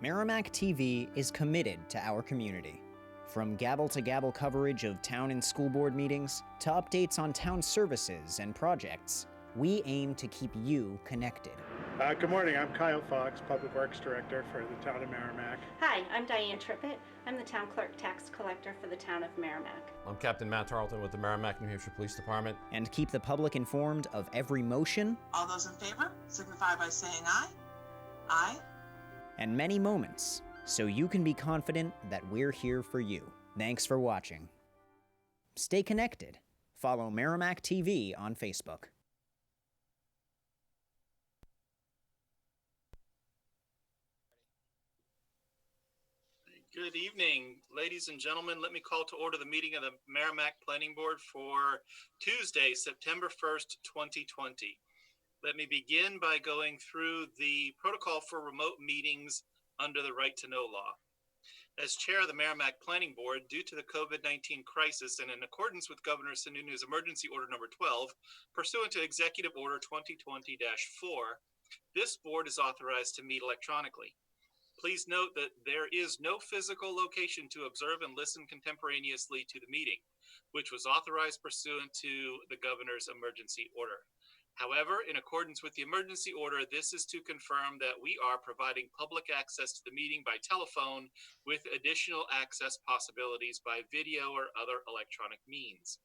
Merrimack TV is committed to our community. From gavel-to-gavel coverage of town and school board meetings to updates on town services and projects, we aim to keep you connected. Good morning, I'm Kyle Fox, Public Works Director for the town of Merrimack. Hi, I'm Diane Trippett. I'm the town clerk tax collector for the town of Merrimack. I'm Captain Matt Tarleton with the Merrimack, New Hampshire Police Department. And keep the public informed of every motion. All those in favor signify by saying aye. Aye. And many moments, so you can be confident that we're here for you. Thanks for watching. Stay connected. Follow Merrimack TV on Facebook. Good evening, ladies and gentlemen. Let me call to order the meeting of the Merrimack Planning Board for Tuesday, September 1st, 2020. Let me begin by going through the protocol for remote meetings under the Right to Know law. As chair of the Merrimack Planning Board, due to the COVID-19 crisis and in accordance with Governor Sununu's Emergency Order Number 12, pursuant to Executive Order 2020-4, this board is authorized to meet electronically. Please note that there is no physical location to observe and listen contemporaneously to the meeting, which was authorized pursuant to the governor's emergency order. However, in accordance with the emergency order, this is to confirm that we are providing public access to the meeting by telephone with additional access possibilities by video or other electronic means.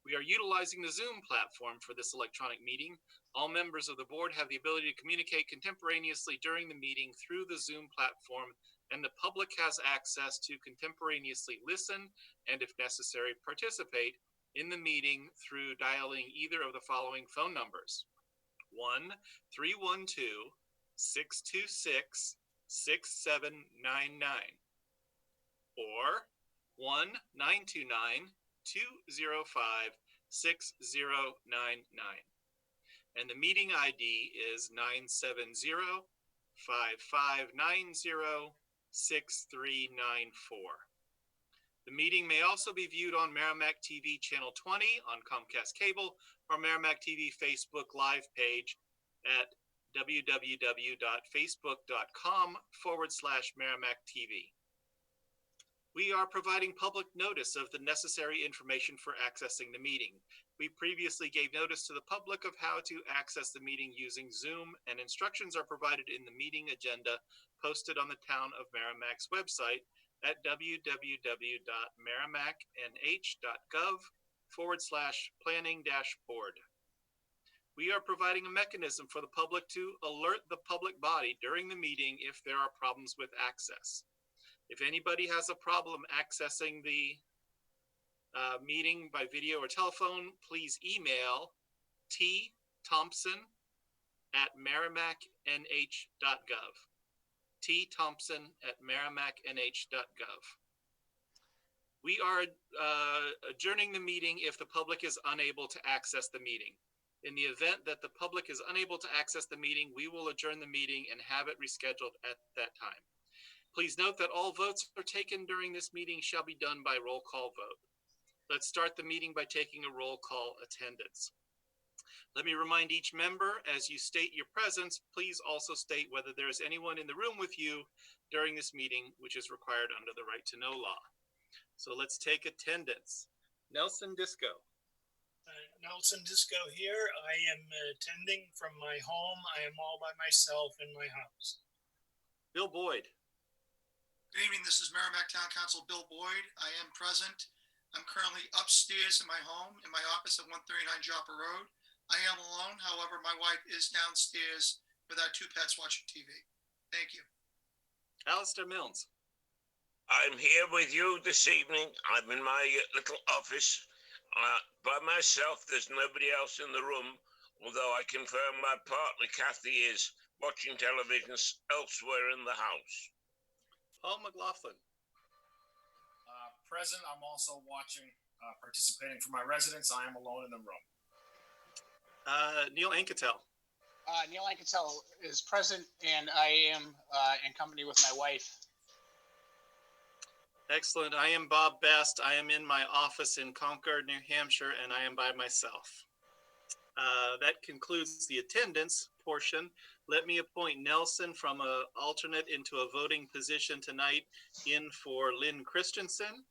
We are utilizing the Zoom platform for this electronic meeting. All members of the board have the ability to communicate contemporaneously during the meeting through the Zoom platform, and the public has access to contemporaneously listen and, if necessary, participate in the meeting through dialing either of the following phone numbers: 1-312-626-6799 or 1-929-205-6099. And the meeting ID is 970-5590-6394. The meeting may also be viewed on Merrimack TV Channel 20 on Comcast Cable or Merrimack TV Facebook Live page at www.facebook.com/Merrimack TV. We are providing public notice of the necessary information for accessing the meeting. We previously gave notice to the public of how to access the meeting using Zoom, and instructions are provided in the meeting agenda posted on the Town of Merrimack's website at www.merrimacknh.gov/planning-board. We are providing a mechanism for the public to alert the public body during the meeting if there are problems with access. If anybody has a problem accessing the meeting by video or telephone, please email tthompson@merrimacknh.gov. tthompson@merrimacknh.gov. We are adjourning the meeting if the public is unable to access the meeting. In the event that the public is unable to access the meeting, we will adjourn the meeting and have it rescheduled at that time. Please note that all votes are taken during this meeting shall be done by roll call vote. Let's start the meeting by taking a roll call attendance. Let me remind each member, as you state your presence, please also state whether there is anyone in the room with you during this meeting, which is required under the Right to Know law. So let's take attendance. Nelson Disco. Nelson Disco here. I am attending from my home. I am all by myself in my house. Bill Boyd. Good evening, this is Merrimack Town Council Bill Boyd. I am present. I'm currently upstairs in my home, in my office at 139 Joppa Road. I am alone, however, my wife is downstairs with our two pets watching TV. Thank you. Alistair Milnes. I'm here with you this evening. I'm in my little office by myself. There's nobody else in the room, although I confirm my partner, Kathy, is watching television elsewhere in the house. Paul McLaughlin. Present. I'm also watching, participating from my residence. I am alone in the room. Neil Anketel. Neil Anketel is present, and I am in company with my wife. Excellent. I am Bob Best. I am in my office in Concord, New Hampshire, and I am by myself. That concludes the attendance portion. Let me appoint Nelson from a alternate into a voting position tonight in for Lynn Christensen.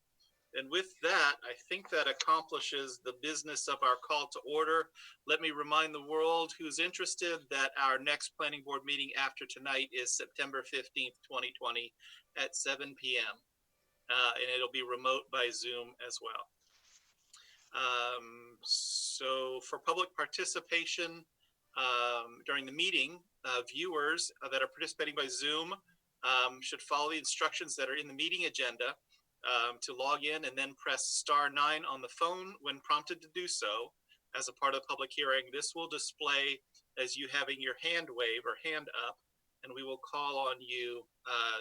And with that, I think that accomplishes the business of our call to order. Let me remind the world who's interested that our next planning board meeting after tonight is September 15th, 2020 at 7 p.m. And it'll be remote by Zoom as well. So for public participation during the meeting, viewers that are participating by Zoom should follow the instructions that are in the meeting agenda to log in and then press *9 on the phone when prompted to do so as a part of the public hearing. This will display as you having your hand wave or hand up, and we will call on you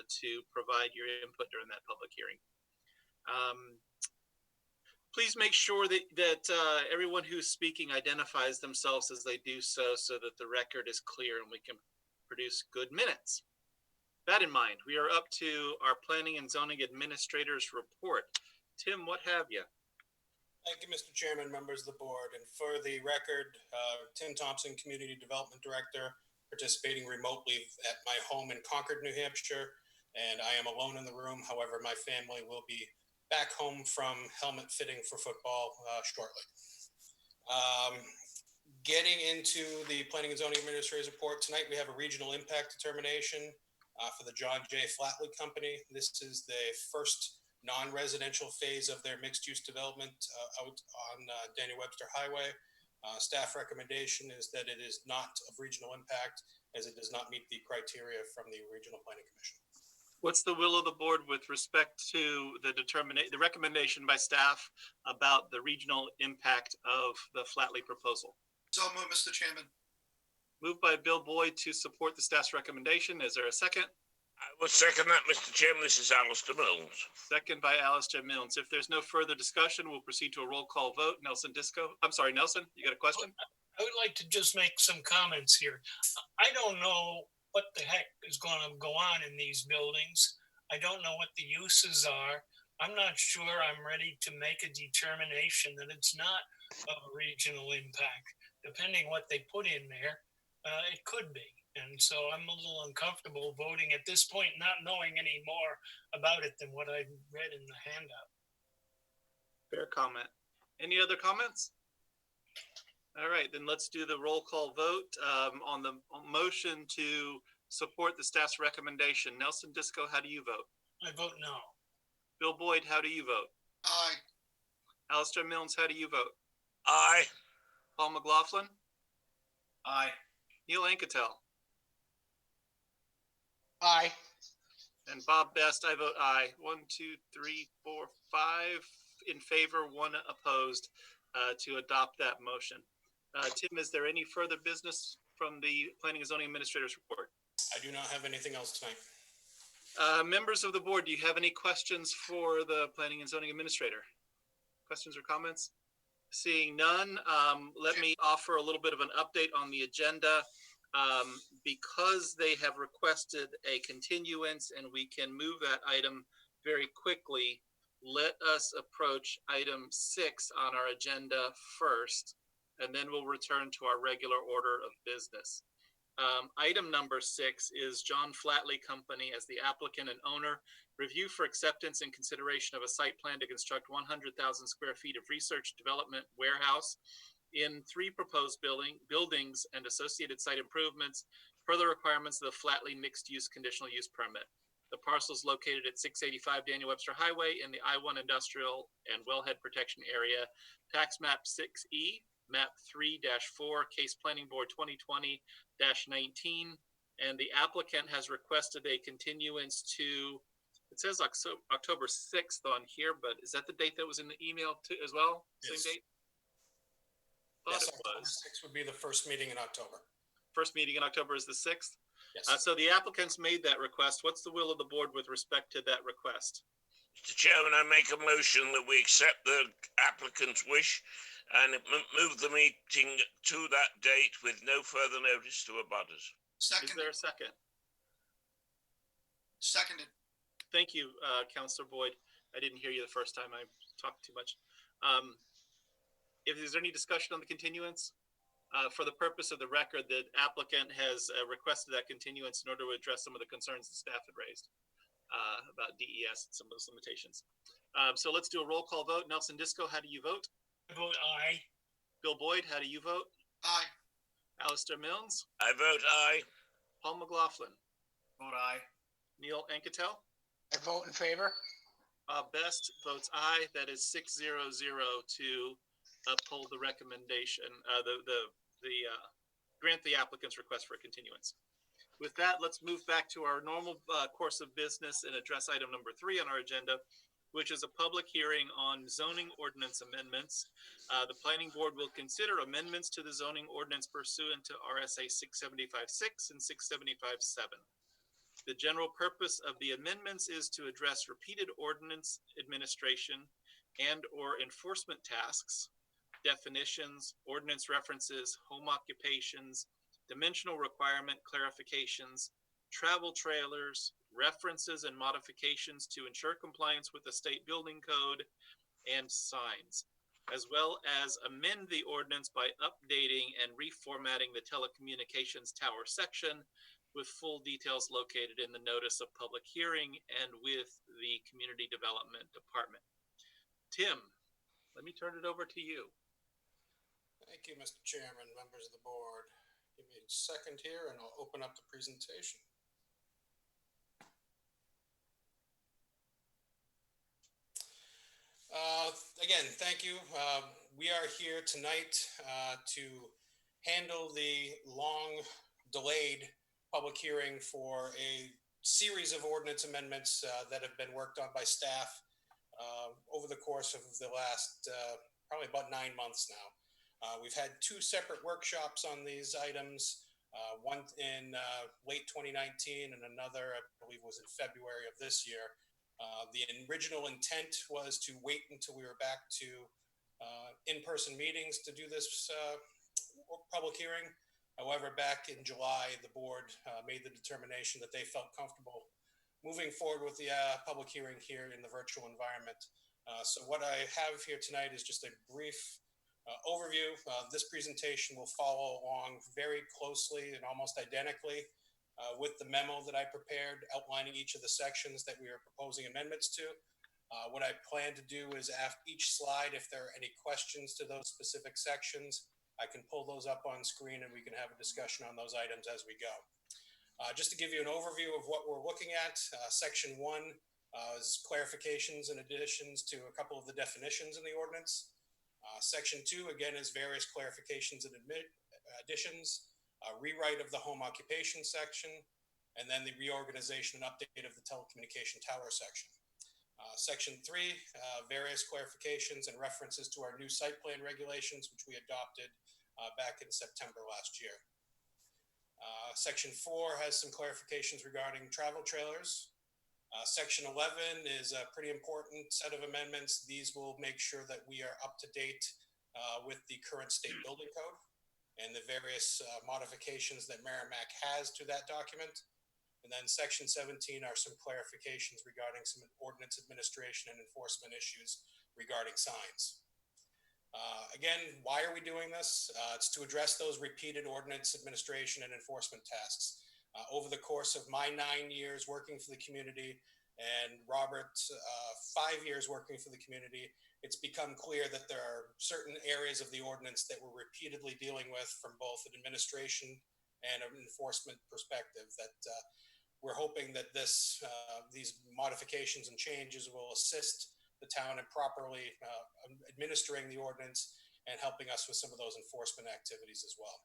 to provide your input during that public hearing. Please make sure that everyone who's speaking identifies themselves as they do so that the record is clear and we can produce good minutes. That in mind, we are up to our Planning and Zoning Administrator's report. Tim, what have you? Thank you, Mr. Chairman, members of the board. And for the record, Tim Thompson, Community Development Director, participating remotely at my home in Concord, New Hampshire. And I am alone in the room. However, my family will be back home from helmet fitting for football shortly. Getting into the Planning and Zoning Administrator's report tonight, we have a regional impact determination for the John J. Flatley Company. This is the first non-residential phase of their mixed-use development out on Daniel Webster Highway. Staff recommendation is that it is not of regional impact as it does not meet the criteria from the Regional Planning Commission. What's the will of the board with respect to the recommendation by staff about the regional impact of the Flatley proposal? So moved, Mr. Chairman. Moved by Bill Boyd to support the staff's recommendation. Is there a second? I will second that, Mr. Chairman. This is Alistair Mills. Second by Alistair Mills. If there's no further discussion, we'll proceed to a roll call vote. Nelson, you got a question? I would like to just make some comments here. I don't know what the heck is going to go on in these buildings. I don't know what the uses are. I'm not sure I'm ready to make a determination that it's not of regional impact. Depending what they put in there, it could be. And so I'm a little uncomfortable voting at this point, not knowing any more about it than what I read in the handout. Fair comment. Any other comments? All right, then let's do the roll call vote on the motion to support the staff's recommendation. Nelson Disco, how do you vote? I vote no. Bill Boyd, how do you vote? Aye. Alistair Mills, how do you vote? Aye. Paul McLaughlin? Aye. Neil Anketel? Aye. And Bob Best, I vote aye. 1, 2, 3, 4, 5 in favor, 1 opposed to adopt that motion. Tim, is there any further business from the Planning and Zoning Administrator's report? I do not have anything else tonight. Members of the board, do you have any questions for the Planning and Zoning Administrator? Questions or comments? Seeing none, let me offer a little bit of an update on the agenda. Because they have requested a continuance and we can move that item very quickly, let us approach item 6 on our agenda first, and then we'll return to our regular order of business. Item number 6 is John Flatley Company as the applicant and owner. Review for acceptance and consideration of a site plan to construct 100,000 square feet of research development warehouse in 3 proposed buildings and associated site improvements per the requirements of the Flatley mixed-use conditional use permit. The parcel is located at 685 Daniel Webster Highway in the I-1 Industrial and Wellhead Protection Area, Tax Map 6E, Map 3-4, Case Planning Board 2020-19, and the applicant has requested a continuance to, it says October 6th on here, but is that the date that was in the email too, as well? Yes. Same date? Yes, October 6th would be the first meeting in October. First meeting in October is the 6th? Yes. So the applicants made that request. What's the will of the board with respect to that request? Mr. Chairman, I make a motion that we accept the applicant's wish and move the meeting to that date with no further notice to abutters. Seconded. Is there a second? Seconded. Thank you, Councilor Boyd. I didn't hear you the first time. I talked too much. If there's any discussion on the continuance, For the purpose of the record, the applicant has requested that continuance in order to address some of the concerns the staff had raised about DES and some of those limitations. So let's do a roll call vote. Nelson Disco, how do you vote? I vote aye. Bill Boyd, how do you vote? Aye. Alistair Milnes? I vote aye. Paul McLaughlin? Vote aye. Neil Anketel? I vote in favor. Best votes aye. That is 6-0-0 to uphold the recommendation, grant the applicant's request for a continuance. With that, let's move back to our normal course of business and address item number 3 on our agenda, which is a public hearing on zoning ordinance amendments. The planning board will consider amendments to the zoning ordinance pursuant to RSA 675-6 and 675-7. The general purpose of the amendments is to address repeated ordinance administration and/or enforcement tasks, definitions, ordinance references, home occupations, dimensional requirement clarifications, travel trailers, references and modifications to ensure compliance with the state building code, and signs, as well as amend the ordinance by updating and reformatting the telecommunications tower section with full details located in the notice of public hearing and with the Community Development Department. Tim, let me turn it over to you. Thank you, Mr. Chairman, members of the board. Give me a second here and I'll open up the presentation. Again, thank you. We are here tonight to handle the long delayed public hearing for a series of ordinance amendments that have been worked on by staff over the course of the last probably about 9 months now. We've had 2 separate workshops on these items, one in late 2019 and another, I believe, was in February of this year. The original intent was to wait until we were back to in-person meetings to do this public hearing. However, back in July, the board made the determination that they felt comfortable moving forward with the public hearing here in the virtual environment. So what I have here tonight is just a brief overview. This presentation will follow along very closely and almost identically with the memo that I prepared outlining each of the sections that we are proposing amendments to. What I plan to do is after each slide, if there are any questions to those specific sections, I can pull those up on screen and we can have a discussion on those items as we go. Just to give you an overview of what we're looking at, section 1 is clarifications and additions to a couple of the definitions in the ordinance. Section 2, again, is various clarifications and additions, rewrite of the home occupation section, and then the reorganization and update of the telecommunication tower section. Section 3, various clarifications and references to our new site plan regulations, which we adopted back in September last year. Section 4 has some clarifications regarding travel trailers. Section 11 is a pretty important set of amendments. These will make sure that we are up to date with the current state building code and the various modifications that Merrimack has to that document. And then section 17 are some clarifications regarding some ordinance administration and enforcement issues regarding signs. Again, why are we doing this? It's to address those repeated ordinance administration and enforcement tasks. Over the course of my 9 years working for the community and Robert's 5 years working for the community, it's become clear that there are certain areas of the ordinance that we're repeatedly dealing with from both an administration and an enforcement perspective that we're hoping that these modifications and changes will assist the town in properly administering the ordinance and helping us with some of those enforcement activities as well.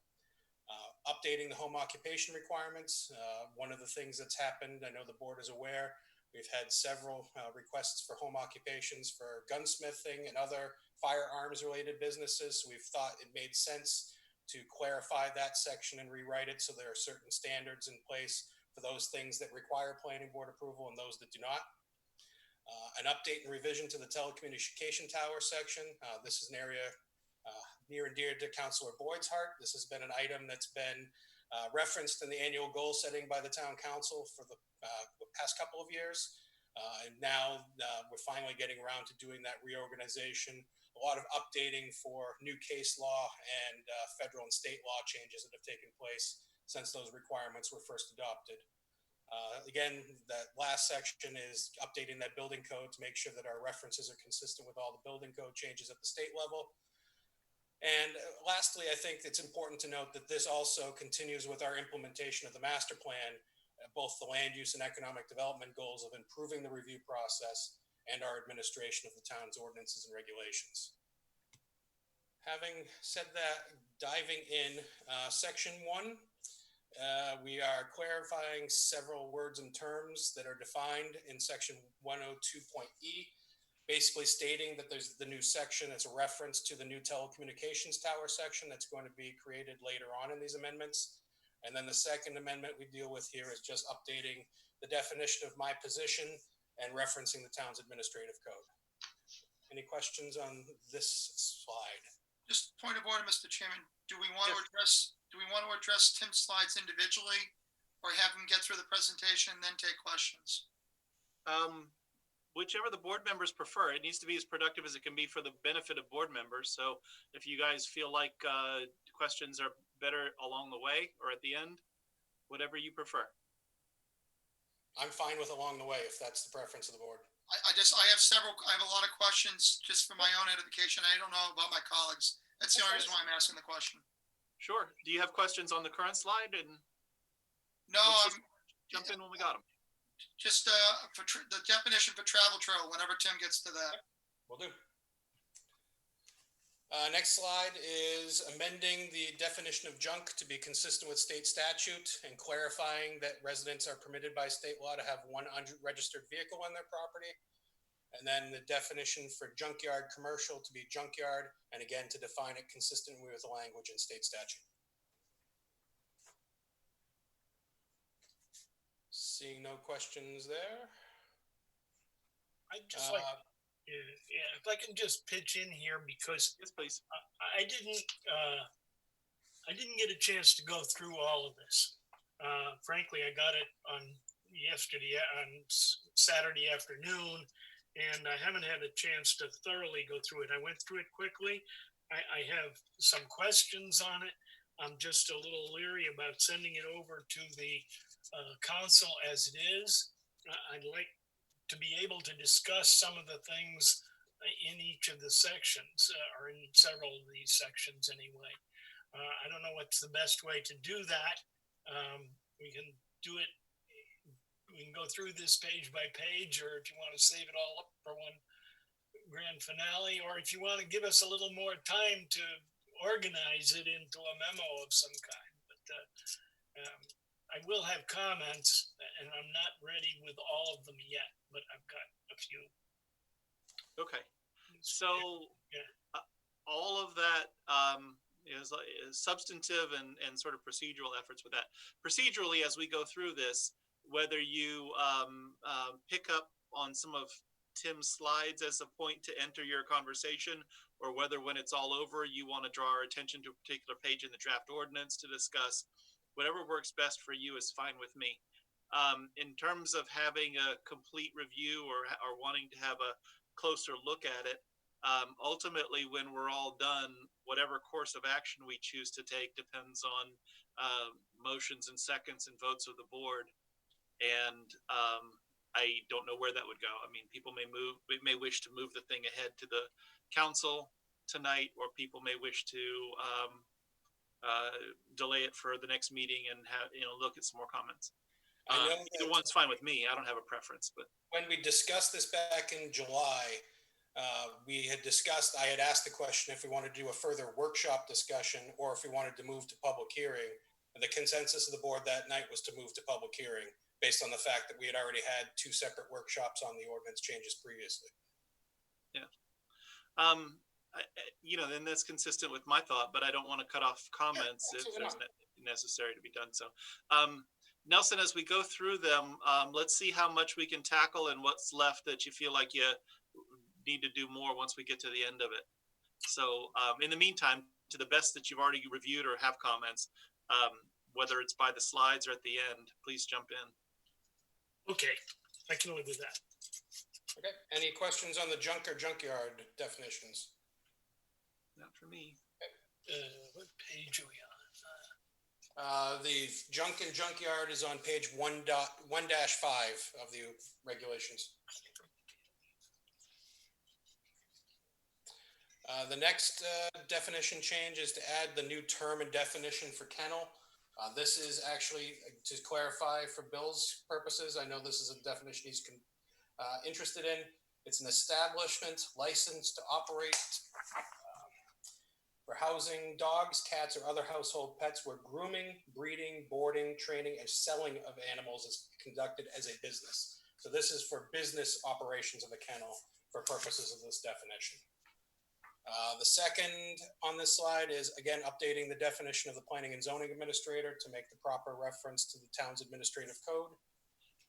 Updating the home occupation requirements. One of the things that's happened, I know the board is aware, we've had several requests for home occupations for gunsmithing and other firearms related businesses. So we've thought it made sense to clarify that section and rewrite it so there are certain standards in place for those things that require planning board approval and those that do not. An update and revision to the telecommunication tower section. This is an area near and dear to Councilor Boyd's heart. This has been an item that's been referenced in the annual goal setting by the town council for the past couple of years. And now we're finally getting around to doing that reorganization. A lot of updating for new case law and federal and state law changes that have taken place since those requirements were first adopted. Again, that last section is updating that building code to make sure that our references are consistent with all the building code changes at the state level. And lastly, I think it's important to note that this also continues with our implementation of the master plan, both the land use and economic development goals of improving the review process and our administration of the town's ordinances and regulations. Having said that, diving in, section 1, we are clarifying several words and terms that are defined in section 102.e, basically stating that there's the new section. It's a reference to the new telecommunications tower section that's going to be created later on in these amendments. And then the second amendment we deal with here is just updating the definition of my position and referencing the town's administrative code. Any questions on this slide? Just point of order, Mr. Chairman. Do we want to address Tim's slides individually, or have him get through the presentation and then take questions? Whichever the board members prefer. It needs to be as productive as it can be for the benefit of board members. So if you guys feel like questions are better along the way or at the end, whatever you prefer. I'm fine with along the way if that's the preference of the board. I have a lot of questions just for my own edification. I don't know about my colleagues. That's the only reason why I'm asking the question. Sure. Do you have questions on the current slide? And no, jump in when we got them. Just for the definition for travel trail, whenever Tim gets to that. Will do. Next slide is amending the definition of junk to be consistent with state statute and clarifying that residents are permitted by state law to have one unregistered vehicle on their property. And then the definition for junkyard commercial to be junkyard, and again, to define it consistently with the language in state statute. Seeing no questions there. I'd just like, if I can just pitch in here, because yes, please. I didn't get a chance to go through all of this. Frankly, I got it on Saturday afternoon, and I haven't had a chance to thoroughly go through it. I went through it quickly. I have some questions on it. I'm just a little leery about sending it over to the council as it is. I'd like to be able to discuss some of the things in each of the sections, or in several of these sections anyway. I don't know what's the best way to do that. We can do it, we can go through this page by page, or if you want to save it all up for one grand finale, or if you want to give us a little more time to organize it into a memo of some kind. But I will have comments, and I'm not ready with all of them yet, but I've got a few. Okay. So all of that is substantive and sort of procedural efforts with that. Procedurally, as we go through this, whether you pick up on some of Tim's slides as a point to enter your conversation, or whether when it's all over, you want to draw our attention to a particular page in the draft ordinance to discuss, whatever works best for you is fine with me. In terms of having a complete review or wanting to have a closer look at it, ultimately, when we're all done, whatever course of action we choose to take depends on motions and seconds and votes of the board. And I don't know where that would go. I mean, people may wish to move the thing ahead to the council tonight, or people may wish to delay it for the next meeting and have, look at some more comments. Either one's fine with me. I don't have a preference, but when we discussed this back in July, I had asked the question if we wanted to do a further workshop discussion or if we wanted to move to public hearing. And the consensus of the board that night was to move to public hearing based on the fact that we had already had 2 separate workshops on the ordinance changes previously. Yeah. Then that's consistent with my thought, but I don't want to cut off comments if there's necessary to be done. So, Nelson, as we go through them, let's see how much we can tackle and what's left that you feel like you need to do more once we get to the end of it. So, in the meantime, to the best that you've already reviewed or have comments, whether it's by the slides or at the end, please jump in. Okay, I can live with that. Okay, any questions on the junk or junkyard definitions? Not for me. What page are we on? The junk and junkyard is on page 1.1-5 of the regulations. The next definition change is to add the new term and definition for kennel. This is actually to clarify for Bill's purposes. I know this is a definition he's interested in. It's an establishment licensed to operate for housing dogs, cats, or other household pets where grooming, breeding, boarding, training, and selling of animals is conducted as a business. So this is for business operations of a kennel for purposes of this definition. The second on this slide is, again, updating the definition of the planning and zoning administrator to make the proper reference to the town's administrative code.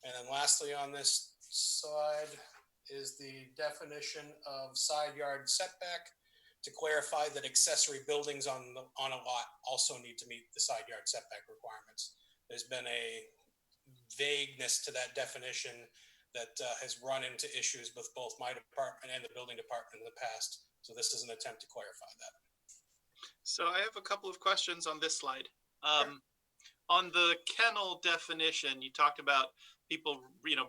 And then lastly on this slide is the definition of side yard setback to clarify that accessory buildings on a lot also need to meet the side yard setback requirements. There's been a vagueness to that definition that has run into issues with both my department and the building department in the past. So this is an attempt to clarify that. So I have a couple of questions on this slide. On the kennel definition, you talked about people,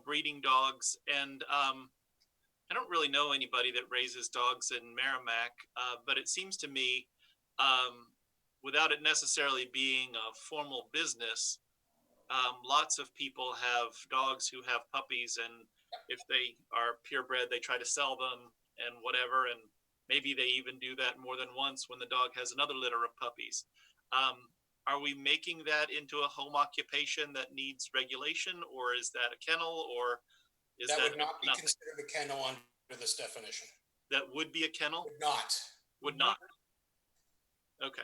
breeding dogs, and I don't really know anybody that raises dogs in Merrimack, but it seems to me, without it necessarily being a formal business, lots of people have dogs who have puppies, and if they are purebred, they try to sell them and whatever, and maybe they even do that more than once when the dog has another litter of puppies. Are we making that into a home occupation that needs regulation, or is that a kennel, or is that would not be nothing? considered a kennel under this definition? That would be a kennel? Would not. Would not. Okay.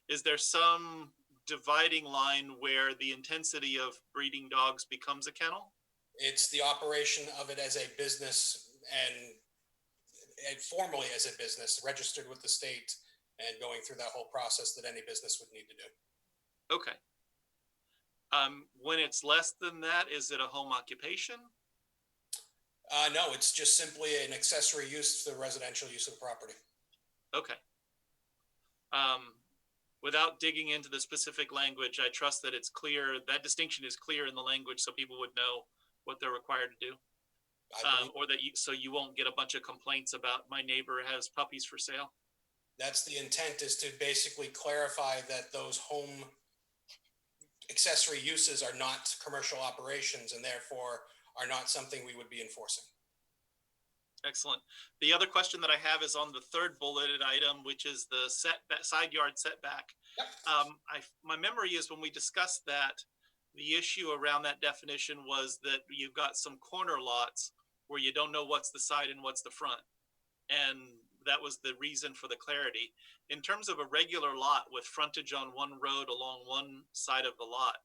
Is there some dividing line where the intensity of breeding dogs becomes a kennel? It's the operation of it as a business and formally as a business, registered with the state and going through that whole process that any business would need to do. Okay. When it's less than that, is it a home occupation? No, it's just simply an accessory use to the residential use of the property. Okay. Without digging into the specific language, I trust that it's clear, that distinction is clear in the language so people would know what they're required to do. Or that so you won't get a bunch of complaints about my neighbor has puppies for sale. That's the intent, is to basically clarify that those home accessory uses are not commercial operations and therefore are not something we would be enforcing. Excellent. The other question that I have is on the third bulleted item, which is the side yard setback. Yep. My memory is when we discussed that, the issue around that definition was that you've got some corner lots where you don't know what's the side and what's the front. And that was the reason for the clarity. In terms of a regular lot with frontage on one road along one side of the lot,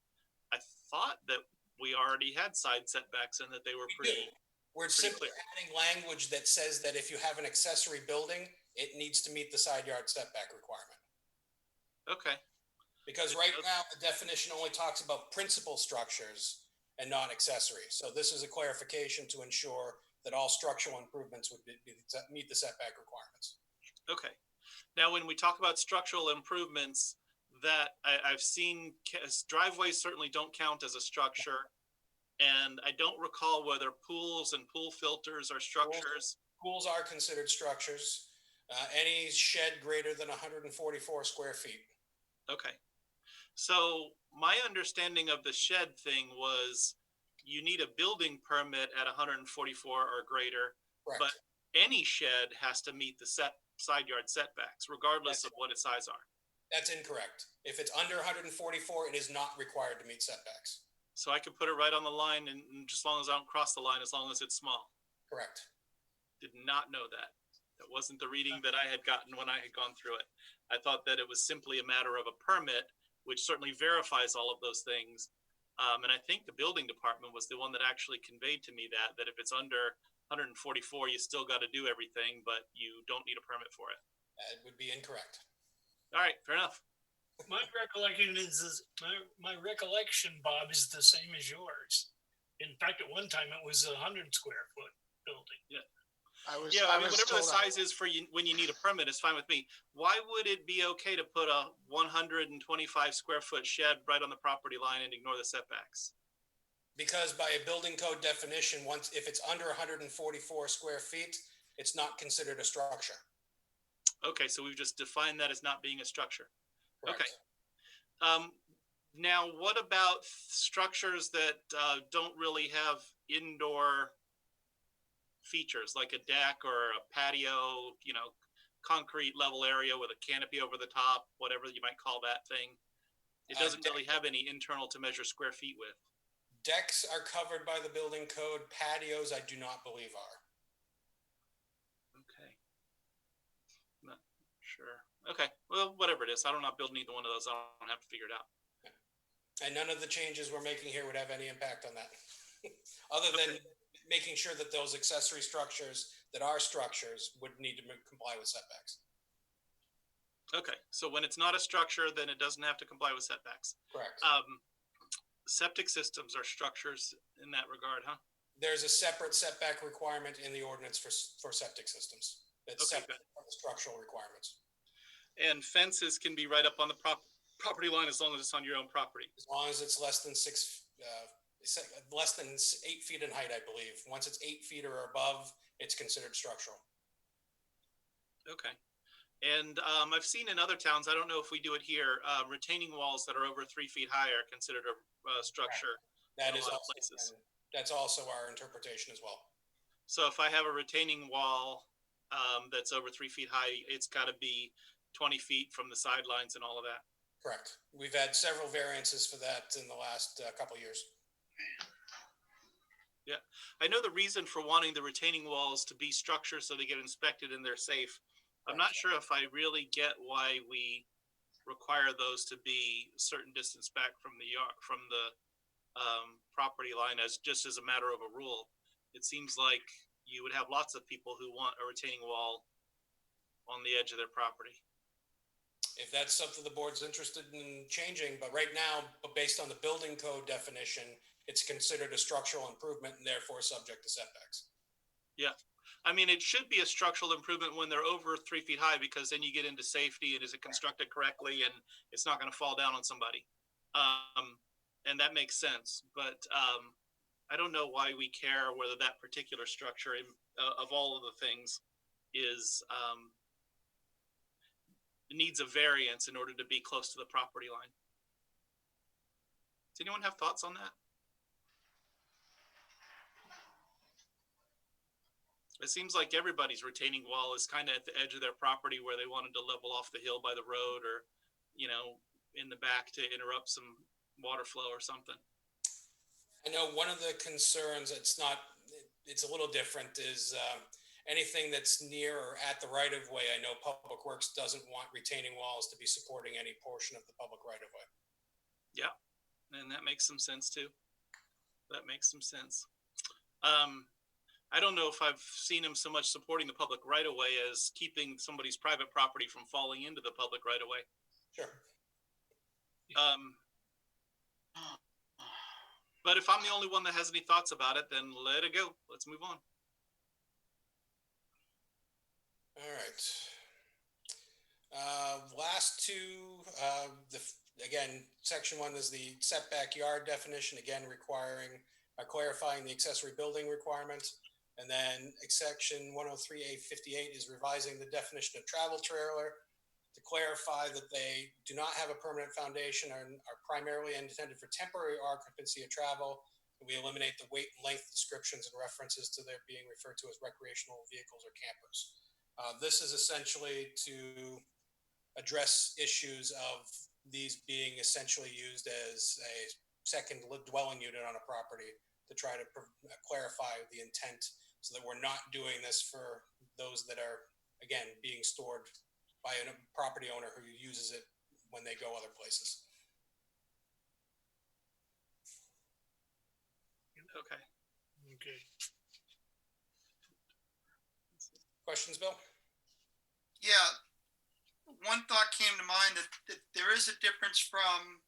I thought that we already had side setbacks and that they were pretty. We're simply adding language that says that if you have an accessory building, it needs to meet the side yard setback requirement. Okay. Because right now the definition only talks about principal structures and not accessory. So this is a clarification to ensure that all structural improvements would meet the setback requirements. Okay. Now, when we talk about structural improvements, that I've seen driveways certainly don't count as a structure. And I don't recall whether pools and pool filters are structures. Pools are considered structures. Any shed greater than 144 square feet. Okay. So my understanding of the shed thing was you need a building permit at 144 or greater. Correct. But any shed has to meet the side yard setbacks, regardless of what its size are. That's incorrect. If it's under 144, it is not required to meet setbacks. So I could put it right on the line, and just as long as I don't cross the line, as long as it's small. Correct. Did not know that. That wasn't the reading that I had gotten when I had gone through it. I thought that it was simply a matter of a permit, which certainly verifies all of those things. And I think the building department was the one that actually conveyed to me that if it's under 144, you still got to do everything, but you don't need a permit for it. That would be incorrect. All right, fair enough. My recollection is my recollection, Bob, is the same as yours. In fact, at one time it was 100 square foot building. Yeah. I was whatever the told size is for you when you need a permit is fine with me. Why would it be okay to put a 125 square foot shed right on the property line and ignore the setbacks? Because by a building code definition, if it's under 144 square feet, it's not considered a structure. Okay, so we've just defined that as not being a structure. Correct. Okay. Now, what about structures that don't really have indoor features, like a deck or a patio, concrete level area with a canopy over the top, whatever you might call that thing? It doesn't really have any internal to measure square feet with. Decks are covered by the building code. Patios, I do not believe are. Okay. Not sure. Okay. Well, whatever it is. I don't know building either one of those. I don't have to figure it out. And none of the changes we're making here would have any impact on that. Other than making sure that those accessory structures that are structures would need to comply with setbacks. Okay. So when it's not a structure, then it doesn't have to comply with setbacks. Correct. Septic systems are structures in that regard, huh? There's a separate setback requirement in the ordinance for septic systems. That's separate from the structural requirements. And fences can be right up on the property line as long as it's on your own property. As long as it's less than 8 feet in height, I believe. Once it's 8 feet or above, it's considered structural. Okay. And I've seen in other towns, I don't know if we do it here, retaining walls that are over 3 feet high are considered a structure. That in is a lot of also, places. that's also our interpretation as well. So if I have a retaining wall that's over 3 feet high, it's got to be 20 feet from the sidelines and all of that. Correct. We've had several variances for that in the last couple of years. Yeah. I know the reason for wanting the retaining walls to be structures so they get inspected and they're safe. I'm not sure if I really get why we require those to be a certain distance back from the yard, from the property line as a matter of a rule. It seems like you would have lots of people who want a retaining wall on the edge of their property. If that's something the board's interested in changing, but right now, based on the building code definition, it's considered a structural improvement and therefore subject to setbacks. Yeah. I mean, it should be a structural improvement when they're over 3 feet high, because then you get into safety and is it constructed correctly and it's not going to fall down on somebody. And that makes sense. But I don't know why we care whether that particular structure of all of the things is needs a variance in order to be close to the property line. Does anyone have thoughts on that? It seems like everybody's retaining wall is kind of at the edge of their property where they wanted to level off the hill by the road, or, in the back to interrupt some water flow or something. I know one of the concerns, it's a little different, is anything that's near or at the right of way. I know Public Works doesn't want retaining walls to be supporting any portion of the public right of way. Yeah. And that makes some sense too. That makes some sense. I don't know if I've seen him so much supporting the public right of way as keeping somebody's private property from falling into the public right of way. Sure. But if I'm the only one that has any thoughts about it, then let it go. Let's move on. All right. Last two, again, section 1 is the setback yard definition, again, clarifying the accessory building requirement. And then section 103A58 is revising the definition of travel trailer to clarify that they do not have a permanent foundation and are primarily intended for temporary occupancy of travel. We eliminate the weight and length descriptions and references to their being referred to as recreational vehicles or campers. This is essentially to address issues of these being essentially used as a second dwelling unit on a property, to try to clarify the intent so that we're not doing this for those that are, again, being stored by a property owner who uses it when they go other places. Okay. Okay. Questions, Bill? Yeah. One thought came to mind that there is a difference from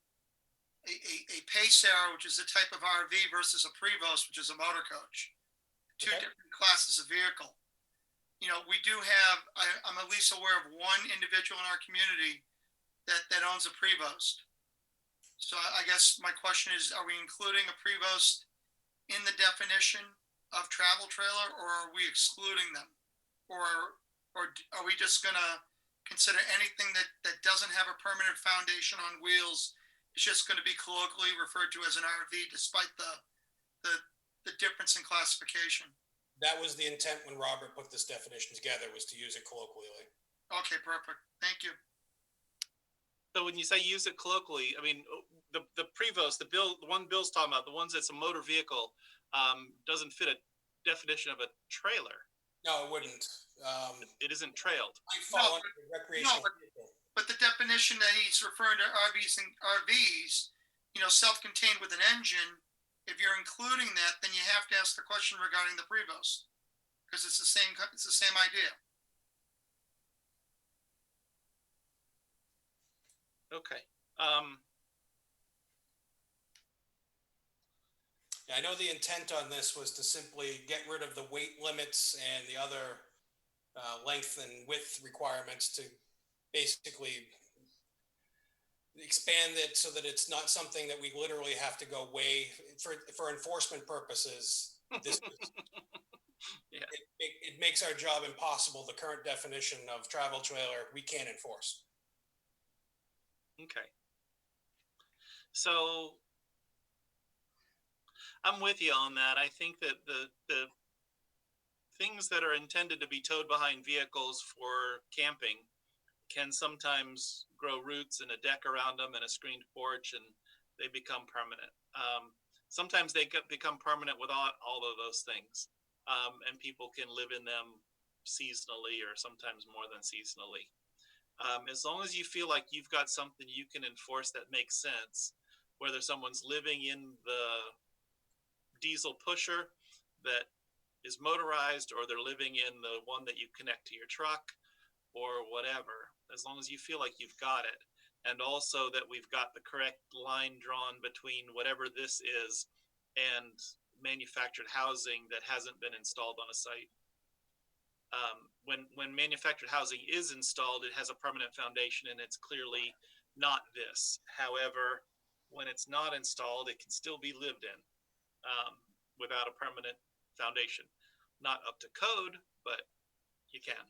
a Pacer, which is a type of RV, versus a Prevost, which is a motor coach. two Okay. different classes of vehicle. You know, we do have, I'm at least aware of one individual in our community that owns a Prevost. So I guess my question is, are we including a Prevost in the definition of travel trailer, or are we excluding them? Or are we just gonna consider anything that doesn't have a permanent foundation on wheels? It's just gonna be colloquially referred to as an RV despite the difference in classification. That was the intent when Robert put this definition together, was to use it colloquially. Okay, perfect. Thank you. So when you say use it colloquially, I mean, the Prevost, the one Bill's talking about, the ones that's a motor vehicle, doesn't fit a definition of a trailer. No, it wouldn't. It isn't trailed. Might fall under recreational vehicle. But the definition that he's referring to RVs, you know, self-contained with an engine, if you're including that, then you have to ask the question regarding the Prevost, because it's the same idea. Okay. I know the intent on this was to simply get rid of the weight limits and the other length and width requirements to basically expand it so that it's not something that we literally have to go weigh for enforcement purposes. This Yeah. it makes our job impossible. The current definition of travel trailer, we can't enforce. Okay. So I'm with you on that. I think that the things that are intended to be towed behind vehicles for camping can sometimes grow roots and a deck around them and a screened porch, and they become permanent. Sometimes they become permanent without all of those things, and people can live in them seasonally or sometimes more than seasonally. As long as you feel like you've got something you can enforce that makes sense, whether someone's living in the diesel pusher that is motorized or they're living in the one that you connect to your truck or whatever, as long as you feel like you've got it, and also that we've got the correct line drawn between whatever this is and manufactured housing that hasn't been installed on a site. When manufactured housing is installed, it has a permanent foundation and it's clearly not this. However, when it's not installed, it can still be lived in without a permanent foundation. Not up to code, but you can.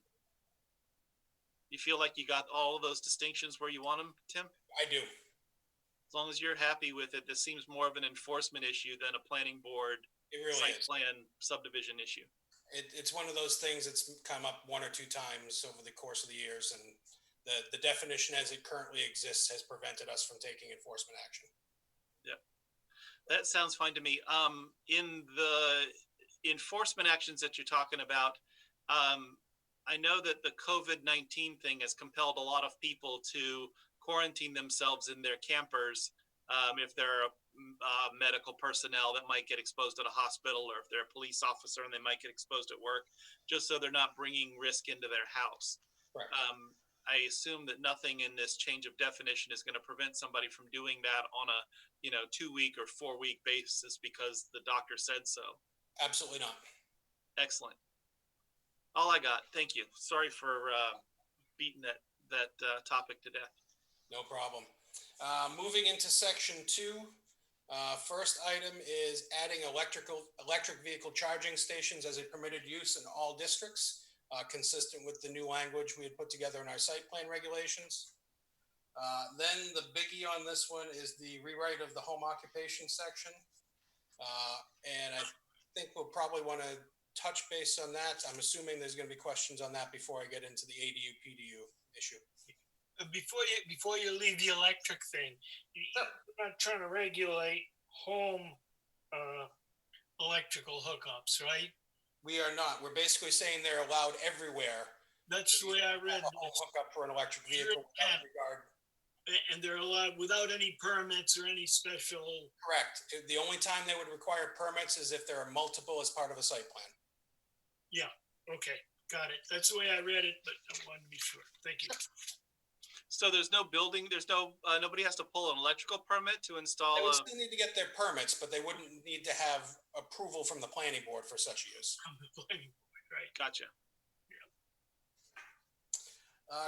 You feel like you got all of those distinctions where you want them, Tim? I do. As long as you're happy with it, this seems more of an enforcement issue than a planning board It really site is. plan subdivision issue. It's one of those things that's come up one or two times over the course of the years, and the definition as it currently exists has prevented us from taking enforcement action. Yeah, that sounds fine to me. In the enforcement actions that you're talking about, I know that the COVID-19 thing has compelled a lot of people to quarantine themselves in their campers if they're medical personnel that might get exposed at a hospital, or if they're a police officer and they might get exposed at work, just so they're not bringing risk into their house. Right. I assume that nothing in this change of definition is going to prevent somebody from doing that on a 2-week or 4-week basis because the doctor said so. Absolutely not. Excellent. All I got. Thank you. Sorry for beating that topic to death. No problem. Moving into section 2, first item is adding electric vehicle charging stations as a permitted use in all districts, consistent with the new language we had put together in our site plan regulations. Then the biggie on this one is the rewrite of the home occupation section. And I think we'll probably want to touch base on that. I'm assuming there's going to be questions on that before I get into the ADU PDU issue. Before you leave the electric thing, you're not trying to regulate home electrical hookups, right? We are not. We're basically saying they're allowed everywhere. That's the way I read A home hookup for an electric vehicle without regard. And they're allowed without any permits or any special. Correct. The only time they would require permits is if there are multiple as part of a site plan. Yeah. Okay. Got it. That's the way I read it, but I wanted to be sure. Thank you. So there's no building, there's no, nobody has to pull an electrical permit to install They would a, still need to get their permits, but they wouldn't need to have approval from the planning board for such use. Right. gotcha.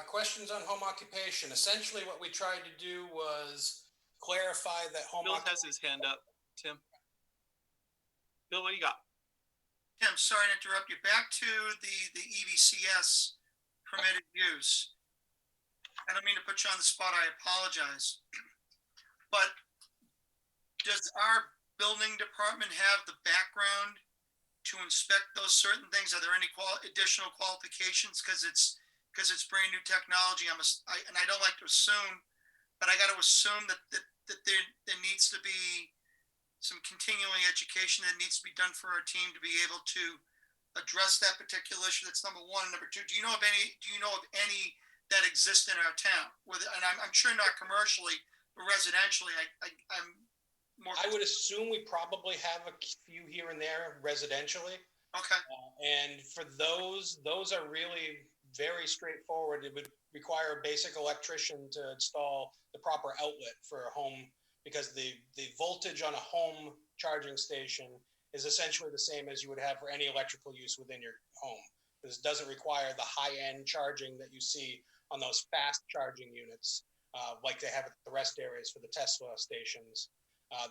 Questions on home occupation. Essentially, what we tried to do was clarify that home Bill occupation. has his hand up, Tim. Bill, what do you got? Tim, sorry to interrupt you. Back to the EVCS permitted use. I don't mean to put you on the spot. I apologize. But does our building department have the background to inspect those certain things? Are there any additional qualifications? Because it's brand new technology. And I don't like to assume, but I got to assume that there needs to be some continuing education that needs to be done for our team to be able to address that particular issue. That's number one. Number two, do you know of any that exist in our town? And I'm sure not commercially, but residentially. I'm more. I would assume we probably have a few here and there residentially. Okay. And for those are really very straightforward. It would require a basic electrician to install the proper outlet for a home, because the voltage on a home charging station is essentially the same as you would have for any electrical use within your home. This doesn't require the high-end charging that you see on those fast charging units, like they have at the rest areas for the Tesla stations.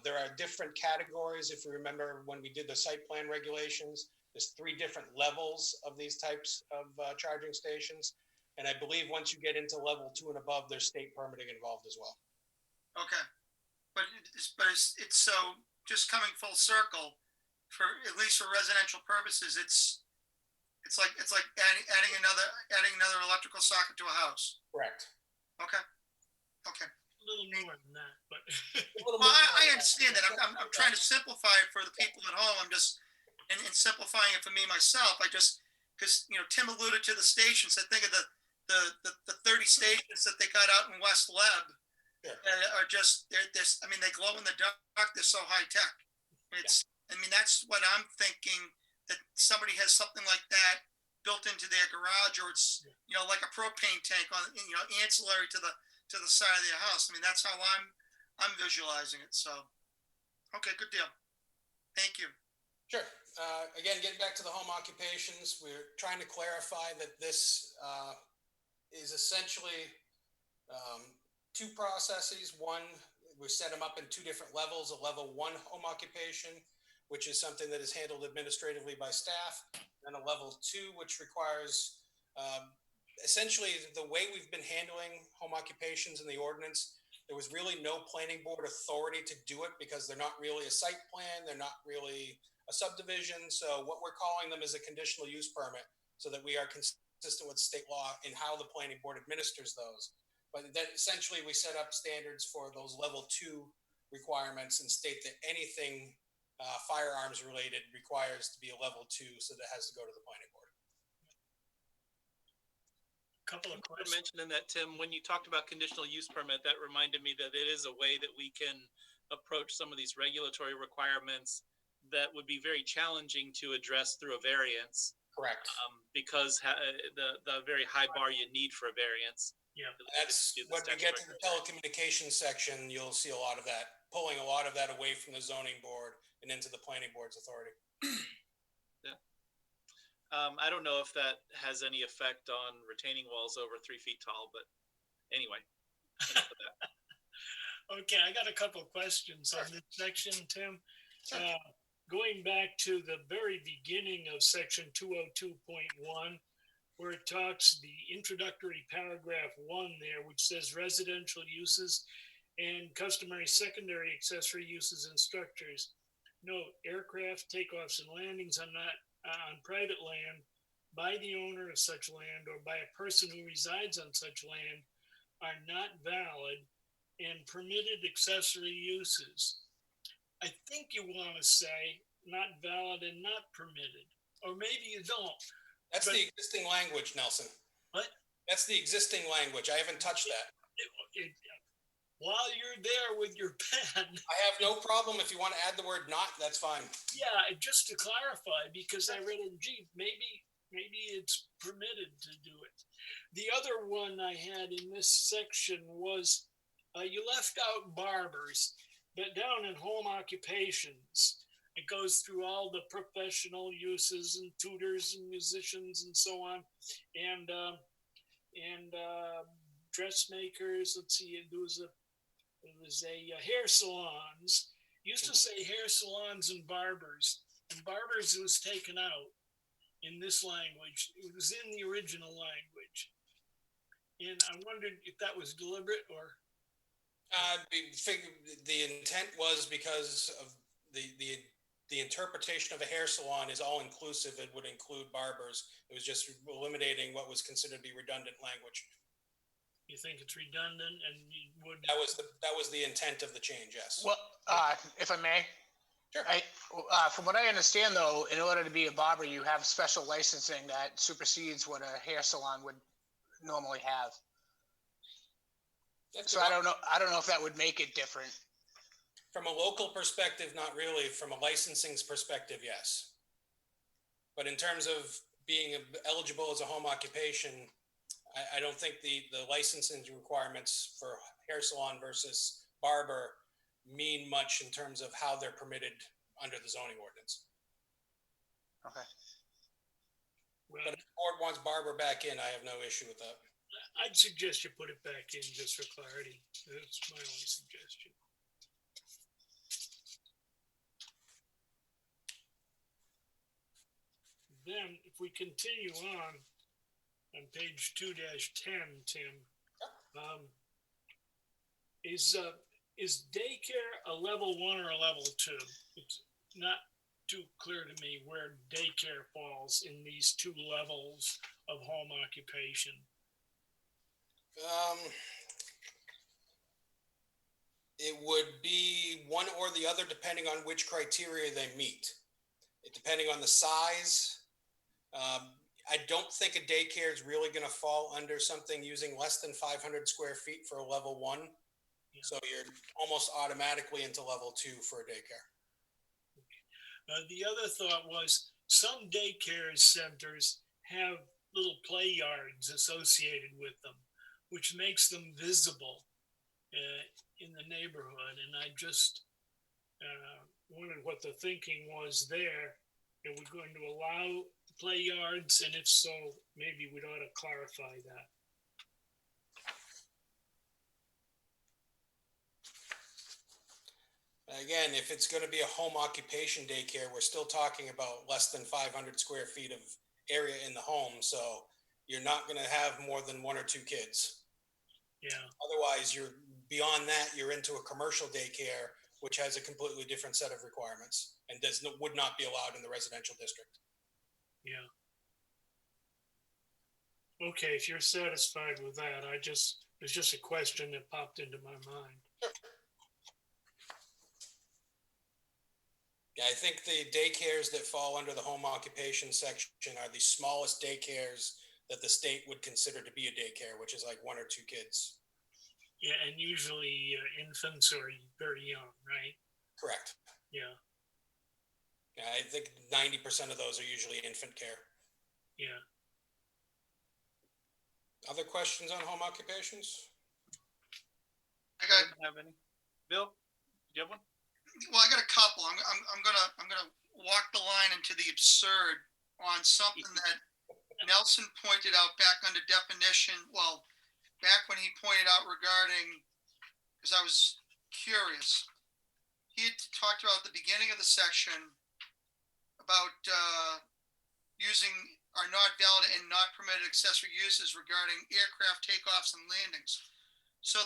There are different categories. If you remember when we did the site plan regulations, there's 3 different levels of these types of charging stations. And I believe once you get into level 2 and above, there's state permitting involved as well. Okay. But it's so just coming full circle, for at least for residential purposes, it's like adding another electrical socket to a house. Correct. Okay. A little more than that, but. Well, I understand that. I'm trying to simplify it for the people at home. I'm just and simplifying it for me myself. Because Tim alluded to the stations. I think of the 30 stations that they got out in West Leb. Yeah. Are just they glow in the dark. They're so high tech. That's what I'm thinking, that somebody has something like that built into their garage, or it's like a propane tank on ancillary to the side of their house. That's how I'm visualizing it. So okay, good deal. Thank you. Sure. Again, getting back to the home occupations, we're trying to clarify that this is essentially 2 processes. One, we set them up in 2 different levels: a level 1 home occupation, which is something that is handled administratively by staff, and a level 2, which requires essentially the way we've been handling home occupations in the ordinance. There was really no planning board authority to do it because they're not really a site plan. They're not really a subdivision. So what we're calling them is a conditional use permit, so that we are consistent with state law in how the planning board administers those. But then essentially we set up standards for those level 2 requirements and state that anything firearms related requires to be a level 2, so that has to go to the planning board. Couple of questions. Mentioning that, Tim, when you talked about conditional use permit, that reminded me that it is a way that we can approach some of these regulatory requirements that would be very challenging to address through a variance. Correct. Because the very high bar you need for a variance. Yeah. That's when we get to the telecommunications section, you'll see a lot of that, pulling a lot of that away from the zoning board and into the planning board's authority. Yeah. I don't know if that has any effect on retaining walls over 3 feet tall, but anyway. Enough of that. Okay, I got a couple of questions on this section, Tim. Going back to the very beginning of section 202.1, where it talks the introductory paragraph 1 there, which says residential uses and customary secondary accessory uses and structures. Note, aircraft takeoffs and landings are not on private land by the owner of such land or by a person who resides on such land are not valid and permitted accessory uses. I think you want to say not valid and not permitted, or maybe you don't. That's the existing language, Nelson. What? That's the existing language. I haven't touched that. While you're there with your pen. I have no problem. If you want to add the word not, that's fine. Yeah, just to clarify, because I read it, gee, maybe it's permitted to do it. The other one I had in this section was you left out barbers, but down in home occupations, it goes through all the professional uses and tutors and musicians and so on, and dressmakers. Let's see, there was a hair salons. Used to say hair salons and barbers was taken out in this language. It was in the original language, and I wondered if that was deliberate or. The intent was because of the interpretation of a hair salon is all inclusive. It would include barbers. It was just eliminating what was considered to be redundant language. You think it's redundant, and you would. That was the intent of the change. Yes. Well, if I may. Sure. From what I understand, though, in order to be a barber, you have special licensing that supersedes what a hair salon would normally have. So I don't know if that would make it different. From a local perspective, not really. From a licensing perspective, yes. But in terms of being eligible as a home occupation, I don't think the licensing requirements for hair salon versus barber mean much in terms of how they're permitted under the zoning ordinance. Okay. Well, but if the board wants barber back in, I have no issue with that. I'd suggest you put it back in just for clarity. That's my only suggestion. Then, if we continue on page 2-10, Tim, is daycare a level 1 or a level 2? It's not too clear to me where daycare falls in these two levels of home occupation. It would be one or the other depending on which criteria they meet. Depending on the size. I don't think a daycare is really going to fall under something using less than 500 square feet for a level 1. Yeah. So you're almost automatically into level 2 for a daycare. The other thought was some daycare centers have little play yards associated with them, which makes them visible in the neighborhood. And I just wondered what the thinking was there. Are we going to allow play yards? And if so, maybe we'd ought to clarify that. Again, if it's going to be a home occupation daycare, we're still talking about less than 500 square feet of area in the home. So you're not going to have more than 1 or 2 kids. Yeah. Otherwise, you're beyond that, you're into a commercial daycare, which has a completely different set of requirements and would not be allowed in the residential district. Yeah. Okay, if you're satisfied with that, there's just a question that popped into my mind. Sure. Yeah, I think the daycares that fall under the home occupation section are the smallest daycares that the state would consider to be a daycare, which is like 1 or 2 kids. Yeah, and usually infants are very young, right? Correct. Yeah. Yeah, I think 90% of those are usually infant care. Yeah. Other questions on home occupations? I got. Have any? Bill, do you have one? Well, I got a couple. I'm gonna walk the line into the absurd on something that Nelson pointed out back under definition. Well, back when he pointed out regarding, because I was curious, he had talked about at the beginning of the section about using are not valid and not permitted accessory uses regarding aircraft takeoffs and landings. So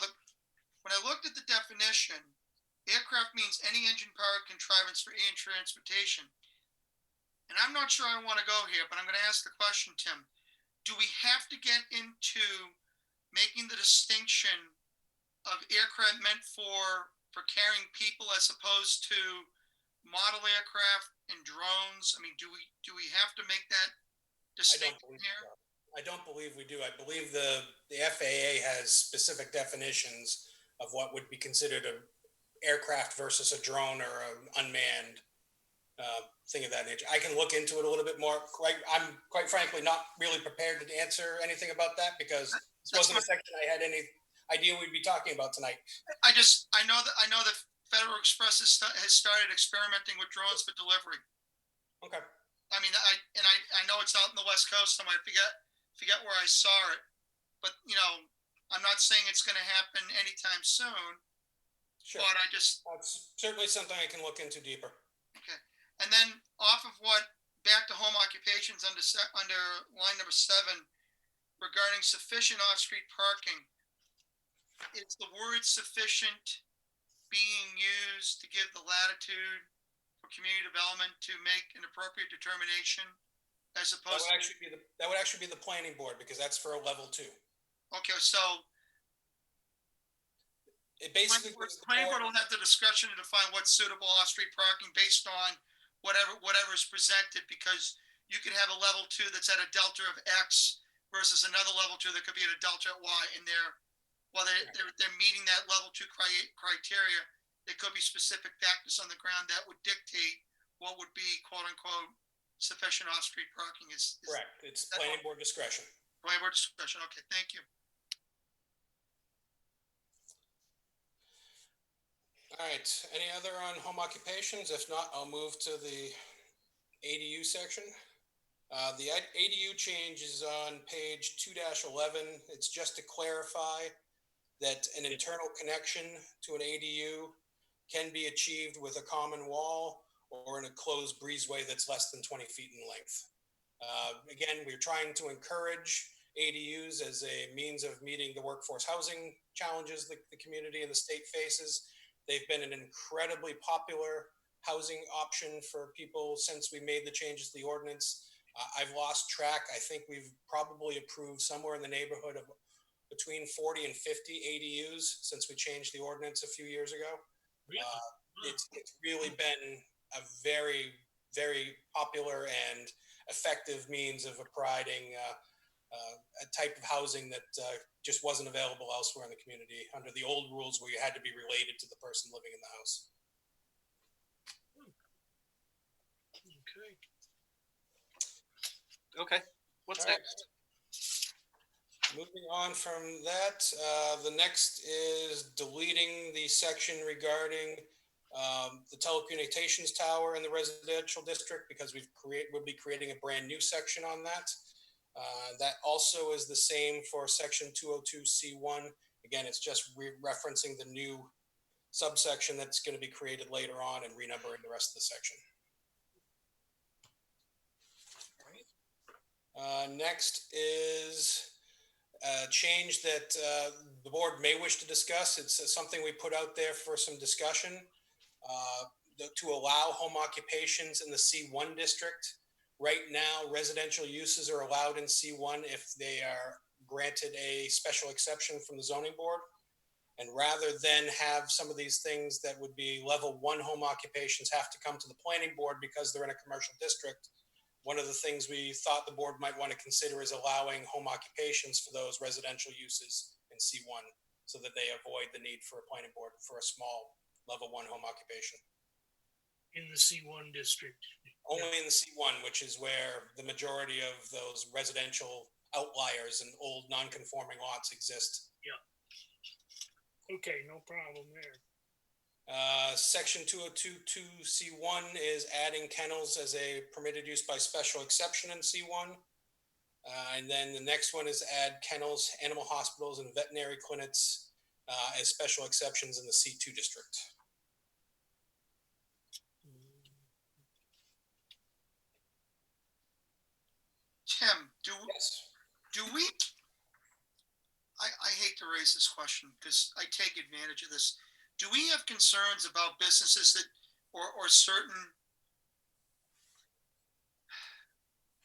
when I looked at the definition, aircraft means any engine-powered contrivance for air transportation. And I'm not sure I want to go here, but I'm going to ask the question, Tim. Do we have to get into making the distinction of aircraft meant for carrying people as opposed to model aircraft and drones? I mean, do we have to make that distinction here? I don't believe we do. I believe the FAA has specific definitions of what would be considered a aircraft versus a drone or an unmanned thing of that nature. I can look into it a little bit more. I'm quite frankly not really prepared to answer anything about that because this wasn't a section I had any idea we'd be talking about tonight. I know that Federal Express has started experimenting with drones for delivery. Okay. I mean, I know it's out in the West Coast. I forget where I saw it, but I'm not saying it's going to happen anytime soon. Sure. But that's certainly something I can look into deeper. Okay. And then back to home occupations under line number 7, regarding sufficient off-street parking. Is the word sufficient being used to give the latitude for community development to make an appropriate determination as opposed that would actually be the planning board because that's for a level 2. Okay, so it basically planning board will have the discretion to define what's suitable off-street parking based on whatever is presented, because you could have a level 2 that's at a delta of X versus another level 2 that could be at a delta at Y, and they're meeting that level 2 criteria. There could be specific factors on the ground that would dictate what would be quote unquote sufficient off-street parking. Is correct. It's planning board discretion. Planning board discretion. Okay, thank you. All right. Any other on home occupations? If not, I'll move to the ADU section. The ADU change is on page 2-11. It's just to clarify that an internal connection to an ADU can be achieved with a common wall or in a closed breezeway that's less than 20 feet in length. Again, we're trying to encourage ADUs as a means of meeting the workforce housing challenges the community and the state faces. They've been an incredibly popular housing option for people since we made the changes to the ordinance. I've lost track. I think we've probably approved somewhere in the neighborhood of between 40 and 50 ADUs since we changed the ordinance a few years ago. Really? It's really been a very, very popular and effective means of providing a type of housing that just wasn't available elsewhere in the community under the old rules where you had to be related to the person living in the house. Okay. What's next? Moving on from that, the next is deleting the section regarding the telecommunications tower in the residential district because we'll be creating a brand new section on that. That also is the same for section 202C1. Again, it's just referencing the new subsection that's going to be created later on and renumbering the rest of the section. Next is a change that the board may wish to discuss. It's something we put out there for some discussion to allow home occupations in the C1 district. Right now, residential uses are allowed in C1 if they are granted a special exception from the zoning board. And rather than have some of these things that would be level 1 home occupations have to come to the planning board because they're in a commercial district, one of the things we thought the board might want to consider is allowing home occupations for those residential uses in C1 so that they avoid the need for a planning board for a small level 1 home occupation. In the C1 district. Only in the C1, which is where the majority of those residential outliers and old non-conforming lots exist. Yeah. Okay, no problem there. Section 202.2C1 is adding kennels as a permitted use by special exception in C1. And then the next one is add kennels, animal hospitals, and veterinary clinics as special exceptions in the C2 district. Tim, do we, I hate to raise this question because I take advantage of this. Do we have concerns about businesses that, or certain,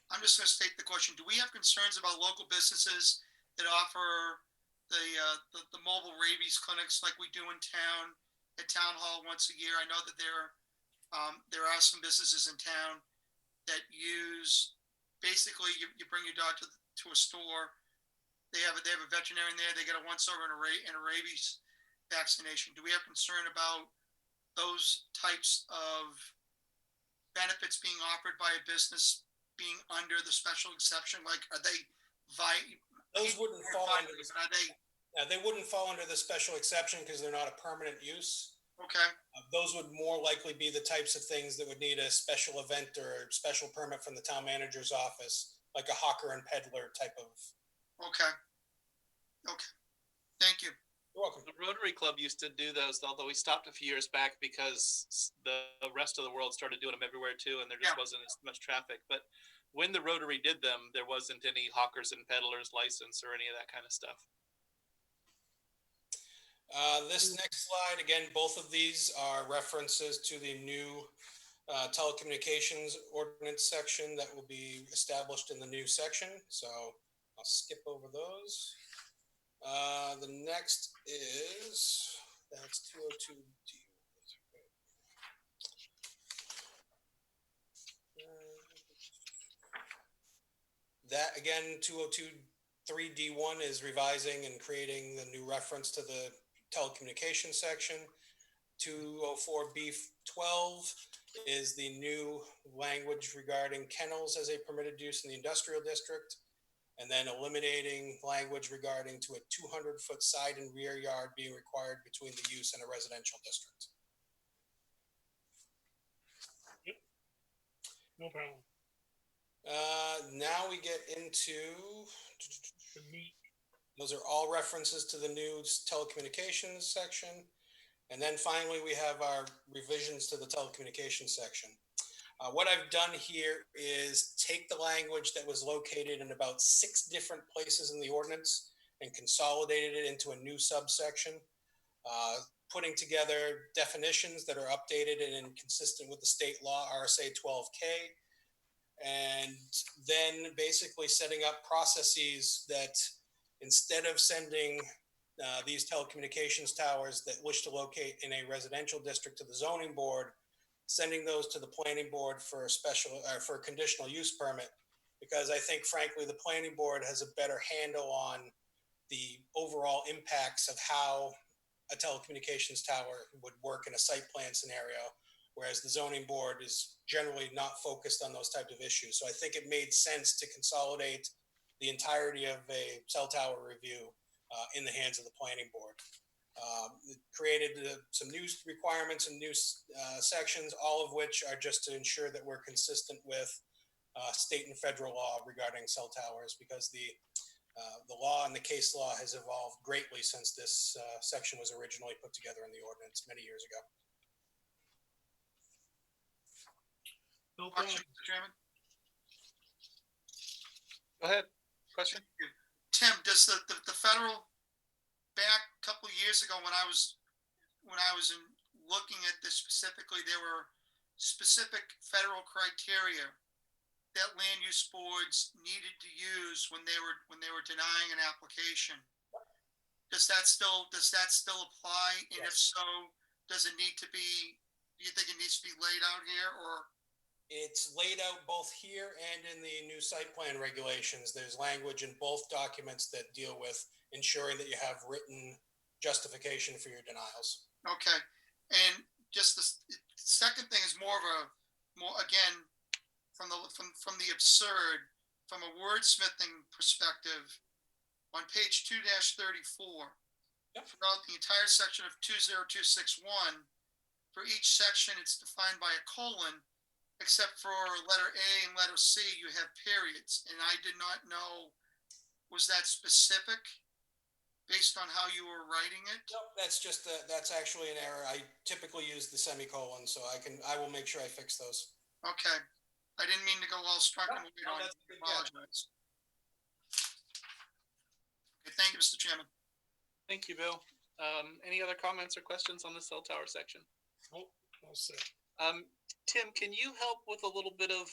I'm just going to state the question. Do we have concerns about local businesses that offer the mobile rabies clinics like we do in town at Town Hall once a year? I know that there are some businesses in town that use, basically you bring your dog to a store. They have a veterinarian there. They get a once over and a rabies vaccination. Do we have concern about those types of benefits being offered by a business being under the special exception? Like, are they Those wouldn't fall under the, Are they, they wouldn't fall under the special exception because they're not a permanent use. okay, Those would more likely be the types of things that would need a special event or a special permit from the town manager's office, like a hawker and peddler type of. okay. Thank you. You're welcome. The Rotary Club used to do those, although we stopped a few years back because the rest of the world started doing them everywhere too, and there just wasn't as much traffic. But when the Rotary did them, there wasn't any hawkers and peddlers license or any of that kind of stuff. This next slide, again, both of these are references to the new telecommunications ordinance section that will be established in the new section. So I'll skip over those. The next is, that's 202D. That again, 202.3D1 is revising and creating the new reference to the telecommunications section. 204B12 is the new language regarding kennels as a permitted use in the industrial district, and then eliminating language regarding to a 200-foot side and rear yard being required between the use and a residential district. No problem. Now we get into, those are all references to the new telecommunications section. And then finally, we have our revisions to the telecommunications section. What I've done here is take the language that was located in about 6 different places in the ordinance and consolidated it into a new subsection, putting together definitions that are updated and consistent with the state law, RSA 12K, and then basically setting up processes that instead of sending these telecommunications towers that wish to locate in a residential district to the zoning board, sending those to the planning board for a special for a conditional use permit, because I think frankly the planning board has a better handle on the overall impacts of how a telecommunications tower would work in a site plan scenario, whereas the zoning board is generally not focused on those types of issues. So I think it made sense to consolidate the entirety of a cell tower review in the hands of the planning board. It created some new requirements and new sections, all of which are just to ensure that we're consistent with state and federal law regarding cell towers, because the law and the case law has evolved greatly since this section was originally put together in the ordinance many years ago. Question, Mr. Chairman? Go ahead. Question? Tim, does the federal, back a couple of years ago when I was looking at this specifically, there were specific federal criteria that land use boards needed to use when they were denying an application. Does that still apply? And if so, does it need to be, do you think it needs to be laid out here, or? It's laid out both here and in the new site plan regulations. There's language in both documents that deal with ensuring that you have written justification for your denials. Okay. And just the second thing is more again, from the absurd, from a wordsmithing perspective, on page 2-34, throughout the entire section of 20261, for each section it's defined by a colon, except for letter A and letter C, you have periods. And I did not know, was that specific based on how you were writing it? Nope, that's just that's actually an error. I typically use the semicolon, so I will make sure I fix those. Okay. I didn't mean to go all struck and wait on you. I apologize. Okay, thank you, Mr. Chairman. Thank you, Bill. Any other comments or questions on the cell tower section? Nope, all set. Tim, can you help with a little bit of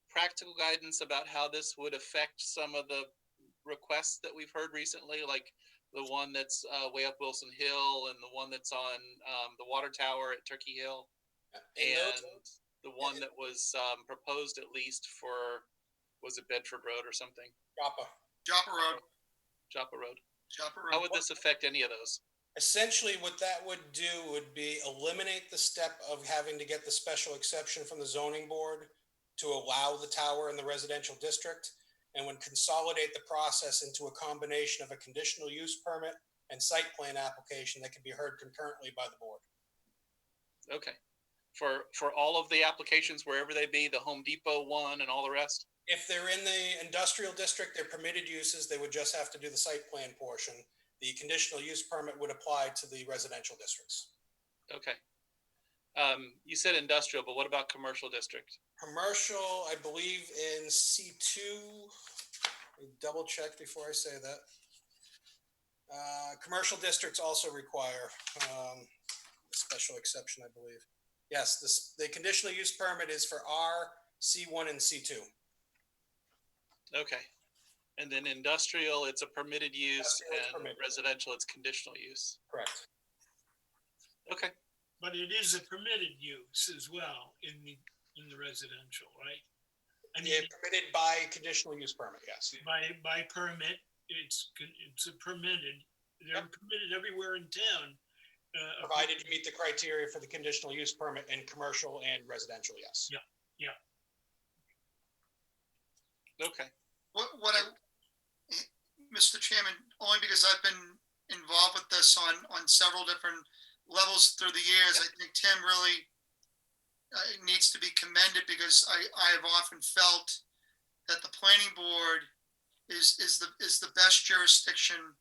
practical guidance about how this would affect some of the requests that we've heard recently, like the one that's way up Wilson Hill and the one that's on the water tower at Turkey Hill, and the one that was proposed at least for, was it Bedford Road or something? Joppa Road. Joppa Road. Joppa Road. How would this affect any of those? Essentially, what that would do would be eliminate the step of having to get the special exception from the zoning board to allow the tower in the residential district, and would consolidate the process into a combination of a conditional use permit and site plan application that can be heard concurrently by the board. Okay. For all of the applications, wherever they be, the Home Depot one and all the rest? If they're in the industrial district, they're permitted uses, they would just have to do the site plan portion. The conditional use permit would apply to the residential districts. Okay. You said industrial, but what about commercial district? Commercial, I believe in C2, let me double check before I say that. Commercial districts also require a special exception, I believe. Yes, the conditional use permit is for R, C1, and C2. Okay. And then industrial, it's a permitted use, Industrial is and permitted. residential, it's conditional use. Correct. Okay. But it is a permitted use as well in the residential, right? I mean, Yeah, permitted by conditional use permit, yes. by permit, it's a permitted, they're permitted everywhere in town. Provided you meet the criteria for the conditional use permit in commercial and residential, yes. Yeah. Okay. Mr. Chairman, only because I've been involved with this on several different levels through the years, I think Tim really needs to be commended, because I have often felt that the planning board is the best jurisdiction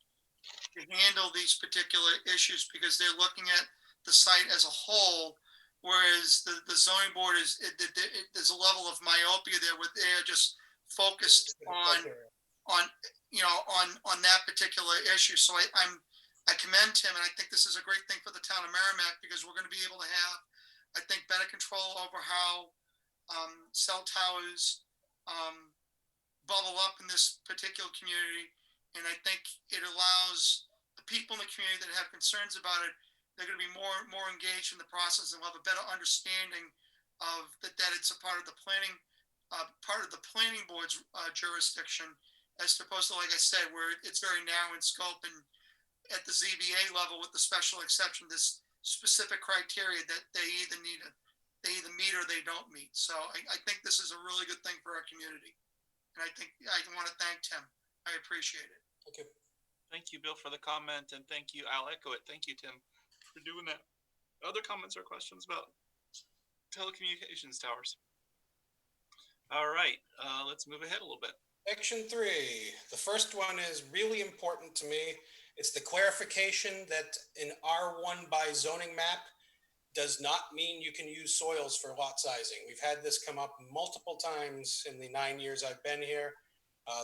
to handle these particular issues, because they're looking at the site as a whole, whereas the zoning board there's a level of myopia there, where they're just focused on that particular issue. So I commend Tim, and I think this is a great thing for the town of Merrimack, because we're going to be able to have, I think, better control over how cell towers bubble up in this particular community. And I think it allows the people in the community that have concerns about it, they're going to be more engaged in the process, and will have a better understanding of that it's a part of the planning board's jurisdiction, as opposed to, like I said, where it's very narrow in scope, and at the ZBA level with the special exception, this specific criteria that they either meet or they don't meet. So I think this is a really good thing for our community. And I think I want to thank Tim. I appreciate it. Okay. Thank you, Bill, for the comment, and thank you. I'll echo it. Thank you, Tim, for doing that. Other comments or questions about telecommunications towers? All right, let's move ahead a little bit. Section 3, the first one is really important to me. It's the clarification that an R1 by zoning map does not mean you can use soils for lot sizing. We've had this come up multiple times in the 9 years I've been here.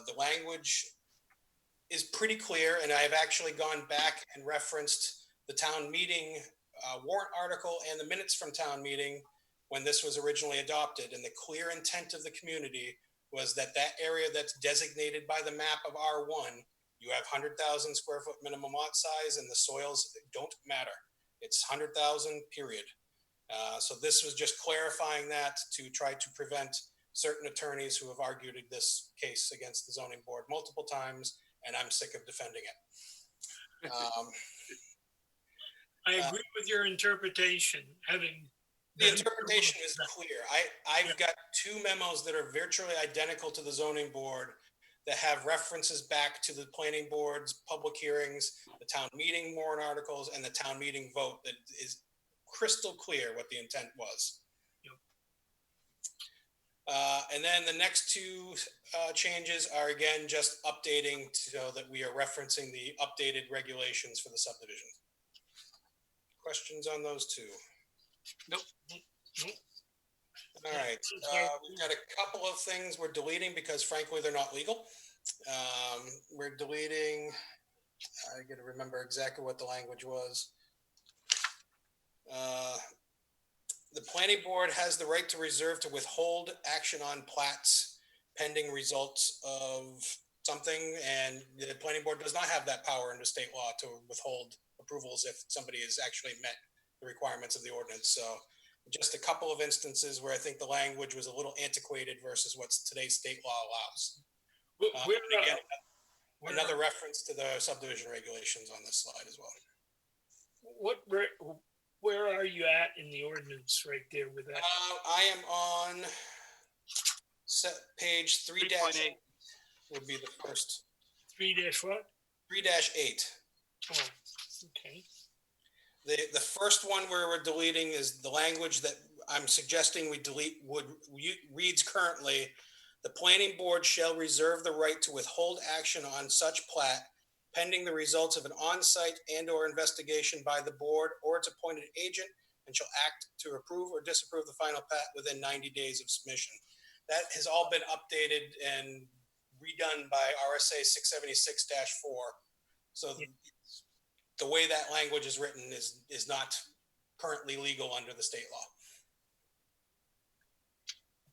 The language is pretty clear, and I've actually gone back and referenced the town meeting warrant article and the minutes from town meeting when this was originally adopted. And the clear intent of the community was that area that's designated by the map of R1, you have 100,000 square foot minimum lot size, and the soils don't matter. It's 100,000, period. So this was just clarifying that to try to prevent certain attorneys who have argued this case against the zoning board multiple times, and I'm sick of defending it. I agree with your interpretation, The interpretation is clear. I've got two memos that are virtually identical to the zoning board that have references back to the planning board's public hearings, the town meeting warrant articles, and the town meeting vote that is crystal clear what the intent was. And then the next two changes are, again, just updating so that we are referencing the updated regulations for the subdivision. Questions on those two? Nope. All right, we've got a couple of things we're deleting because frankly, they're not legal. We're deleting, I gotta remember exactly what the language was. The planning board has the right to reserve to withhold action on plats pending results of something, and the planning board does not have that power under state law to withhold approvals if somebody has actually met the requirements of the ordinance. So just a couple of instances where I think the language was a little antiquated versus what today's state law allows. Again, another reference to the subdivision regulations on this slide as well. where are you at in the ordinance right there with that? I am on page 3-8 would be the first. 3- what? 3-8. Oh, okay. The first one where we're deleting is the language that I'm suggesting we delete reads currently. The planning board shall reserve the right to withhold action on such plat pending the results of an on-site and/or investigation by the board or its appointed agent, and shall act to approve or disapprove the final plat within 90 days of submission. That has all been updated and redone by RSA 676-4. So the way that language is written is not currently legal under the state law.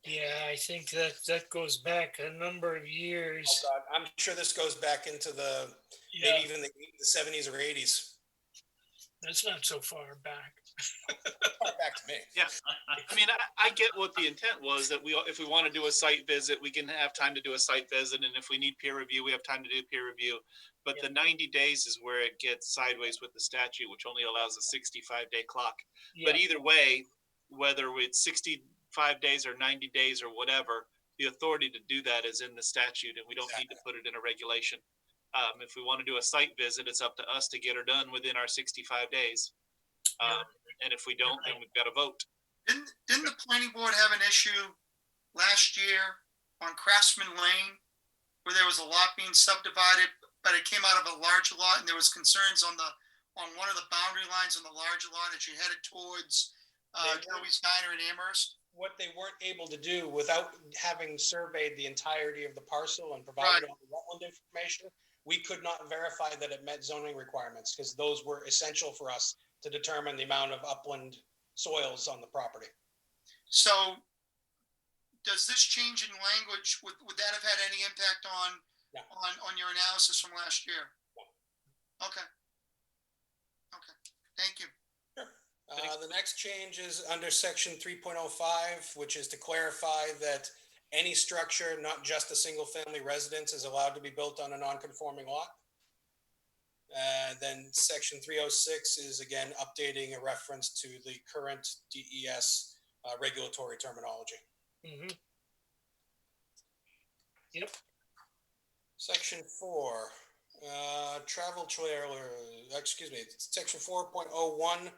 Yeah, I think that goes back a number of years. Oh God, I'm sure this goes back into maybe even the 70s or 80s. That's not so far back. Far back to me. Yeah, I mean, I get what the intent was, that if we want to do a site visit, we can have time to do a site visit, and if we need peer review, we have time to do peer review. But the 90 days is where it gets sideways with the statute, which only allows a 65-day clock. Yeah. But either way, whether it's 65 days or 90 days or whatever, the authority to do that is in the statute, and we don't need to put it in a regulation. If we want to do a site visit, it's up to us to get her done within our 65 days. And if we don't, then we've got to vote. Didn't the planning board have an issue last year on Craftsman Lane where there was a lot being subdivided, but it came out of a large lot, and there was concerns on one of the boundary lines on the large lot as you headed towards Joey's Diner in Amherst? What they weren't able to do without having surveyed the entirety of the parcel and provided all the wetland information, we could not verify that it met zoning requirements, because those were essential for us to determine the amount of upland soils on the property. So does this change in language, would that have had any impact on your analysis from last year? No. Okay. Thank you. The next change is under section 3.05, which is to clarify that any structure, not just a single family residence, is allowed to be built on a non-conforming lot. Then section 306 is again updating a reference to the current DES regulatory terminology. Mm-hmm. Yep. Section 4, travel trailer, section 4.01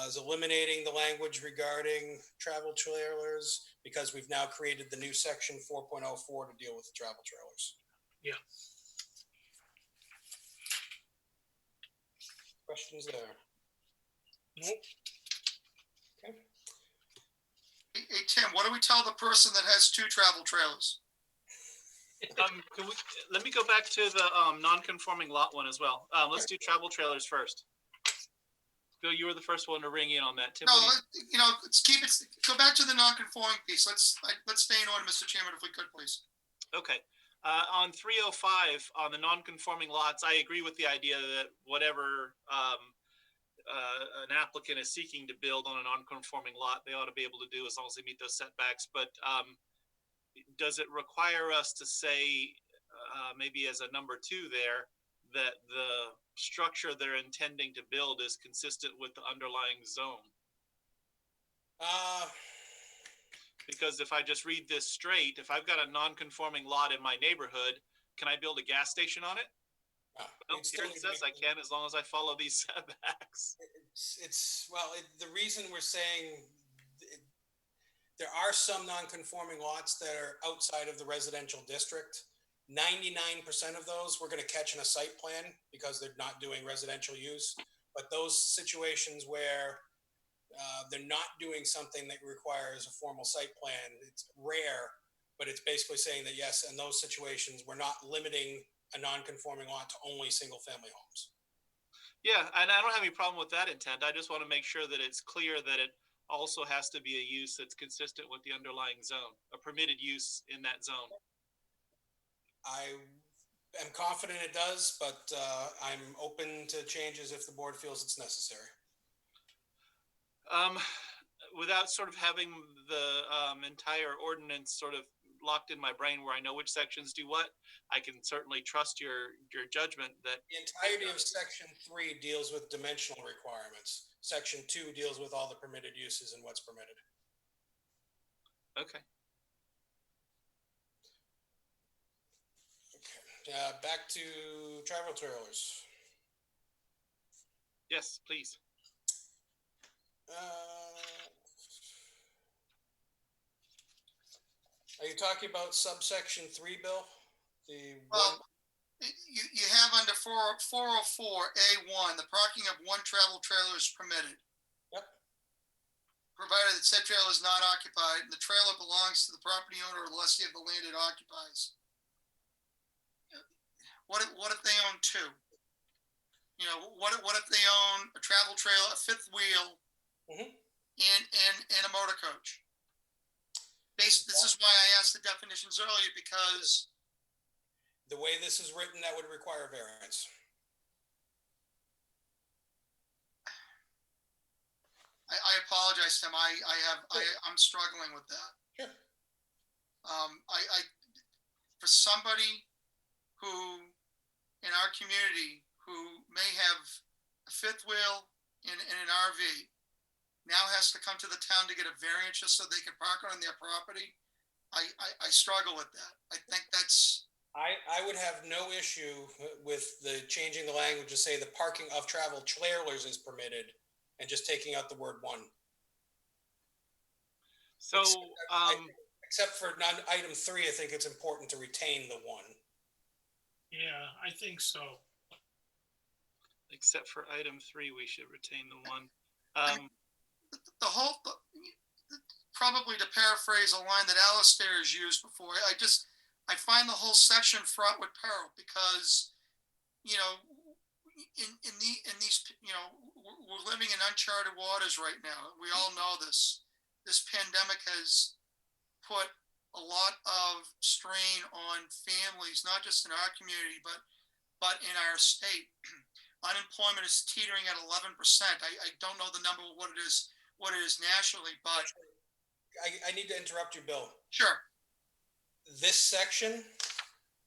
is eliminating the language regarding travel trailers, because we've now created the new section 4.04 to deal with the travel trailers. Yeah. Questions there? Nope. Okay. Hey, Tim, what do we tell the person that has 2 travel trailers? Let me go back to the non-conforming lot one as well. Let's do travel trailers first. Bill, you were the first one to ring in on that. Tim, no, let's keep it. Go back to the non-conforming piece. Let's stay in order, Mr. Chairman, if we could, please. Okay. On 305, on the non-conforming lots, I agree with the idea that whatever an applicant is seeking to build on a non-conforming lot, they ought to be able to do as long as they meet those setbacks. But does it require us to say, maybe as a number 2 there, that the structure they're intending to build is consistent with the underlying zone? Because if I just read this straight, if I've got a non-conforming lot in my neighborhood, can I build a gas station on it? Well, here it says I can, as long as I follow these setbacks. The reason we're saying there are some non-conforming lots that are outside of the residential district. 99% of those we're going to catch in a site plan because they're not doing residential use. But those situations where they're not doing something that requires a formal site plan, it's rare, but it's basically saying that yes, in those situations, we're not limiting a non-conforming lot to only single family homes. Yeah, and I don't have any problem with that intent. I just want to make sure that it's clear that it also has to be a use that's consistent with the underlying zone, a permitted use in that zone. I am confident it does, but I'm open to changes if the board feels it's necessary. Without sort of having the entire ordinance sort of locked in my brain where I know which sections do what, I can certainly trust your judgment that The entirety of section 3 deals with dimensional requirements. Section 2 deals with all the permitted uses and what's permitted. okay. Back to travel trailers. Yes, please. Are you talking about subsection 3, Bill? The Well, you have under 404A1, the parking of one travel trailer is permitted. Yep. Provided that said trailer is not occupied and the trailer belongs to the property owner or lessee of the land it occupies. What if they own two? You know, what if they own a travel trailer, a fifth wheel, and a motor coach? This is why I asked the definitions earlier, because the way this is written, that would require variance. I apologize, Tim. I'm struggling with that. Sure. For somebody who in our community who may have a fifth wheel in an RV now has to come to the town to get a variance just so they can park on their property. I struggle with that. I think that's. I would have no issue with the changing the language to say the parking of travel trailers is permitted and just taking out the word one. So, except for item 3, I think it's important to retain the one. Yeah, I think so. Except for item 3, we should retain the one. Probably to paraphrase a line that Alistair has used before, I find the whole section fraught with peril because, you know, in these, you know, we're living in uncharted waters right now. We all know this. This pandemic has put a lot of strain on families, not just in our community, but in our state. Unemployment is teetering at 11%. I don't know the number of what it is nationally, but I need to interrupt you, Bill. Sure. This section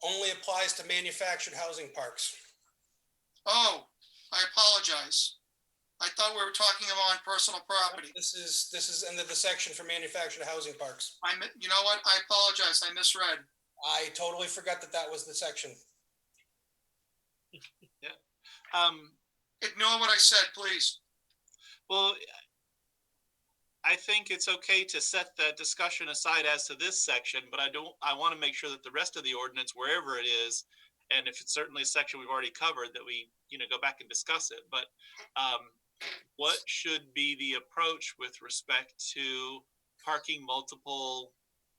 only applies to manufactured housing parks. Oh, I apologize. I thought we were talking about personal property. This is under the section for manufactured housing parks. You know what? I apologize. I misread. I totally forgot that was the section. Yeah. Ignore what I said, please. Well, I think it's okay to set that discussion aside as to this section, but I want to make sure that the rest of the ordinance, wherever it is, and if it's certainly a section we've already covered, that we, go back and discuss it. But what should be the approach with respect to parking multiple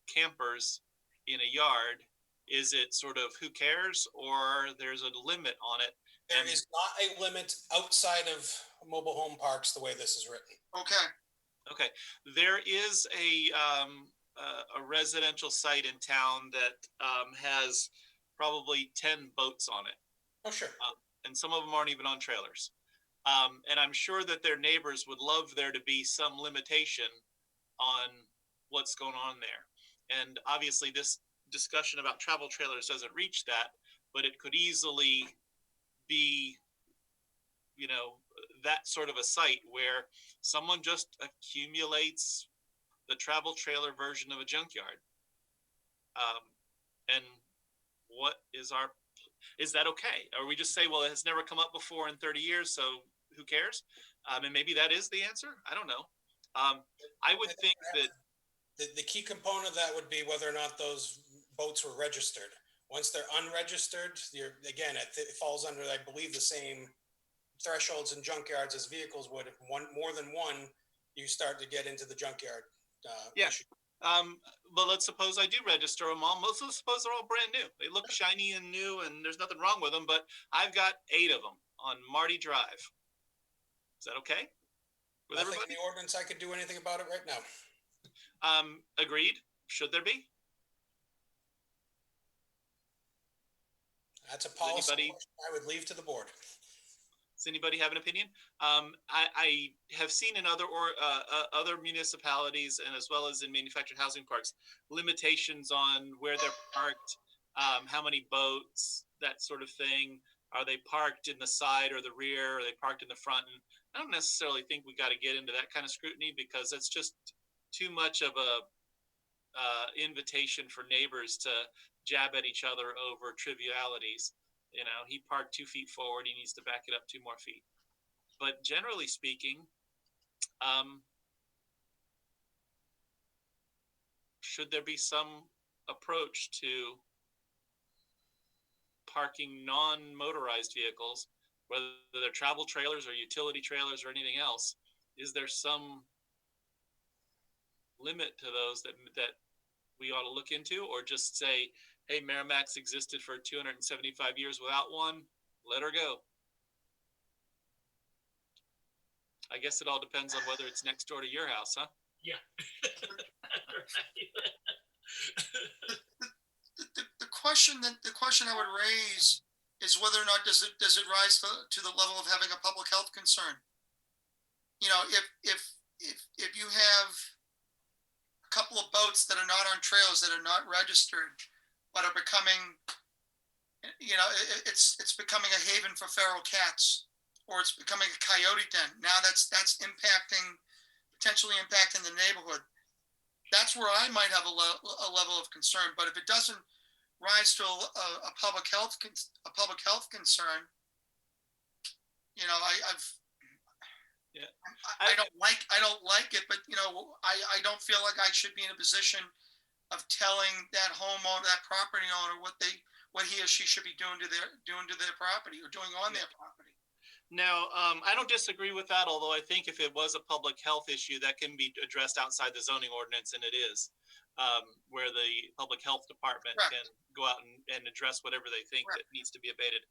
campers in a yard? Is it sort of who cares, or there's a limit on it? There is not a limit outside of mobile home parks the way this is written. Okay. There is a residential site in town that has probably 10 boats on it. Oh, sure. And some of them aren't even on trailers. And I'm sure that their neighbors would love there to be some limitation on what's going on there. And obviously this discussion about travel trailers doesn't reach that, but it could easily be, that sort of a site where someone just accumulates the travel trailer version of a junkyard. And what is that okay? Or we just say, well, it has never come up before in 30 years, so who cares? And maybe that is the answer. I don't know. I would think that the key component of that would be whether or not those boats were registered. Once they're unregistered, it falls under, I believe, the same thresholds in junkyards as vehicles would. If more than one, you start to get into the junkyard issue. But let's suppose I do register them all. Let's suppose they're all brand new. They look shiny and new, and there's nothing wrong with them. But I've got 8 of them on Marty Drive. Is that okay with Nothing everybody? in the ordinance I could do anything about it right now. Agreed. Should there be? That's a policy I would leave to the board. Does anybody have an opinion? I have seen in other municipalities and as well as in manufactured housing parks, limitations on where they're parked, how many boats, that sort of thing. Are they parked in the side or the rear? Are they parked in the front? And I don't necessarily think we got to get into that kind of scrutiny because it's just too much of a invitation for neighbors to jab at each other over trivialities. You know, he parked 2 feet forward, he needs to back it up 2 more feet. But generally speaking, should there be some approach to parking non-motorized vehicles, whether they're travel trailers or utility trailers or anything else? Is there some limit to those that we ought to look into, or just say, hey, Merrimack's existed for 275 years without one, let her go? I guess it all depends on whether it's next door to your house, huh? Yeah. The question I would raise is whether or not does it rise to the level of having a public health concern? You know, if you have a couple of boats that are not on trails, that are not registered, but are becoming, you know, it's becoming a haven for feral cats, or it's becoming a coyote den. Now that's potentially impacting the neighborhood. That's where I might have a level of concern. But if it doesn't rise to a public health concern, you know, I don't like it, but you know, I don't feel like I should be in a position of telling that homeowner, that property owner, what he or she should be doing to their property or doing on their property. Now, I don't disagree with that, although I think if it was a public health issue, that can be addressed outside the zoning ordinance, and it is, where the public health department can go out and address whatever they think that needs to be abated.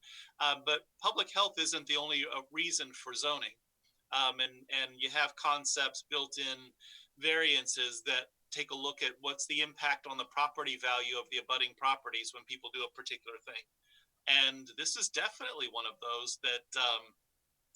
But public health isn't the only reason for zoning. And you have concepts built in variances that take a look at what's the impact on the property value of the abutting properties when people do a particular thing. And this is definitely one of those that,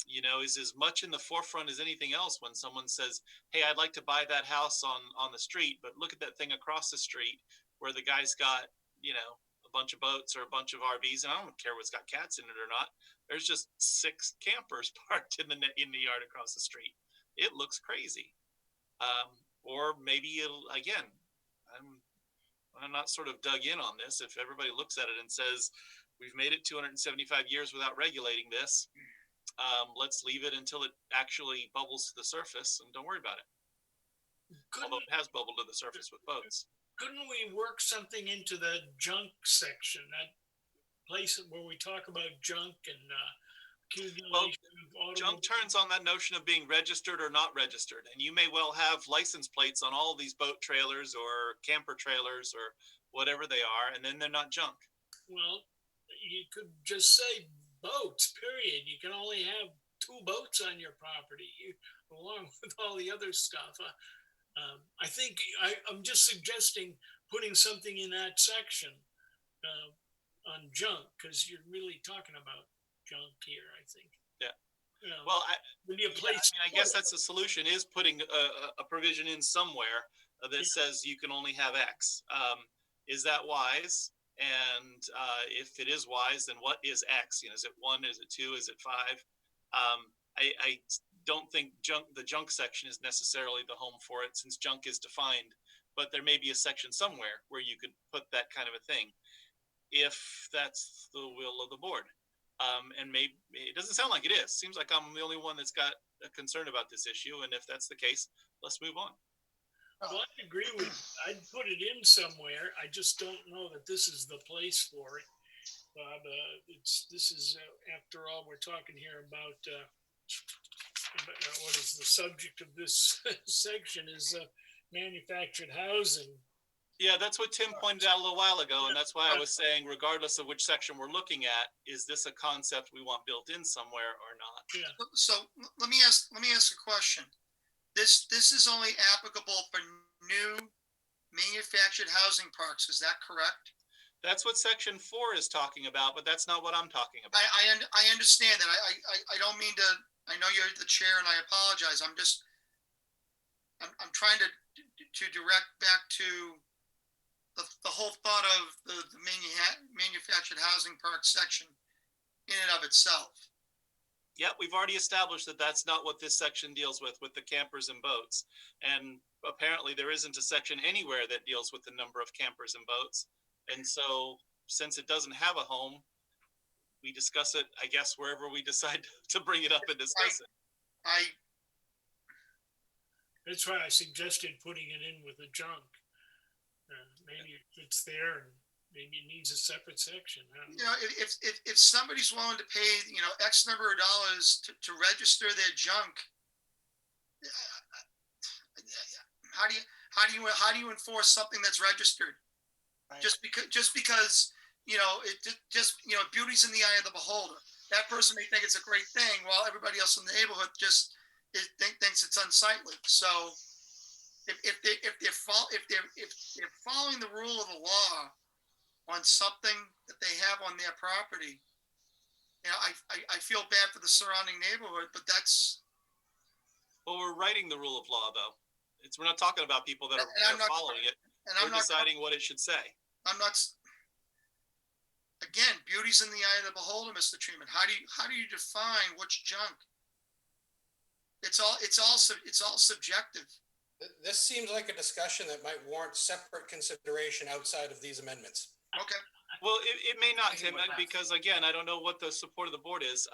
you know, is as much in the forefront as anything else when someone says, hey, I'd like to buy that house on the street, but look at that thing across the street where the guy's got, you know, a bunch of boats or a bunch of RVs, and I don't care what's got cats in it or not. There's just 6 campers parked in the yard across the street. It looks crazy. Or maybe again, I'm not sort of dug in on this. If everybody looks at it and says, we've made it 275 years without regulating this, let's leave it until it actually bubbles to the surface and don't worry about it. Although it has bubbled to the surface with boats. Couldn't we work something into the junk section, that place where we talk about junk and accumulation of junk turns on that notion of being registered or not registered, and you may well have license plates on all of these boat trailers or camper trailers or whatever they are, and then they're not junk. Well, you could just say boats, period. You can only have 2 boats on your property, along with all the other stuff. I think I'm just suggesting putting something in that section on junk, because you're really talking about junk here, I think. Yeah. You know, well, I guess that's the solution, is putting a provision in somewhere that says you can only have X. Is that wise? And if it is wise, then what is X? You know, is it 1? Is it 2? Is it 5? I don't think the junk section is necessarily the home for it, since junk is defined. But there may be a section somewhere where you could put that kind of a thing, if that's the will of the board. And maybe it doesn't sound like it is. Seems like I'm the only one that's got a concern about this issue. And if that's the case, let's move on. Well, I agree with you. I'd put it in somewhere. I just don't know that this is the place for it, Bob. This is, after all, we're talking here about what is the subject of this section is manufactured housing. Yeah, that's what Tim pointed out a little while ago, and that's why I was saying, regardless of which section we're looking at, is this a concept we want built in somewhere or not? Yeah. So let me ask a question. This is only applicable for new manufactured housing parks. Is that correct? That's what section 4 is talking about, but that's not what I'm talking about. I understand that. I don't mean to, I know you're the chair and I apologize. I'm I'm trying to direct back to the whole thought of the manufactured housing park section in and of itself. Yep, we've already established that that's not what this section deals with the campers and boats. And apparently there isn't a section anywhere that deals with the number of campers and boats. And so since it doesn't have a home, we discuss it, I guess, wherever we decide to bring it up and discuss it. That's why I suggested putting it in with the junk. Maybe it's there and maybe it needs a separate section. You know, if somebody's willing to pay, you know, X number of dollars to register their junk, how do you enforce something that's registered? Right. Just because you know, beauty's in the eye of the beholder. That person may think it's a great thing, while everybody else in the neighborhood just thinks it's unsightly. So if they're following the rule of the law on something that they have on their property, you know, I feel bad for the surrounding neighborhood, but that's. Well, we're writing the rule of law, though. We're not talking about people that are following it. And we're deciding what it should say. I'm not. Again, beauty's in the eye of the beholder, Mr. Treatment. How do you define what's junk? It's all subjective. This seems like a discussion that might warrant separate consideration outside of these amendments. Okay. Well, it may not, Tim, because again, I don't know what the support of the board is.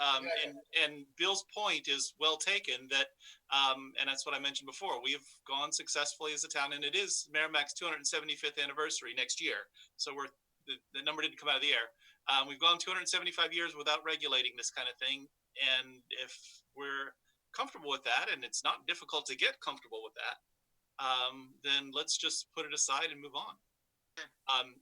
And Bill's point is well taken that, and that's what I mentioned before. We've gone successfully as a town, and it is Merrimack's 275th anniversary next year. So the number didn't come out of the air. We've gone 275 years without regulating this kind of thing. And if we're comfortable with that, and it's not difficult to get comfortable with that, then let's just put it aside and move on.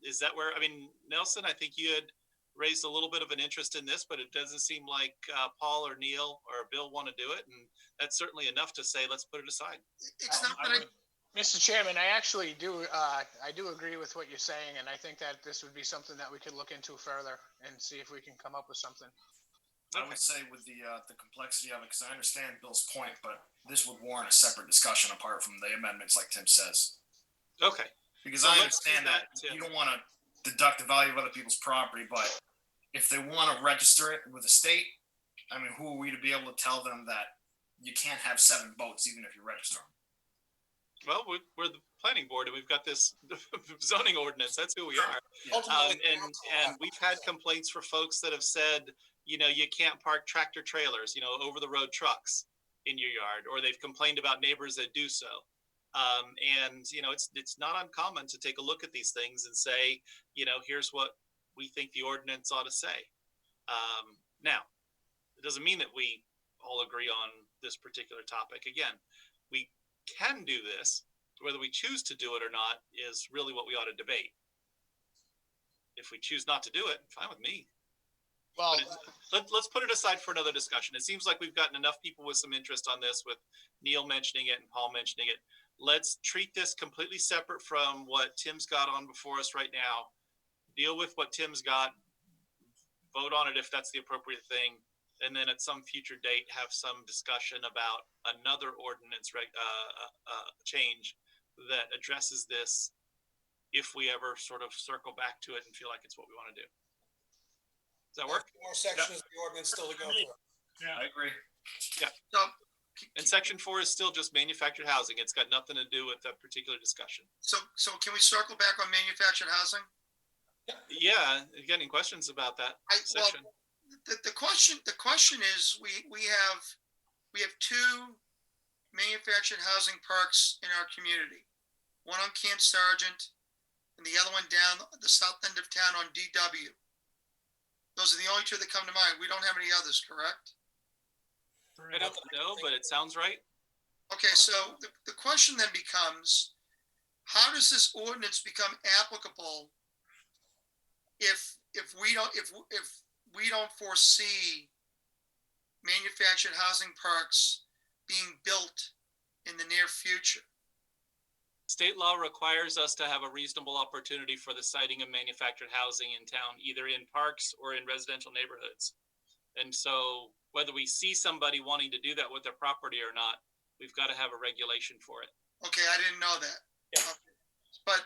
Is that where, I mean, Nelson, I think you had raised a little bit of an interest in this, but it doesn't seem like Paul or Neil or Bill want to do it. And that's certainly enough to say, let's put it aside. It's not that Mr. Chairman, I actually do, I do agree with what you're saying, and I think that this would be something that we could look into further and see if we can come up with something. I would say with the complexity of it, because I understand Bill's point, but this would warrant a separate discussion apart from the amendments, like Tim says. Okay. Because I understand that you don't want to deduct the value of other people's property, but if they want to register it with the state, I mean, who are we to be able to tell them that you can't have 7 boats even if you register them? Well, we're the planning board, and we've got this zoning ordinance. That's who we are. Yeah. And we've had complaints for folks that have said, you know, you can't park tractor trailers, you know, over the road trucks in your yard, or they've complained about neighbors that do so. And, you know, it's not uncommon to take a look at these things and say, you know, here's what we think the ordinance ought to say. Now, it doesn't mean that we all agree on this particular topic. Again, we can do this. Whether we choose to do it or not is really what we ought to debate. If we choose not to do it, fine with me. Well, let's put it aside for another discussion. It seems like we've gotten enough people with some interest on this, with Neil mentioning it and Paul mentioning it. Let's treat this completely separate from what Tim's got on before us right now. Deal with what Tim's got, vote on it if that's the appropriate thing, and then at some future date have some discussion about another ordinance change that addresses this if we ever sort of circle back to it and feel like it's what we want to do. Does that work? More sections of the ordinance still to go through. Yeah, I agree. Yeah. And section 4 is still just manufactured housing. It's got nothing to do with that particular discussion. So can we circle back on manufactured housing? Yeah. You got any questions about that section? Well, the question is we have 2 manufactured housing parks in our community. One on Camp Sargent and the other one down the south end of town on DW. Those are the only 2 that come to mind. We don't have any others, correct? I don't know, but it sounds right. Okay, so the question then becomes, how does this ordinance become applicable if we don't foresee manufactured housing parks being built in the near future? State law requires us to have a reasonable opportunity for the siting of manufactured housing in town, either in parks or in residential neighborhoods. And so whether we see somebody wanting to do that with their property or not, we've got to have a regulation for it. Okay, I didn't know that. Yeah. But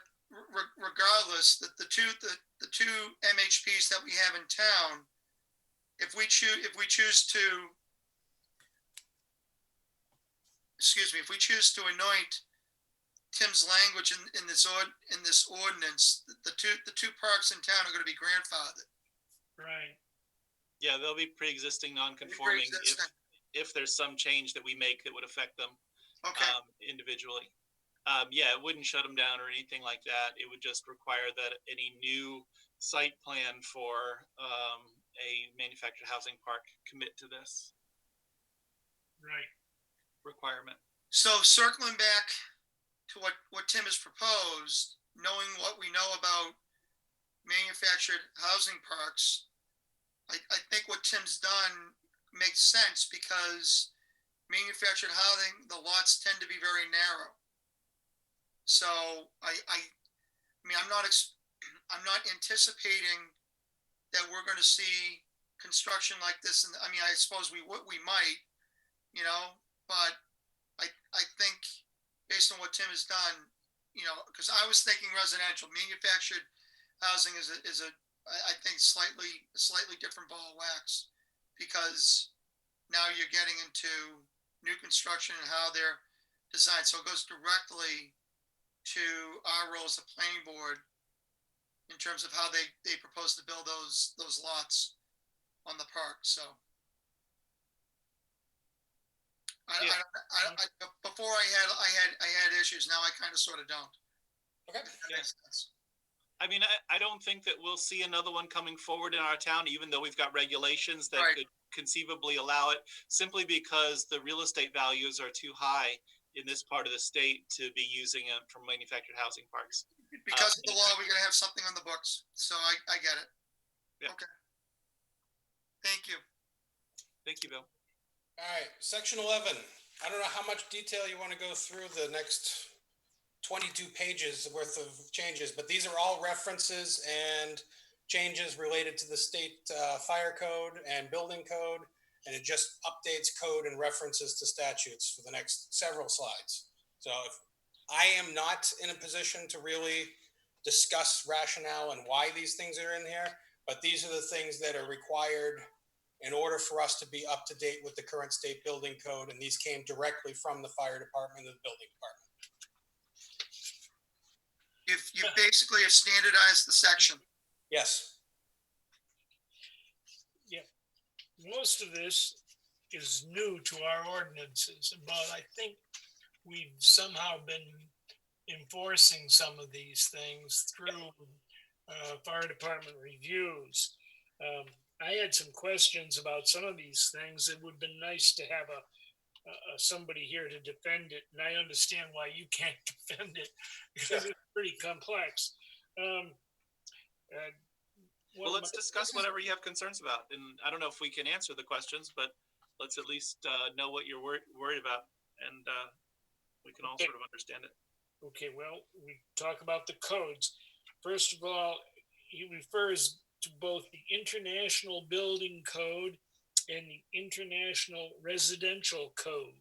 regardless, the two MHPs that we have in town, if we choose to anoint Tim's language in this ordinance, the two parks in town are going to be grandfathered. Right. Yeah, they'll be pre-existing non-conforming if there's some change that we make that would affect them individually. Yeah, it wouldn't shut them down or anything like that. It would just require that any new site plan for a manufactured housing park commit to this requirement. So circling back to what Tim has proposed, knowing what we know about manufactured housing parks, I think what Tim's done makes sense because manufactured housing, the lots tend to be very narrow. So I mean, I'm not anticipating that we're going to see construction like this. And I mean, I suppose we might, you know, but I think based on what Tim has done, you know, because I was thinking residential, manufactured housing is I think slightly different ball of wax, because now you're getting into new construction and how they're designed. So it goes directly to our role as a planning board in terms of how they propose to build those lots on the park. So before I had issues. Now I kind of sort of don't. Okay. Yes. I mean, I don't think that we'll see another one coming forward in our town, even though we've got regulations that could conceivably allow it, simply because the real estate values are too high in this part of the state to be using it for manufactured housing parks. Because of the law, we're going to have something on the books. So I get it. Yeah. Okay. Thank you. Thank you, Bill. All right, section 11. I don't know how much detail you want to go through the next 22 pages worth of changes, but these are all references and changes related to the state fire code and building code, and it just updates code and references to statutes for the next several slides. So if I am not in a position to really discuss rationale and why these things are in here, but these are the things that are required in order for us to be up to date with the current state building code, and these came directly from the fire department and the building department. You basically have standardized the section. Yes. Yeah. Most of this is new to our ordinances, but I think we've somehow been enforcing some of these things through fire department reviews. I had some questions about some of these things. It would have been nice to have somebody here to defend it, and I understand why you can't defend it because it's pretty complex. Well, let's discuss whatever you have concerns about, and I don't know if we can answer the questions, but let's at least know what you're worried about, and we can all sort of understand it. Okay, well, we talk about the codes. First of all, he refers to both the International Building Code and the International Residential Code.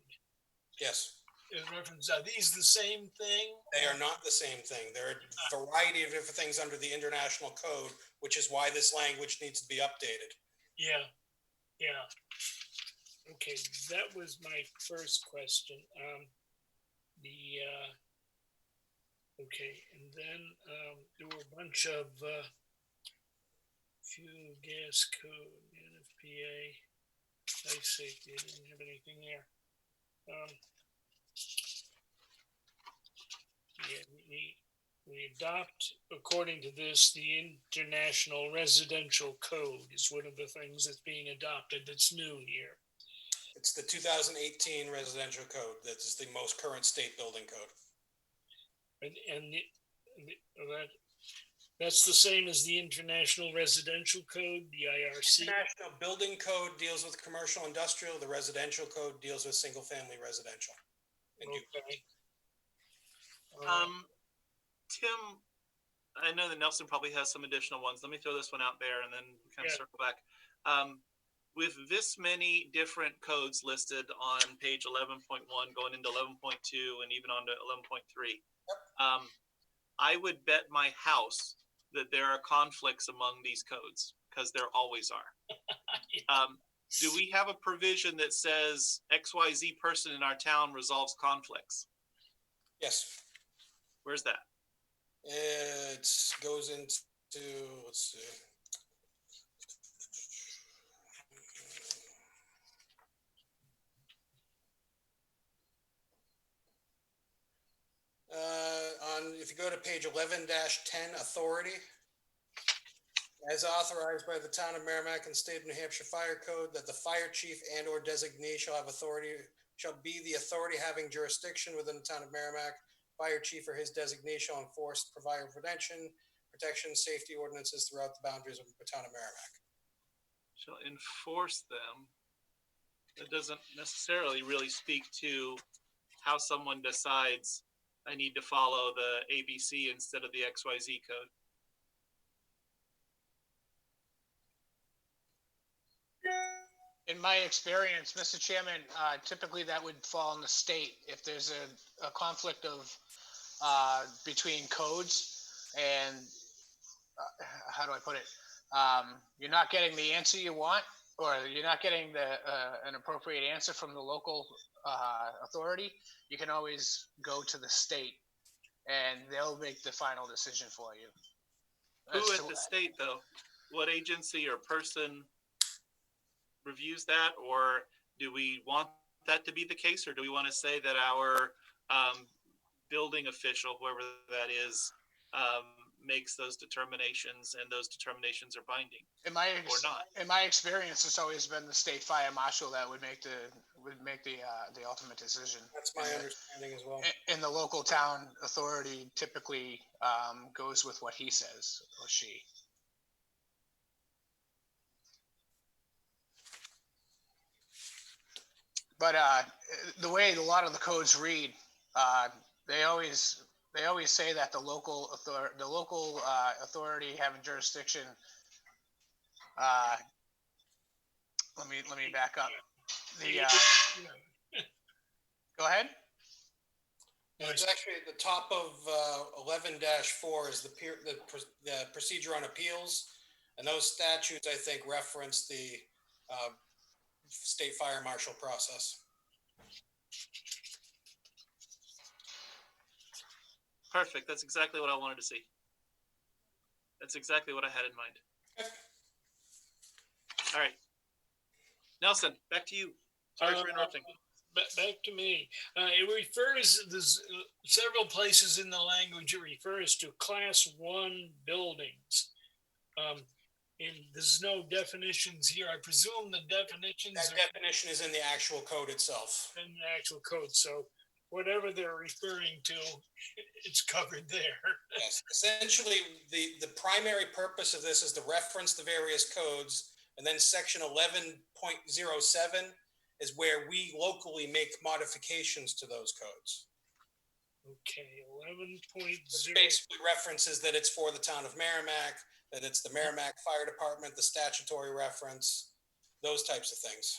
Yes. Are these the same thing? They are not the same thing. There are a variety of different things under the International Code, which is why this language needs to be updated. Yeah. Okay, that was my first question. Okay, and then there were a bunch of fuel gas code, NFPA, life safety. I didn't have anything there. We adopt, according to this, the International Residential Code is one of the things that's being adopted that's new here. It's the 2018 Residential Code. That's the most current state building code. That's the same as the International Residential Code, the IRC. International Building Code deals with commercial industrial. The Residential Code deals with single family residential. Okay. Tim, I know that Nelson probably has some additional ones. Let me throw this one out there and then kind of circle back. With this many different codes listed on page 11.1, going into 11.2, and even on to 11.3, I would bet my house that there are conflicts among these codes, because there always are. Do we have a provision that says XYZ person in our town resolves conflicts? Yes. Where's that? It goes into, let's see. If you go to page 11-10, authority. As authorized by the town of Merrimack and state of New Hampshire Fire Code, that the fire chief and or designee shall be the authority having jurisdiction within the town of Merrimack. Fire chief or his designee shall enforce the fire prevention, protection, safety ordinances throughout the boundaries of the town of Merrimack. Shall enforce them. That doesn't necessarily really speak to how someone decides I need to follow the ABC instead of the XYZ code. In my experience, Mr. Chairman, typically that would fall on the state. If there's a conflict of between codes and how do I put it? You're not getting the answer you want, or you're not getting an appropriate answer from the local authority, you can always go to the state and they'll make the final decision for you. Who at the state, though? What agency or person reviews that, or do we want that to be the case, or do we want to say that our building official, whoever that is, makes those determinations, and those determinations are binding, or not? In my experience, it's always been the state fire marshal that would make the ultimate decision. That's my understanding as well. And the local town authority typically goes with what he says, or she. But the way a lot of the codes read, they always say that the local authority having jurisdiction. Let me back up. Go ahead. No, it's actually at the top of 11-4 is the procedure on appeals, and those statutes I think reference the state fire marshal process. Perfect. That's exactly what I wanted to see. That's exactly what I had in mind. All right. Nelson, back to you. Sorry for interrupting. Back to me. It refers, there's several places in the language it refers to class 1 buildings. And there's no definitions here. I presume the definitions. That definition is in the actual code itself. In the actual code. So whatever they're referring to, it's covered there. Yes. Essentially, the primary purpose of this is to reference the various codes, and then section 11.07 is where we locally make modifications to those codes. Okay, 11.0. Basically references that it's for the town of Merrimack, that it's the Merrimack Fire Department, the statutory reference, those types of things.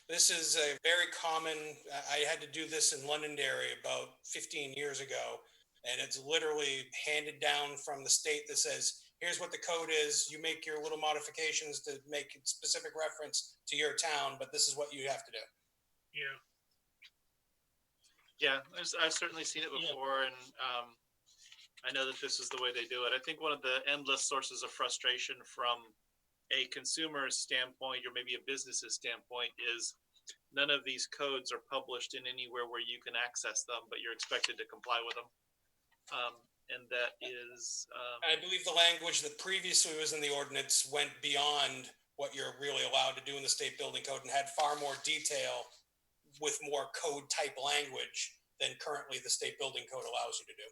This is a very common, I had to do this in Londonderry about 15 years ago, and it's literally handed down from the state that says, here's what the code is, you make your little modifications to make specific reference to your town, but this is what you have to do. Yeah, I've certainly seen it before, and I know that this is the way they do it. I think one of the endless sources of frustration from a consumer's standpoint, or maybe a business's standpoint, is none of these codes are published in anywhere where you can access them, but you're expected to comply with them. And that is... I believe the language that previously was in the ordinance went beyond what you're really allowed to do in the state building code and had far more detail with more code type language than currently the state building code allows you to do.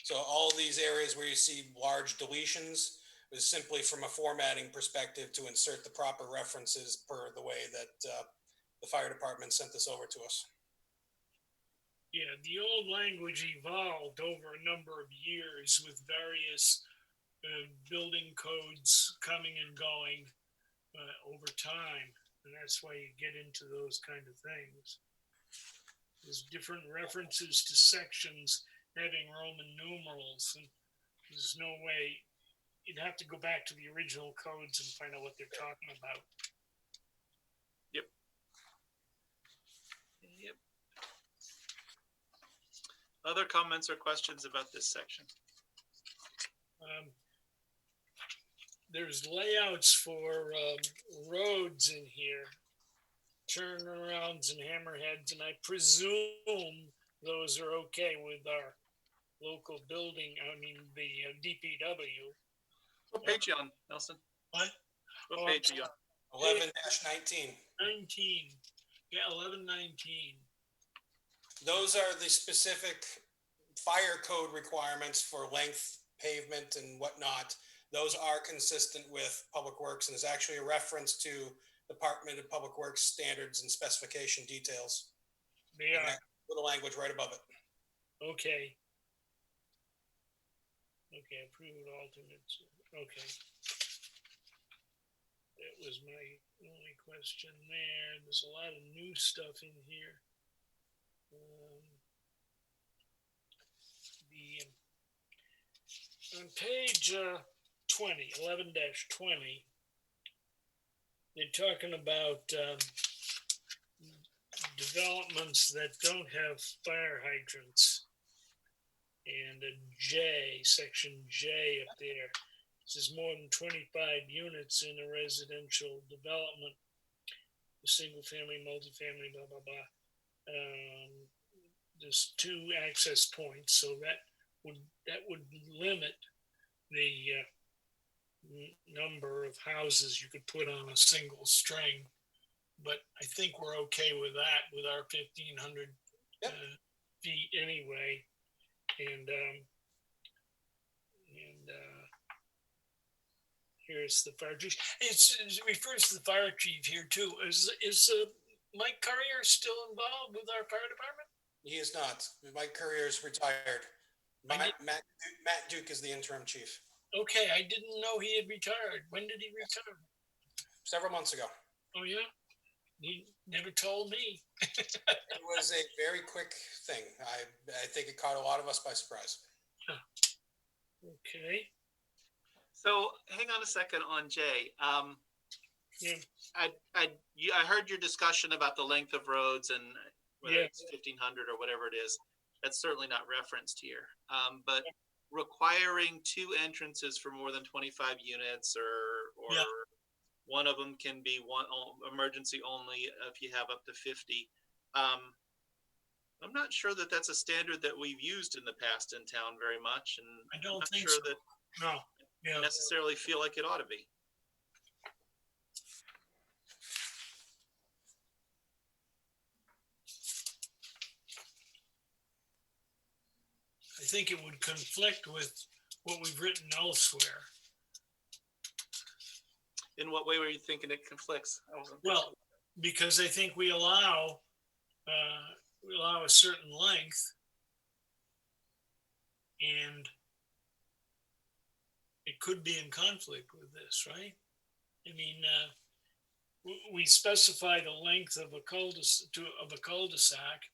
So all these areas where you see large deletions is simply from a formatting perspective to insert the proper references per the way that the fire department sent this over to us. Yeah, the old language evolved over a number of years with various building codes coming and going over time. And that's why you get into those kind of things. There's different references to sections having Roman numerals, and there's no way, you'd have to go back to the original codes and find out what they're talking about. Yep. Other comments or questions about this section? There's layouts for roads in here, turnarounds and hammerheads, and I presume those are okay with our local building, the DPW. What page you on, Nelson? What? What page are you on? 11-19. 19. Yeah, 1119. Those are the specific fire code requirements for length, pavement, and whatnot. Those are consistent with Public Works, and there's actually a reference to Department of Public Works standards and specification details. They are. Little language right above it. Okay. Okay, approved alternates. Okay. That was my only question there. There's a lot of new stuff in here. On page 20, 11-20, they're talking about developments that don't have fire hydrants. And a J, section J up there, says more than 25 units in a residential development, a single family, multifamily, blah, blah, blah. There's 2 access points, so that would limit the number of houses you could put on a single string. But I think we're okay with that, with our 1,500 feet anyway. And here's the fire chief. It refers to the fire chief here too. Is Mike Currier still involved with our fire department? He is not. Mike Currier is retired. Matt Duke is the interim chief. Okay, I didn't know he had retired. When did he retire? Several months ago. Oh yeah? He never told me. It was a very quick thing. I think it caught a lot of us by surprise. Okay. So hang on a second on Jay. Yeah. I heard your discussion about the length of roads and whether it's 1,500 or whatever it is. That's certainly not referenced here. But requiring 2 entrances for more than 25 units, or one of them can be one emergency only if you have up to 50. I'm not sure that that's a standard that we've used in the past in town very much, and I don't I'm not think sure so. that No. Yeah. necessarily feel like it ought to be. I think it would conflict with what we've written elsewhere. In what way were you thinking it conflicts? Well, because I think we allow a certain length, and it could be in conflict with this, right? I mean, we specify the length of a cul-de-sac.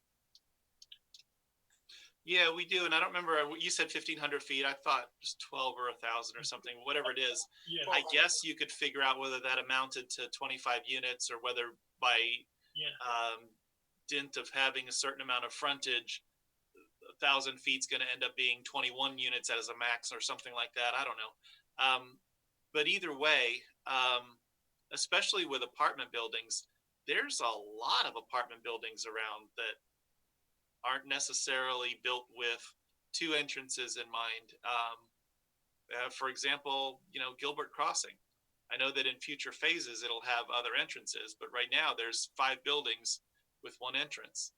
Yeah, we do. And I don't remember, you said 1,500 feet. I thought just 12 or 1,000 or something, whatever it is. Yeah. I guess you could figure out whether that amounted to 25 units or whether by dint of having a certain amount of frontage, 1,000 feet is going to end up being 21 units as a max or something like that. I don't know. But either way, especially with apartment buildings, there's a lot of apartment buildings around that aren't necessarily built with 2 entrances in mind. For example, Gilbert Crossing. I know that in future phases, it'll have other entrances, but right now there's 5 buildings with 1 entrance.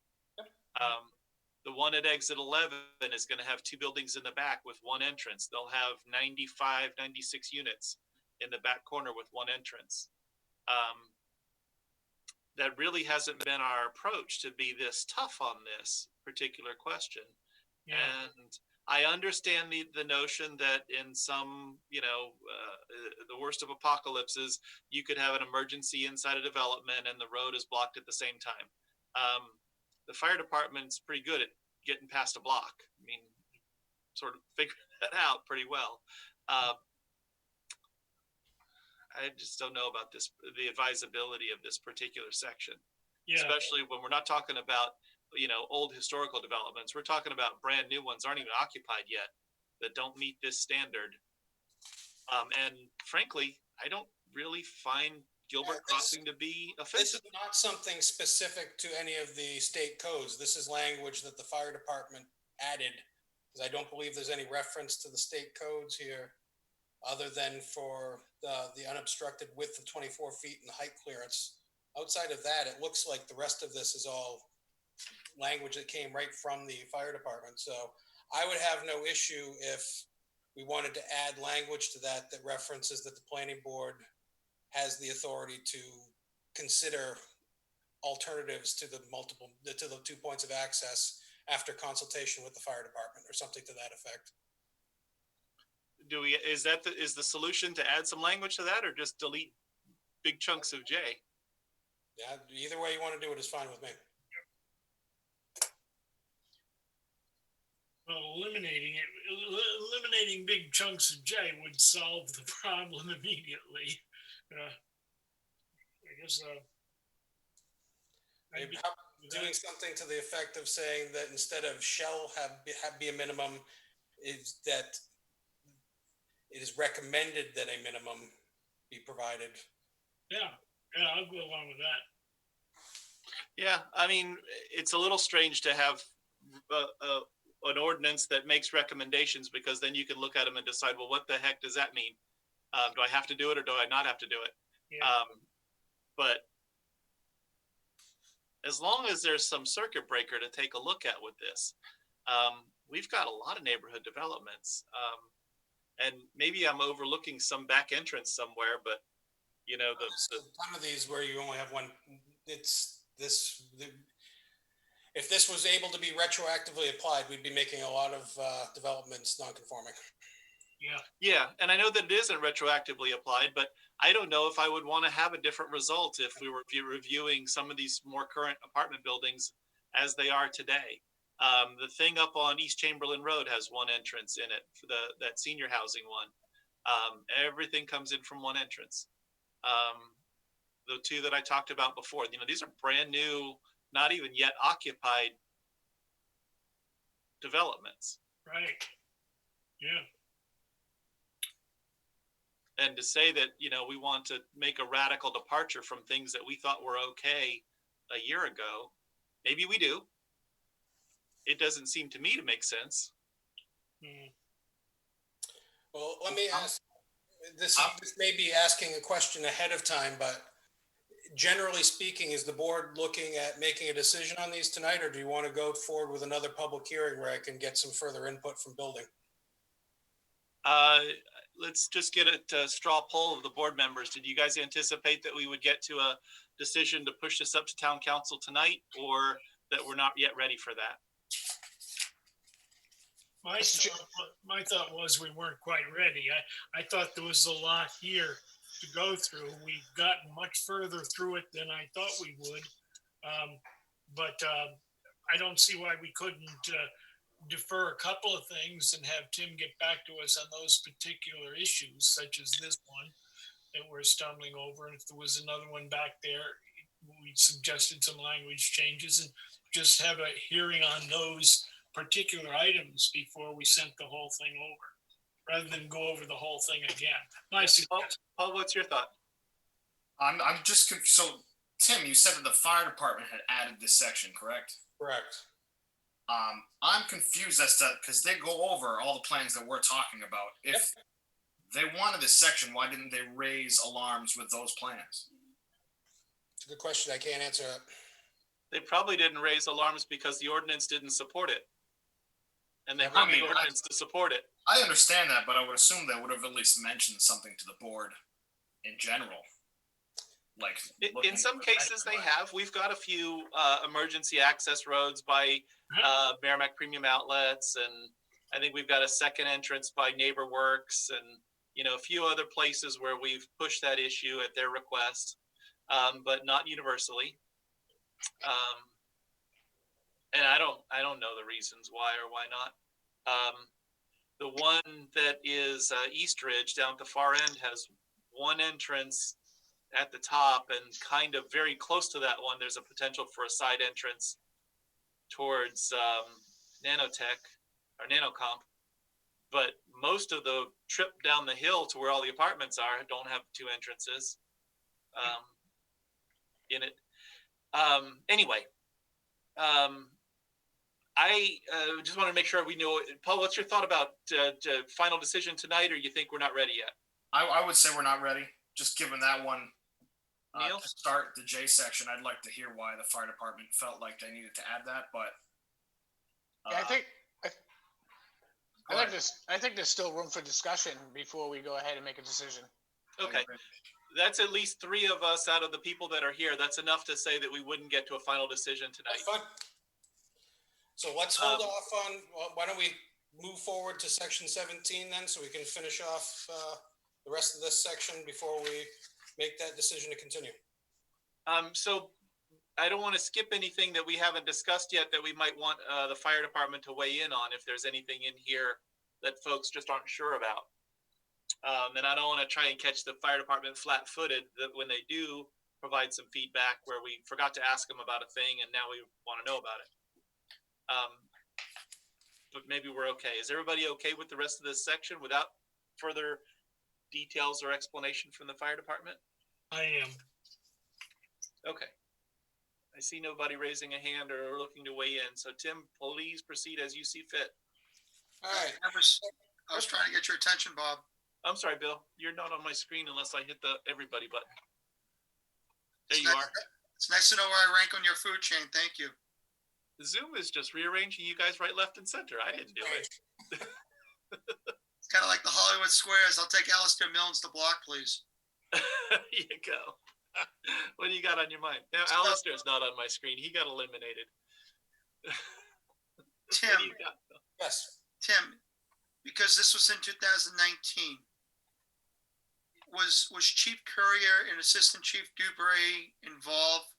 The one at exit 11 is going to have 2 buildings in the back with 1 entrance. They'll have 95, 96 units in the back corner with 1 entrance. that really hasn't been our approach to be this tough on this particular question. Yeah. And I understand the notion that in some, the worst of apocalypses, you could have an emergency inside a development and the road is blocked at the same time. The fire department's pretty good at getting past a block. I mean, sort of figure that out pretty well. I just don't know about the advisability of this particular section, especially when we're not talking about, old historical developments. We're talking about brand new ones, aren't even occupied yet, that don't meet this standard. And frankly, I don't really find Gilbert Crossing to be offensive. This is not something specific to any of the state codes. This is language that the fire department added, because I don't believe there's any reference to the state codes here, other than for the unobstructed width of 24 feet and the height clearance. Outside of that, it looks like the rest of this is all language that came right from the fire department. So I would have no issue if we wanted to add language to that references that the planning board has the authority to consider alternatives to the 2 points of access after consultation with the fire department, or something to that effect. Is the solution to add some language to that, or just delete big chunks of J? Yeah, either way you want to do it is fine with me. Well, eliminating big chunks of J would solve the problem immediately. I guess Maybe doing something to the effect of saying that instead of shall be a minimum, is that it is recommended that a minimum be provided. Yeah, I'll go along with that. Yeah, I mean, it's a little strange to have an ordinance that makes recommendations, because then you can look at them and decide, well, what the heck does that mean? Do I have to do it or do I not have to do it? Yeah. But as long as there's some circuit breaker to take a look at with this, we've got a lot of neighborhood developments. And maybe I'm overlooking some back entrance somewhere, but some of these where you only have one, if this was able to be retroactively applied, we'd be making a lot of developments non-conforming. Yeah, and I know that it isn't retroactively applied, but I don't know if I would want to have a different result if we were reviewing some of these more current apartment buildings as they are today. The thing up on East Chamberlain Road has one entrance in it, for that senior housing one. Everything comes in from one entrance. The two that I talked about before, these are brand new, not even yet occupied developments. Right. Yeah. And to say that, we want to make a radical departure from things that we thought were okay a year ago, maybe we do. It doesn't seem to me to make sense. Well, let me ask, this may be asking a question ahead of time, but generally speaking, is the board looking at making a decision on these tonight, or do you want to go forward with another public hearing where I can get some further input from building? Let's just get a straw poll of the board members. Did you guys anticipate that we would get to a decision to push this up to town council tonight, or that we're not yet ready for that? My thought was we weren't quite ready. I thought there was a lot here to go through. We've gotten much further through it than I thought we would. But I don't see why we couldn't defer a couple of things and have Tim get back to us on those particular issues, such as this one that we're stumbling over. And if there was another one back there, we suggested some language changes, and just have a hearing on those particular items before we sent the whole thing over, rather than go over the whole thing again. Paul, what's your thought? I'm just so Tim, you said that the fire department had added this section, correct? Correct. I'm confused as to, because they go over all the plans that we're talking about. If they wanted this section, why didn't they raise alarms with those plans? It's a good question. I can't answer it. They probably didn't raise alarms because the ordinance didn't support it. And they want the ordinance to support it. I understand that, but I would assume they would have at least mentioned something to the board in general. Like In some cases they have. We've got a few emergency access roads by Merrimack Premium Outlets, and I think we've got a second entrance by Neighbor Works, and a few other places where we've pushed that issue at their request, but not universally. And I don't know the reasons why or why not. The one that is East Ridge down at the far end has one entrance at the top, and kind of very close to that one, there's a potential for a side entrance towards Nanotech or Nanocomp. But most of the trip down the hill to where all the apartments are don't have two entrances in it. Anyway, I just want to make sure we know. Paul, what's your thought about final decision tonight, or you think we're not ready yet? I would say we're not ready. Just given that one Neil? to start the J section, I'd like to hear why the fire department felt like they needed to add that. But Yeah, I think there's still room for discussion before we go ahead and make a decision. Okay. That's at least 3 of us out of the people that are here. That's enough to say that we wouldn't get to a final decision tonight. That's fine. So let's hold off on, why don't we move forward to section 17 then, so we can finish off the rest of this section before we make that decision to continue. So I don't want to skip anything that we haven't discussed yet that we might want the fire department to weigh in on if there's anything in here that folks just aren't sure about. And I don't want to try and catch the fire department flat-footed that when they do provide some feedback where we forgot to ask them about a thing and now we want to know about it. But maybe we're okay. Is everybody okay with the rest of this section without further details or explanation from the fire department? I am. Okay. I see nobody raising a hand or looking to weigh in. So Tim, please proceed as you see fit. All right. I was trying to get your attention, Bob. I'm sorry, Bill. You're not on my screen unless I hit the everybody button. There you are. It's nice to know where I rank on your food chain. Thank you. Zoom is just rearranging you guys right, left, and center. I didn't do it. It's kind of like the Hollywood Squares. I'll take Alistair Milnes to block, please. There you go. What do you got on your mind? Now, Alistair's not on my screen. He got eliminated. Tim. What do you got, Bill? Yes. Tim, because this was in 2019, was Chief Courier and Assistant Chief Dubray involved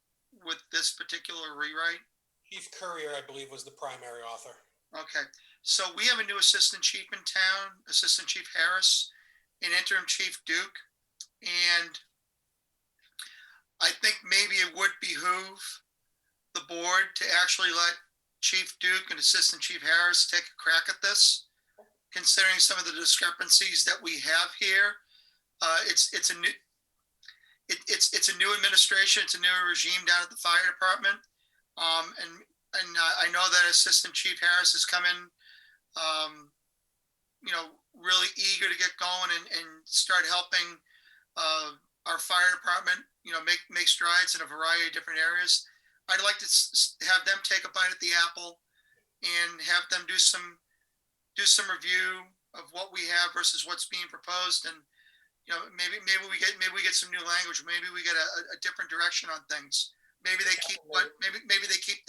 with this particular rewrite? Chief Courier, I believe, was the primary author. Okay. So we have a new Assistant Chief in town, Assistant Chief Harris, and Interim Chief Duke. And I think maybe it would behoove the board to actually let Chief Duke and Assistant Chief Harris take a crack at this, considering some of the discrepancies that we have here. It's a new administration. It's a new regime down at the fire department. And I know that Assistant Chief Harris has come in, really eager to get going and start helping our fire department, make strides in a variety of different areas. I'd like to have them take a bite at the apple and have them do some review of what we have versus what's being proposed, and maybe we get some new language. Maybe we get a different direction on things. Maybe they keep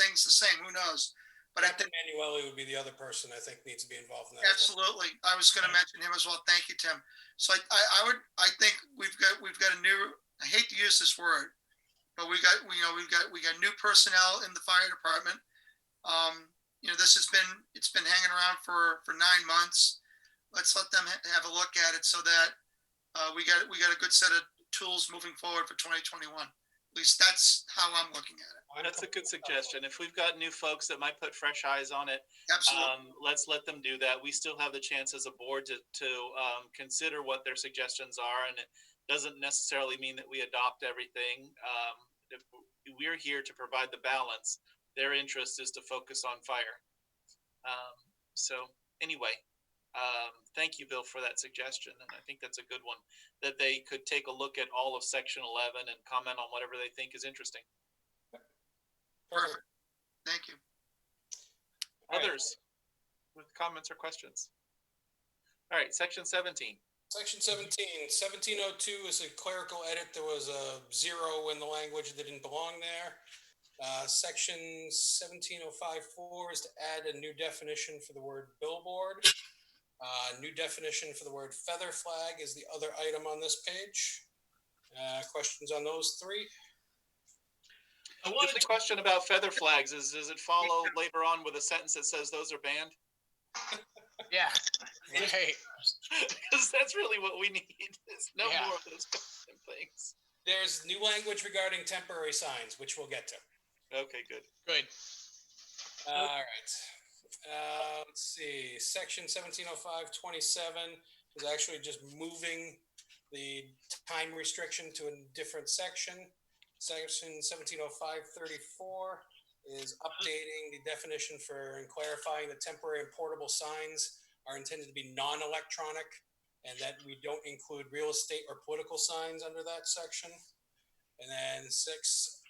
things the same. Who knows? But I think Emanuele would be the other person I think needs to be involved in that. Absolutely. I was going to mention him as well. Thank you, Tim. So I think we've got a new, I hate to use this word, but we've got new personnel in the fire department. It's been hanging around for 9 months. Let's let them have a look at it so that we got a good set of tools moving forward for 2021. At least that's how I'm looking at it. That's a good suggestion. If we've got new folks that might put fresh eyes on it, absolutely, let's let them do that. We still have the chance as a board to consider what their suggestions are, and it doesn't necessarily mean that we adopt everything. We're here to provide the balance. Their interest is to focus on fire. So anyway, thank you, Bill, for that suggestion. And I think that's a good one, that they could take a look at all of Section 11 and comment on whatever they think is interesting. Perfect. Thank you. Others with comments or questions? All right, Section 17. Section 1702 is a clerical edit. There was a zero in the language that didn't belong there. Section 17054 is to add a new definition for the word billboard. New definition for the word feather flag is the other item on this page. Questions on those three? Just a question about feather flags is, does it follow later on with a sentence that says those are banned? Yeah, right. Because that's really what we need, is no more of those things. There's new language regarding temporary signs, which we'll get to. Okay, good. Good. All right. Let's see. Section 1705-27 is actually just moving the time restriction to a different section. Section 1705-34 is updating the definition for and clarifying that temporary and portable signs are intended to be non-electronic, and that we don't include real estate or political signs under that section. And then 6.8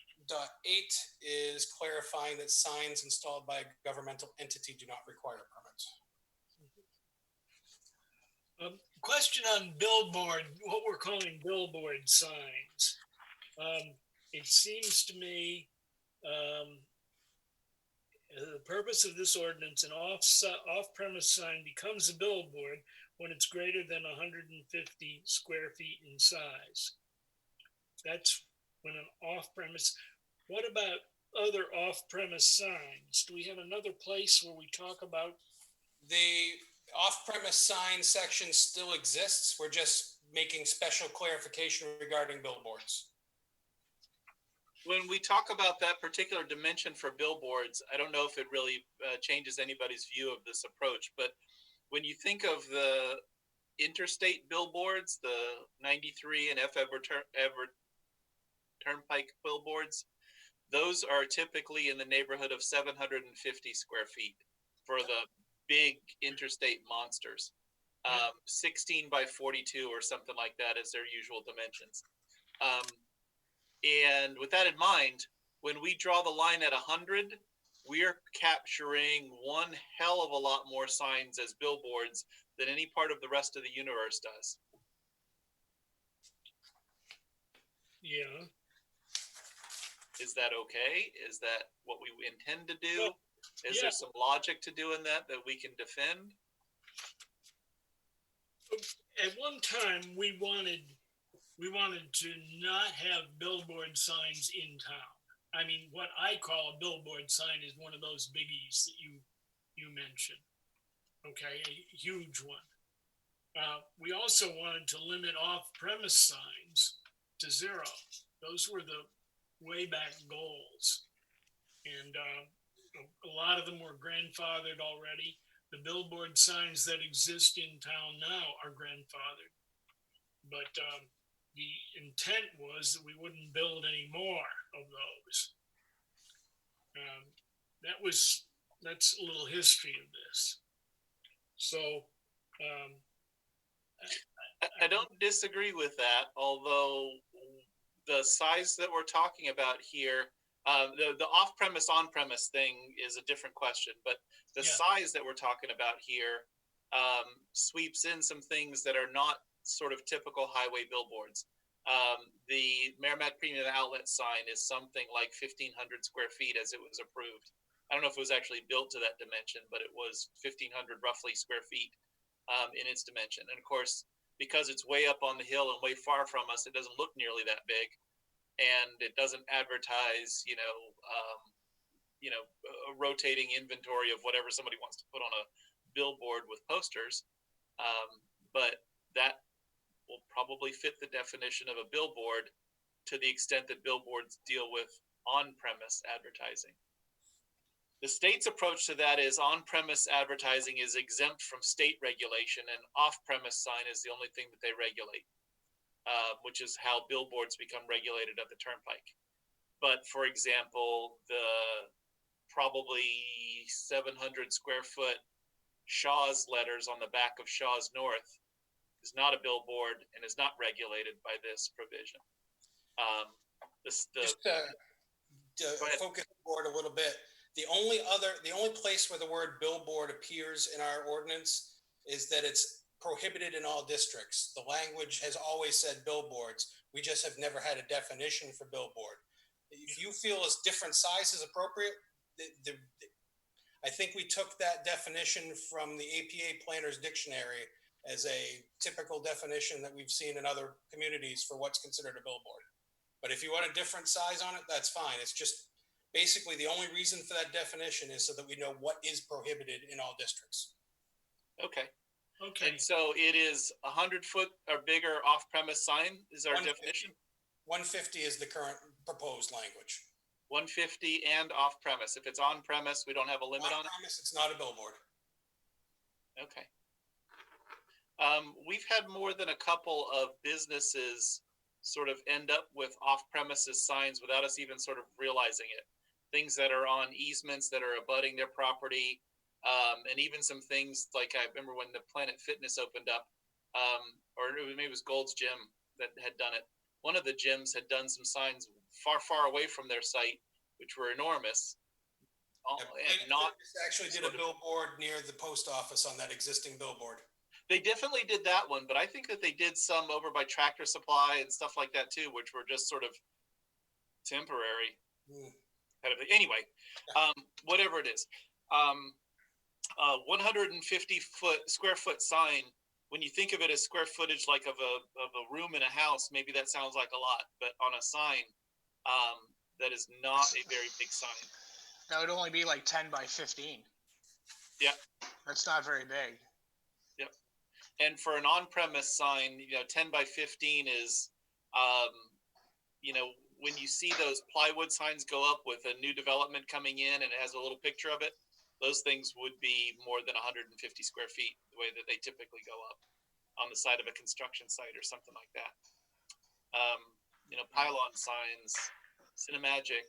is clarifying that signs installed by a governmental entity do not require permits. Question on billboard, what we're calling billboard signs. It seems to me the purpose of this ordinance, an off-premise sign becomes a billboard when it's greater than 150 square feet in size. That's when an off-premise. What about other off-premise signs? Do we have another place where we talk about? The off-premise sign section still exists. We're just making special clarification regarding billboards. When we talk about that particular dimension for billboards, I don't know if it really changes anybody's view of this approach, but when you think of the interstate billboards, the 93 and F. Everett Turnpike billboards, those are typically in the neighborhood of 750 square feet for the big interstate monsters. 16 by 42 or something like that is their usual dimensions. And with that in mind, when we draw the line at 100, we're capturing one hell of a lot more signs as billboards than any part of the rest of the universe does. Yeah. Is that okay? Is that what we intend to do? Is there some logic to doing that we can defend? At one time, we wanted to not have billboard signs in town. I mean, what I call a billboard sign is one of those biggies that you mentioned. Okay, a huge one. We also wanted to limit off-premise signs to 0. Those were the way back goals. And a lot of them were grandfathered already. The billboard signs that exist in town now are grandfathered. But the intent was that we wouldn't build any more of those. That's a little history of this. So I don't disagree with that, although the size that we're talking about here, the off-premise, on-premise thing is a different question, but the size that we're talking about here sweeps in some things that are not sort of typical highway billboards. The Merrimack Premium Outlet sign is something like 1,500 square feet as it was approved. I don't know if it was actually built to that dimension, but it was 1,500 roughly square feet in its dimension. And of course, because it's way up on the hill and way far from us, it doesn't look nearly that big. And it doesn't advertise, a rotating inventory of whatever somebody wants to put on a billboard with posters. But that will probably fit the definition of a billboard to the extent that billboards deal with on-premise advertising. The state's approach to that is on-premise advertising is exempt from state regulation, and off-premise sign is the only thing that they regulate, which is how billboards become regulated at the Turnpike. But for example, the probably 700 square foot Shaw's letters on the back of Shaw's North is not a billboard and is not regulated by this provision. Just to focus the board a little bit. The only place where the word billboard appears in our ordinance is that it's prohibited in all districts. The language has always said billboards. We just have never had a definition for billboard. If you feel a different size is appropriate, I think we took that definition from the APA Planner's Dictionary as a typical definition that we've seen in other communities for what's considered a billboard. But if you want a different size on it, that's fine. It's just basically the only reason for that definition is so that we know what is prohibited in all districts. Okay. Okay. And so it is 100-foot or bigger off-premise sign is our 150. definition? 150 is the current proposed language. 150 and off-premise. If it's on-premise, we don't have a limit on it? On-premise, it's not a billboard. Okay. We've had more than a couple of businesses sort of end up with off-premises signs without us even sort of realizing it. Things that are on easements that are abutting their property, and even some things like I remember when the Planet Fitness opened up, or maybe it was Gold's Gym that had done it. One of the gyms had done some signs far, far away from their site, which were enormous. And not actually did a billboard near the post office on that existing billboard. They definitely did that one, but I think that they did some over by Tractor Supply and stuff like that too, which were just sort of temporary. Kind of, anyway, whatever it is, 150 square foot sign. When you think of it as square footage, like of a room in a house, maybe that sounds like a lot, but on a sign, that is not a very big sign. That would only be like 10 by 15. Yeah. That's not very big. Yep. And for an on-premise sign, 10 by 15 is, when you see those plywood signs go up with a new development coming in and it has a little picture of it, those things would be more than 150 square feet, the way that they typically go up on the side of a construction site or something like that. Pylon signs, Cinemagic,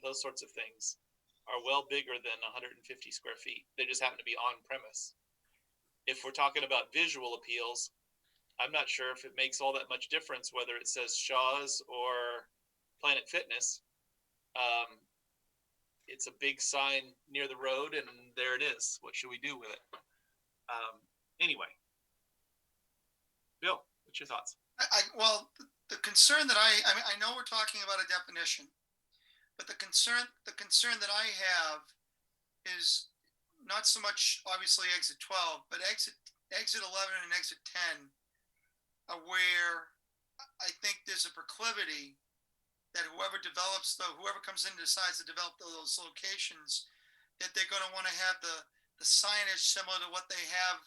those sorts of things are well bigger than 150 square feet. They just happen to be on premise. If we're talking about visual appeals, I'm not sure if it makes all that much difference whether it says Shaw's or Planet Fitness. It's a big sign near the road, and there it is. What should we do with it? Anyway, Bill, what's your thoughts? Well, the concern that I know we're talking about a definition, but the concern that I have is not so much obviously exit 12, but exit 11 and exit 10 are where I think there's a proclivity that whoever comes in and decides to develop those locations, that they're going to want to have the signage similar to what they have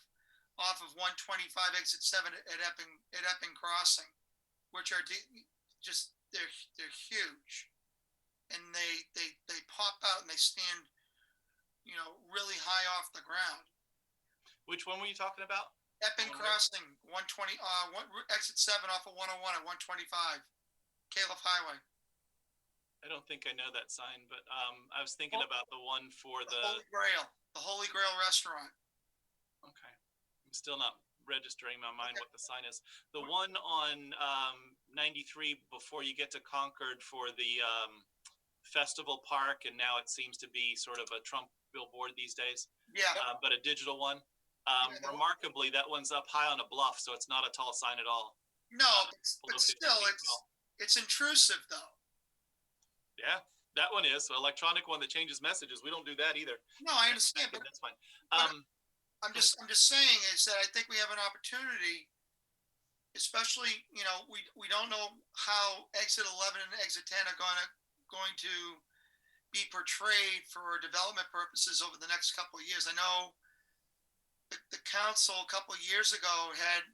off of 125 exit 7 at Epping Crossing, which are just they're huge, and they pop out and they stand really high off the ground. Which one were you talking about? Epping Crossing, 120 exit 7 off of 101 at 125 Caleb Highway. I don't think I know that sign, but I was thinking about the one for the Holy Grail restaurant. Okay. I'm still not registering in my mind what the sign is. The one on 93 before you get to Concord for the Festival Park, and now it seems to be sort of a Trump billboard these days. Yeah. But a digital one. Remarkably, that one's up high on a bluff, so it's not a tall sign at all. No, but still, it's intrusive though. Yeah, that one is. So electronic one that changes messages. We don't do that either. No, I understand, but that's fine. I'm just saying is that I think we have an opportunity, especially we don't know how exit 11 and exit 10 are going to be portrayed for development purposes over the next couple of years. I know the council a couple of years ago had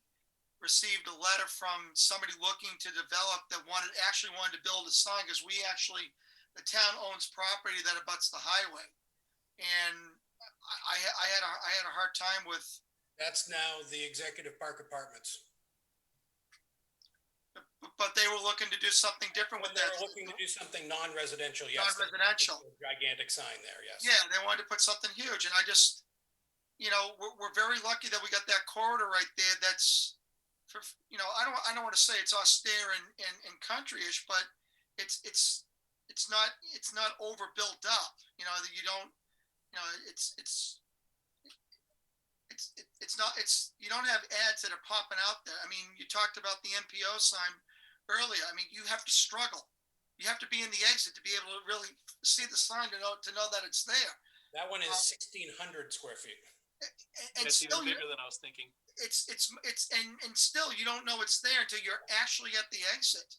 received a letter from somebody looking to develop that wanted to build a sign, because the town owns property that abuts the highway, and I had a hard time with. That's now the Executive Park Apartments. But they were looking to do something different with that. They were looking to do something non-residential. Yes, non-residential. Gigantic sign there. Yes. Yeah, they wanted to put something huge, and I just, we're very lucky that we got that corridor right there. That's, I don't want to say it's austere and countryish, but it's not overbuilt up. it's not, you don't have ads that are popping out there. I mean, you talked about the MPO sign earlier. I mean, you have to struggle. You have to be in the exit to be able to really see the sign to know that it's there. That one is 1,600 square feet. And It's still, even bigger than I was thinking. and still you don't know it's there until you're actually at the exit.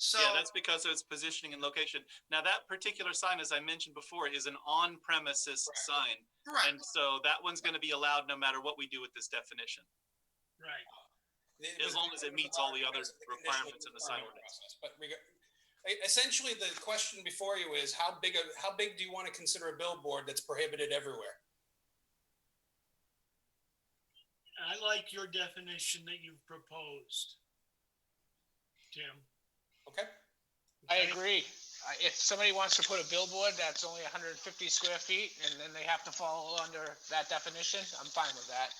So Yeah, that's because of its positioning and location. Now, that particular sign, as I mentioned before, is an on-premises sign. Right. And so that one's going to be allowed no matter what we do with this definition, Right. as long as it meets all the other requirements in the sign ordinance. But essentially, the question before you is how big do you want to consider a billboard that's prohibited everywhere? I like your definition that you've proposed, Tim. Okay. I agree. If somebody wants to put a billboard that's only 150 square feet and then they have to fall under that definition, I'm fine with that.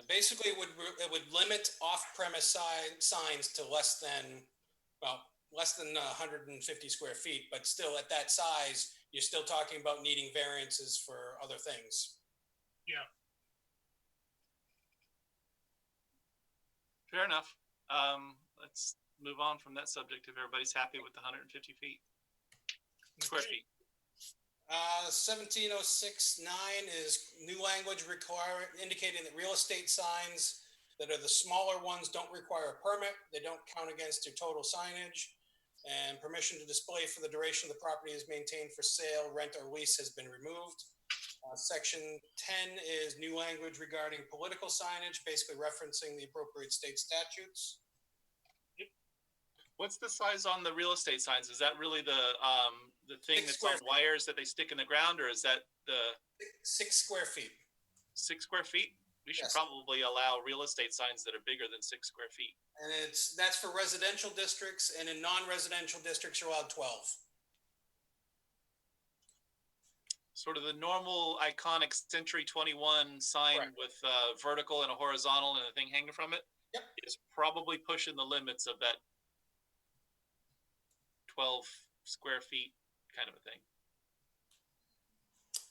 Basically, it would limit off-premise signs to less than 150 square feet, but still at that size, you're still talking about needing variances for other things. Yeah. Fair enough. Let's move on from that subject if everybody's happy with the 150 feet. Square feet. 17069 is new language indicating that real estate signs that are the smaller ones don't require a permit. They don't count against your total signage. And permission to display for the duration of the property is maintained for sale, rent, or lease has been removed. Section 10 is new language regarding political signage, basically referencing the appropriate state statutes. What's the size on the real estate signs? Is that really the thing 6 that's square on wires that they stick in the ground, or is that the 6 square feet? 6 square feet? We should Yes. probably allow real estate signs that are bigger than 6 square feet. And that's for residential districts, and in non-residential districts, you're allowed 12. Sort of the normal iconic Century 21 sign Correct. with vertical and a horizontal and a thing hanging from it Yep. is probably pushing the limits of that 12 square feet kind of a thing.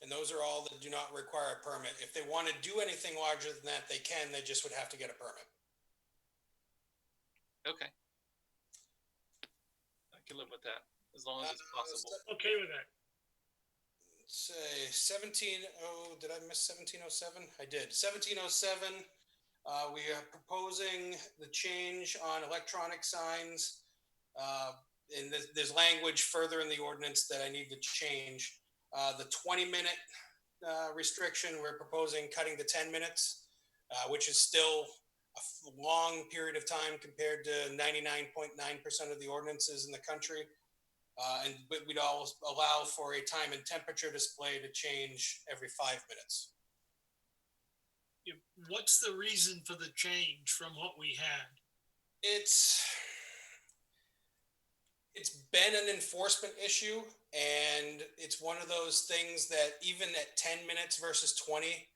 And those are all that do not require a permit. If they want to do anything larger than that, they can. They just would have to get a permit. Okay. I can live with that as long as it's possible. Okay with that. Let's say did I miss 1707? I did. 1707, we are proposing the change on electronic signs. And there's language further in the ordinance that I need to change. The 20-minute restriction, we're proposing cutting to 10 minutes, which is still a long period of time compared to 99.9% of the ordinances in the country. But we'd always allow for a time and temperature display to change every 5 minutes. What's the reason for the change from what we had? It's been an enforcement issue, and it's one of those things that even at 10 minutes versus 20,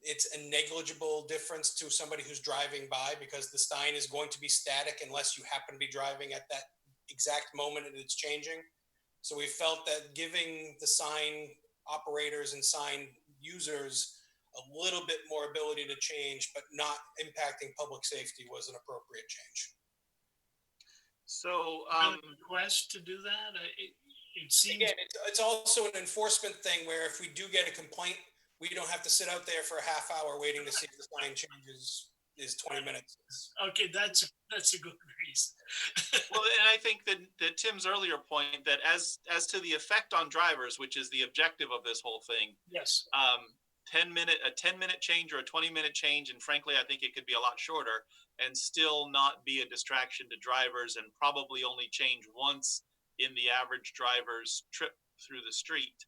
it's a negligible difference to somebody who's driving by, because the sign is going to be static unless you happen to be driving at that exact moment that it's changing. So we felt that giving the sign operators and sign users a little bit more ability to change, but not impacting public safety, was an appropriate change. So, request to do that? It seems. Again, it's also an enforcement thing where if we do get a complaint, we don't have to sit out there for a half hour waiting to see if the sign changes. Is 20 minutes. Okay, that's a good reason. Well, and I think that Tim's earlier point that as to the effect on drivers, which is the objective of this whole thing. Yes. A 10-minute change or a 20-minute change, and frankly, I think it could be a lot shorter and still not be a distraction to drivers, and probably only change once in the average driver's trip through the street,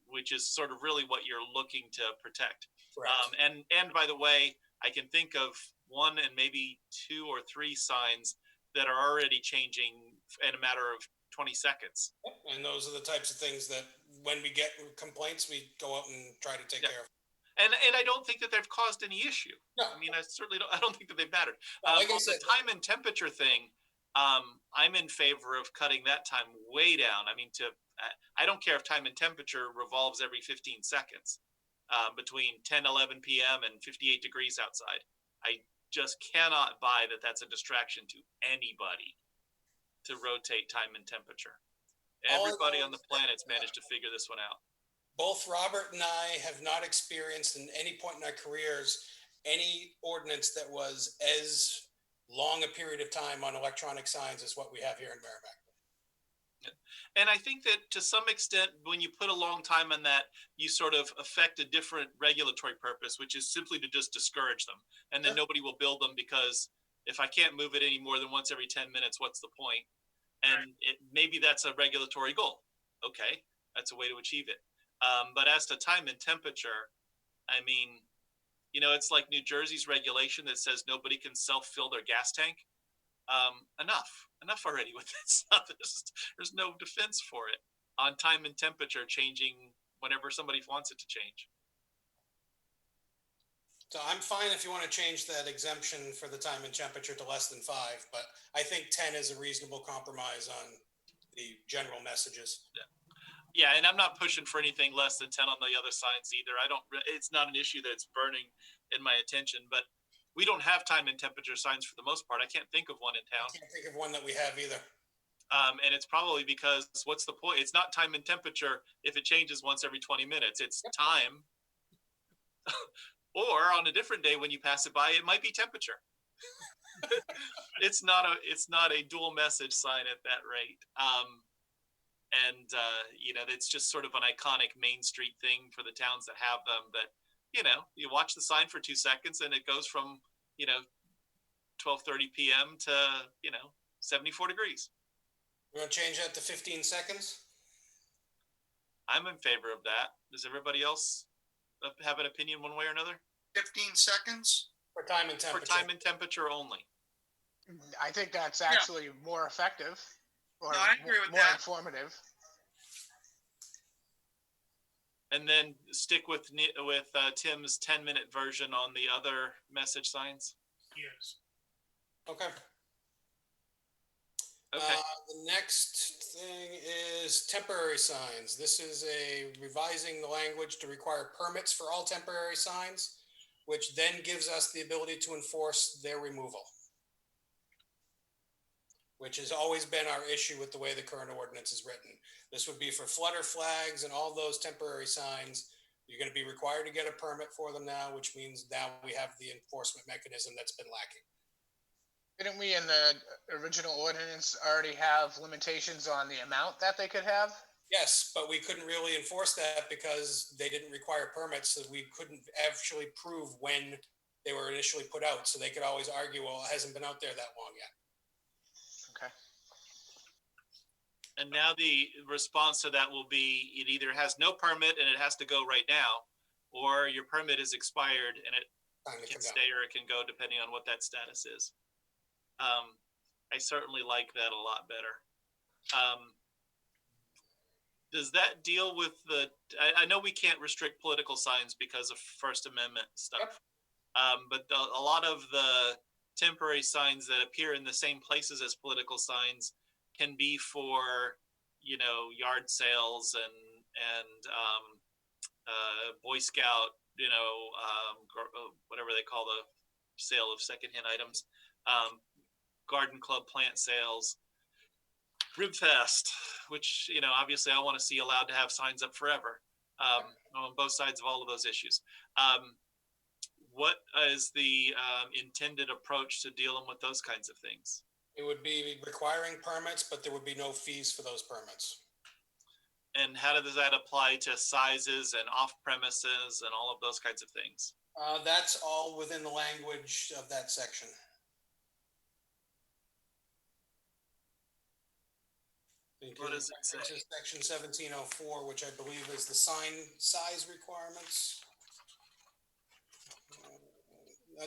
which is sort of really what you're looking to protect. And by the way, I can think of one and maybe 2 or 3 signs that are already changing in a matter of 20 seconds. And those are the types of things that when we get complaints, we go out and try to take care of. And I don't think that they've caused any issue. No. I mean, I don't think that they've mattered. Like I on said, the time and temperature thing, I'm in favor of cutting that time way down. I mean, I don't care if time and temperature revolves every 15 seconds. between 10, 11 p.m. and 58 degrees outside. I just cannot buy that that's a distraction to anybody to rotate time and temperature. Everybody on the planet's managed to figure this one out. Both Robert and I have not experienced in any point in our careers any ordinance that was as long a period of time on electronic signs as what we have here in Merrimack. And I think that to some extent, when you put a long time on that, you sort of affect a different regulatory purpose, which is simply to just discourage them. And then nobody will build them because if I can't move it any more than once every 10 minutes, what's the point? And maybe that's a regulatory goal. Okay, that's a way to achieve it. But as to time and temperature, I mean, you know, it's like New Jersey's regulation that says nobody can self-fill their gas tank. Enough already with this stuff. There's no defense for it on time and temperature changing whenever somebody wants it to change. So I'm fine if you want to change that exemption for the time and temperature to less than 5, but I think 10 is a reasonable compromise on the general messages. Yeah, and I'm not pushing for anything less than 10 on the other signs either. It's not an issue that's burning in my attention, but we don't have time and temperature signs for the most part. I can't think of one in town. I can't think of one that we have either. And it's probably because what's the point? It's not time and temperature if it changes once every 20 minutes. It's time. Or on a different day when you pass it by, it might be temperature. It's not a dual message sign at that rate. You know, it's just sort of an iconic Main Street thing for the towns that have them, that, you know, you watch the sign for 2 seconds and it goes from, you know, 12:30 p.m. to, you know, 74 degrees. You want to change that to 15 seconds? I'm in favor of that. Does everybody else have an opinion one way or another? 15 seconds? For time and temperature. For time and temperature only. I think that's actually more effective, or No, I agree with more that. informative. And then stick with Tim's 10-minute version on the other message signs. Yes. Okay. Okay. The next thing is temporary signs. This is revising the language to require permits for all temporary signs, which then gives us the ability to enforce their removal, which has always been our issue with the way the current ordinance is written. This would be for flutter flags and all those temporary signs. You're going to be required to get a permit for them now, which means now we have the enforcement mechanism that's been lacking. Didn't we in the original ordinance already have limitations on the amount that they could have? Yes, but we couldn't really enforce that because they didn't require permits, so we couldn't actually prove when they were initially put out. So they could always argue, well, it hasn't been out there that long yet. Okay. And now the response to that will be it either has no permit and it has to go right now, or your permit is expired and it can stay or it can go depending on what that status is. I certainly like that a lot better. Does that deal with I know we can't restrict political signs because of First Amendment stuff, but a lot of the temporary signs that appear in the same places as political signs can be for, you know, yard sales and Boy Scout, you know, whatever they call the sale of secondhand items, garden club plant sales, Ribfest, which, you know, obviously I want to see allowed to have signs up forever on both sides of all of those issues. What is the intended approach to dealing with those kinds of things? It would be requiring permits, but there would be no fees for those permits. And how does that apply to sizes and off premises and all of those kinds of things? That's all within the language of that section. What does it say? This is section 1704, which I believe is the sign size requirements.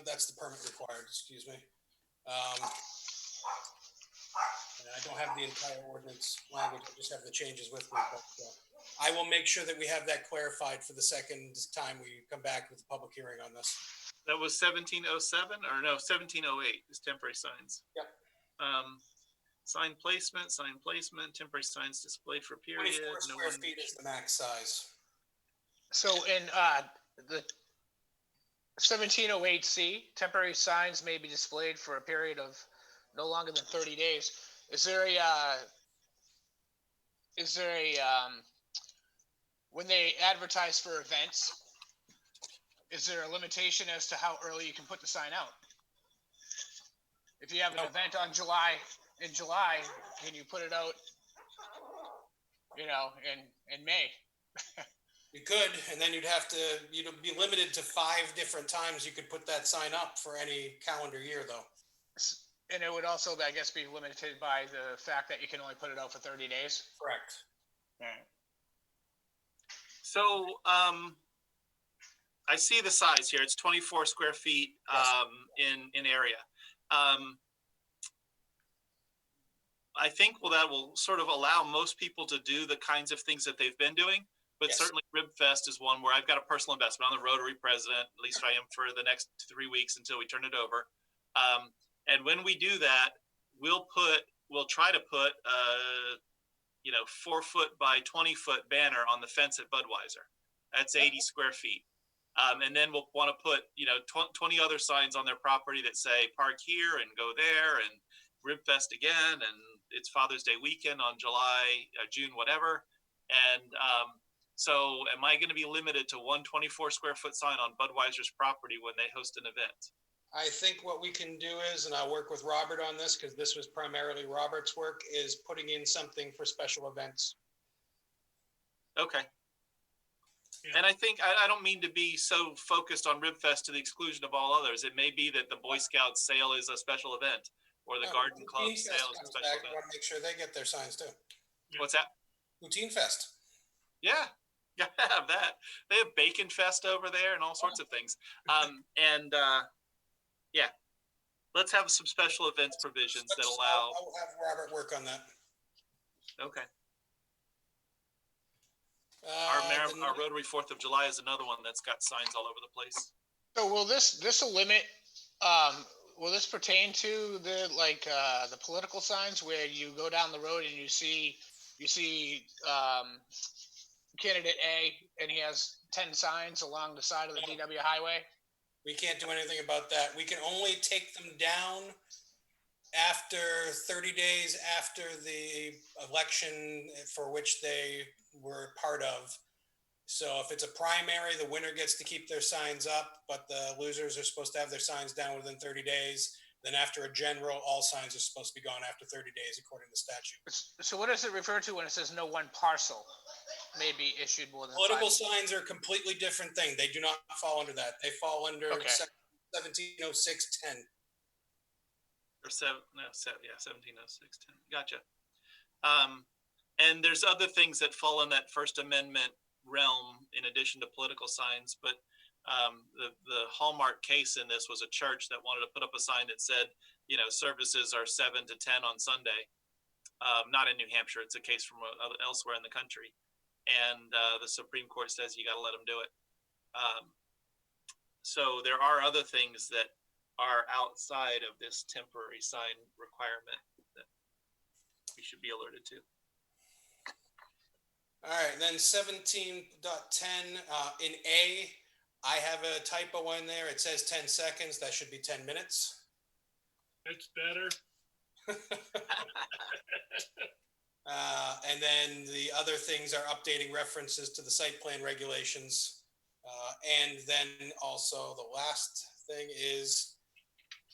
That's the permit required, excuse me. And I don't have the entire ordinance language, I just have the changes with me. But I will make sure that we have that clarified for the second time we come back with a public hearing on this. That was 1707 or no, 1708 is temporary signs. Yep. Sign placement, temporary signs displayed for period. 24 square feet is the max size. So in the 1708C, temporary signs may be displayed for a period of no longer than 30 days. Is there when they advertise for events, is there a limitation as to how early you can put the sign out? If you have an event in July, can you put it out, in May? You could, and then you'd be limited to 5 different times you could put that sign up for any calendar year, though. And it would also, I guess, be limited by the fact that you can only put it out for 30 days? Correct. All right. So, I see the size here. It's 24 square feet in area. I think that will sort of allow most people to do the kinds of things that they've been doing. But certainly Ribfest is one where I've got a personal investment. I'm the Rotary president, at least I am for the next 3 weeks until we turn it over. And when we do that, we'll try to put 4-foot by 20-foot banner on the fence at Budweiser. That's 80 square feet. And then we'll want to put 20 other signs on their property that say park here and go there and Ribfest again, and it's Father's Day weekend on June, whatever. And so am I going to be limited to one 24 square foot sign on Budweiser's property when they host an event? I think what we can do is, and I'll work with Robert on this because this was primarily Robert's work, is putting in something for special events. Okay. Yeah. And I think, I don't mean to be so focused on Ribfest to the exclusion of all others. It may be that the Boy Scouts sale is a special event, or the Garden Club sale is a special event. I want to make sure they get their signs too. What's that? Poutine Fest. Yeah. Yeah, have that. They have Bacon Fest over there and all sorts of things. Yeah, let's have some special events provisions that allow. I'll have Robert work on that. Okay. Our Rotary 4th of July is another one that's got signs all over the place. So will this limit? Will this pertain to the political signs where you go down the road and you see candidate A and he has 10 signs along the side of the DW highway? We can't do anything about that. We can only take them down after 30 days after the election for which they were part of. So if it's a primary, the winner gets to keep their signs up, but the losers are supposed to have their signs down within 30 days. Then after a general, all signs are supposed to be gone after 30 days, according to statute. So what does it refer to when it says no one parcel may be issued more than Political 5? signs are a completely different thing. They do not fall under that. They fall under 1706-10. Or 1706-10. Gotcha. And there's other things that fall in that First Amendment realm in addition to political signs, but the hallmark case in this was a church that wanted to put up a sign that said, services are 7 to 10 on Sunday. Not in New Hampshire. It's a case from elsewhere in the country. And the Supreme Court says you got to let them do it. So there are other things that are outside of this temporary sign requirement that we should be alerted to. All right, then 17.10 in A, I have a typo in there. It says 10 seconds. That should be 10 minutes. That's better. And then the other things are updating references to the site plan regulations. And then also the last thing is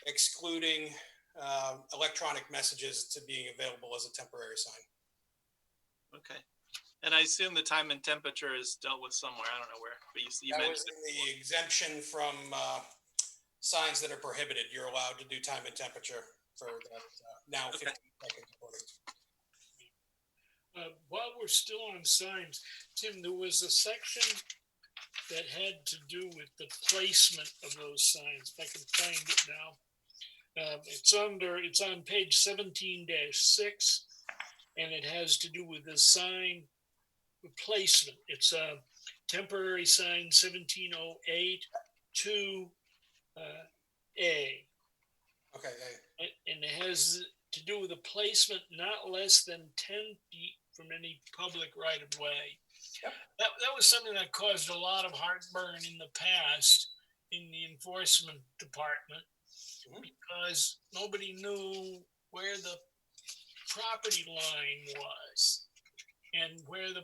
excluding electronic messages to being available as a temporary sign. Okay. And I assume the time and temperature is dealt with somewhere. I don't know where, but you that mentioned was in the exemption from signs that are prohibited. You're allowed to do time and temperature for that now 15 seconds recording. While we're still on signs, Tim, there was a section that had to do with the placement of those signs. If I can find it now. It's on page 17-6, and it has to do with the sign replacement. It's a temporary sign 1708 2A. Okay. And it has to do with a placement not less than 10 feet from any public right of way. That was something that caused a lot of heartburn in the past in the enforcement department because nobody knew where the property line was and where the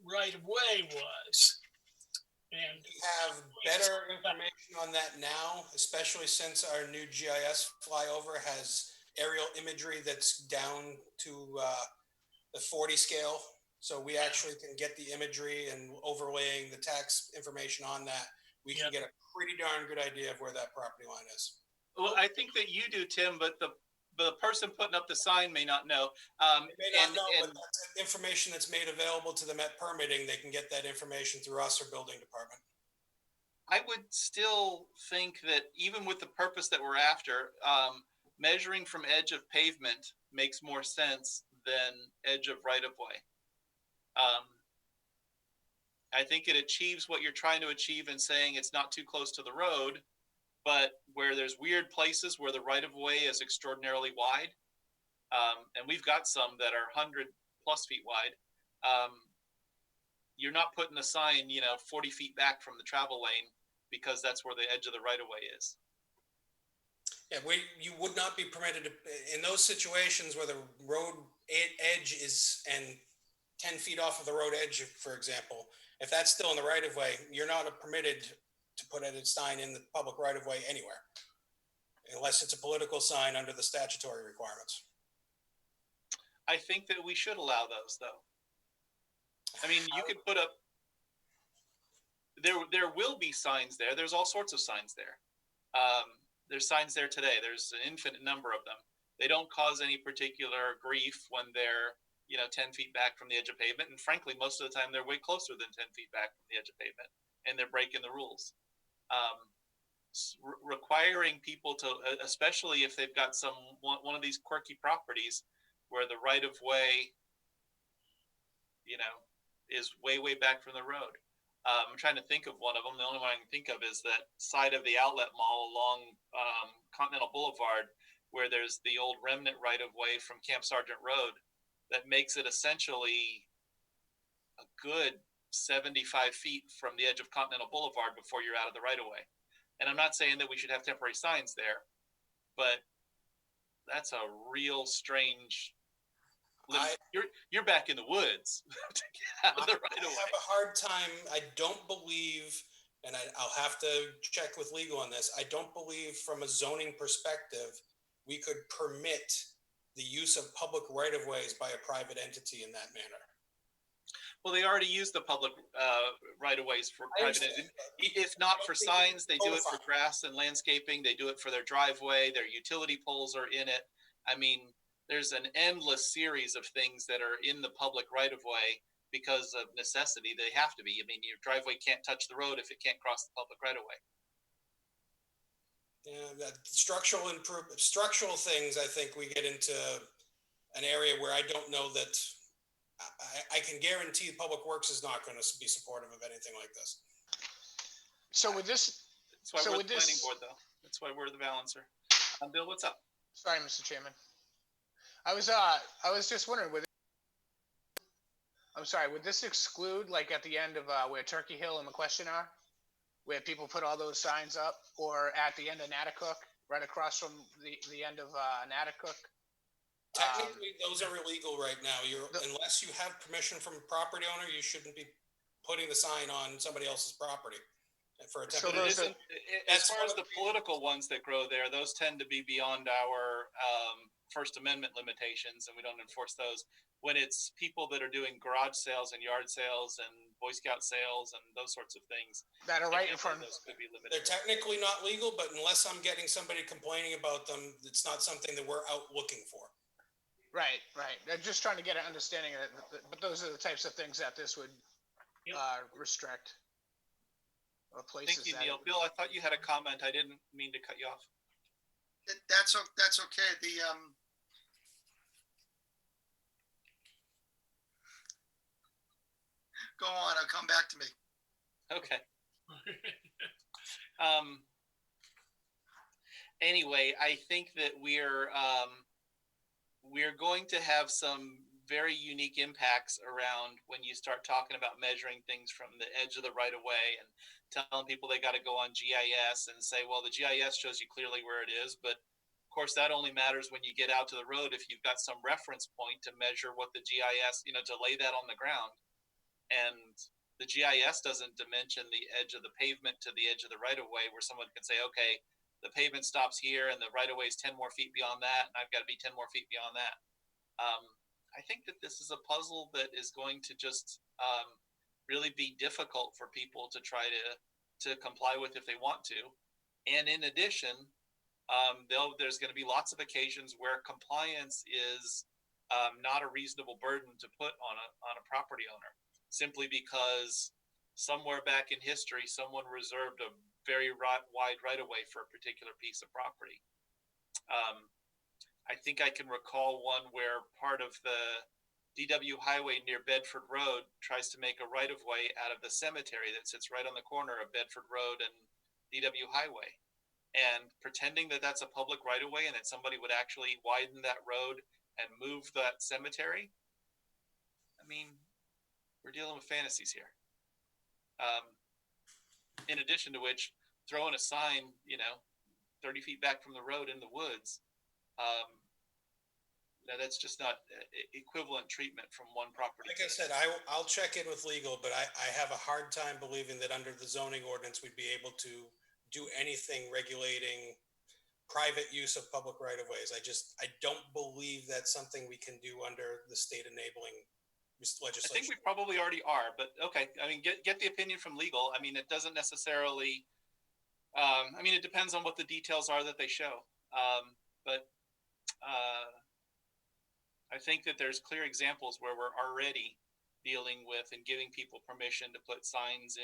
right of way was. And we have better information on that now, especially since our new GIS flyover has aerial imagery that's down to the 40 scale. So we actually can get the imagery and overlaying the tax information on that. We can get a pretty darn good idea of where that property line is. Well, I think that you do, Tim, but the person putting up the sign may not know. They may not know, but that's information that's made available to them at permitting. They can get that information through us or building department. I would still think that even with the purpose that we're after, measuring from edge of pavement makes more sense than edge of right of way. I think it achieves what you're trying to achieve in saying it's not too close to the road, but where there's weird places where the right of way is extraordinarily wide, and we've got some that are 100+ feet wide, you're not putting a sign, 40 feet back from the travel lane because that's where the edge of the right of way is. Yeah, you would not be permitted to, in those situations where the road edge is and 10 feet off of the road edge, for example, if that's still in the right of way, you're not permitted to put a sign in the public right of way anywhere, unless it's a political sign under the statutory requirements. I think that we should allow those, though. I mean, you could put up, there will be signs there. There's all sorts of signs there. There's signs there today. There's an infinite number of them. They don't cause any particular grief when they're, 10 feet back from the edge of pavement. And frankly, most of the time they're way closer than 10 feet back from the edge of pavement, and they're breaking the rules. Requiring people to, especially if they've got one of these quirky properties where the right of way, is way back from the road. I'm trying to think of one of them. The only one I can think of is that side of the outlet mall along Continental Boulevard, where there's the old remnant right of way from Camp Sargent Road that makes it essentially a good 75 feet from the edge of Continental Boulevard before you're out of the right of way. And I'm not saying that we should have temporary signs there, but that's a real strange. You're back in the woods to get out of the right of way. I have a hard time. I don't believe, and I'll have to check with legal on this. I don't believe from a zoning perspective, we could permit the use of public right of ways by a private entity in that manner. Well, they already use the public right of ways for private entities. If not for signs, they do it for grass and landscaping. They do it for their driveway. Their utility poles are in it. I mean, there's an endless series of things that are in the public right of way because of necessity. They have to be. I mean, your driveway can't touch the road if it can't cross the public right of way. Yeah, that structural things, I think we get into an area where I don't know that I can guarantee Public Works is not going to be supportive of anything like this. So with this, that's why we're the planning board, though. That's why we're the balancer. Bill, what's up? Sorry, Mr. Chairman. I was just wondering, would this exclude, like at the end of where Turkey Hill and McQuestion are, where people put all those signs up, or at the end of Natticook, right across from the end of Natticook? Technically, those are illegal right now. Unless you have permission from a property owner, you shouldn't be putting the sign on somebody else's property for a temporary. So as far as the political ones that grow there, those tend to be beyond our First Amendment limitations, and we don't enforce those. When it's people that are doing garage sales and yard sales and Boy Scout sales and those sorts of things that are right in front of those could be limited. They're technically not legal, but unless I'm getting somebody complaining about them, it's not something that we're out looking for. Right. I'm just trying to get an understanding of it, but those are the types of things that this would restrict. Or places. Thank you, Neil. Bill, I thought you had a comment. I didn't mean to cut you off. That's okay. Go on. I'll come back to me. Okay. Anyway, I think that we're going to have some very unique impacts around when you start talking about measuring things from the edge of the right of way and telling people they got to go on GIS and say, well, the GIS shows you clearly where it is. But of course, that only matters when you get out to the road if you've got some reference point to measure what the GIS, to lay that on the ground. And the GIS doesn't dimension the edge of the pavement to the edge of the right of way where someone can say, okay, the pavement stops here and the right of way is 10 more feet beyond that, and I've got to be 10 more feet beyond that. I think that this is a puzzle that is going to just really be difficult for people to try to comply with if they want to. And in addition, there's going to be lots of occasions where compliance is not a reasonable burden to put on a property owner, simply because somewhere back in history, someone reserved a very wide right of way for a particular piece of property. I think I can recall one where part of the DW highway near Bedford Road tries to make a right of way out of the cemetery that sits right on the corner of Bedford Road and DW highway. And pretending that that's a public right of way and that somebody would actually widen that road and move that cemetery. I mean, we're dealing with fantasies here. In addition to which, throwing a sign, 30 feet back from the road in the woods, that's just not equivalent treatment from one property. Like I said, I'll check in with legal, but I have a hard time believing that under the zoning ordinance, we'd be able to do anything regulating private use of public right-of-ways. I don't believe that's something we can do under the state enabling legislation. I think we probably already are, but okay. I mean, get the opinion from legal. I mean, it doesn't necessarily, it depends on what the details are that they show. But I think that there's clear examples where we're already dealing with and giving people permission to put signs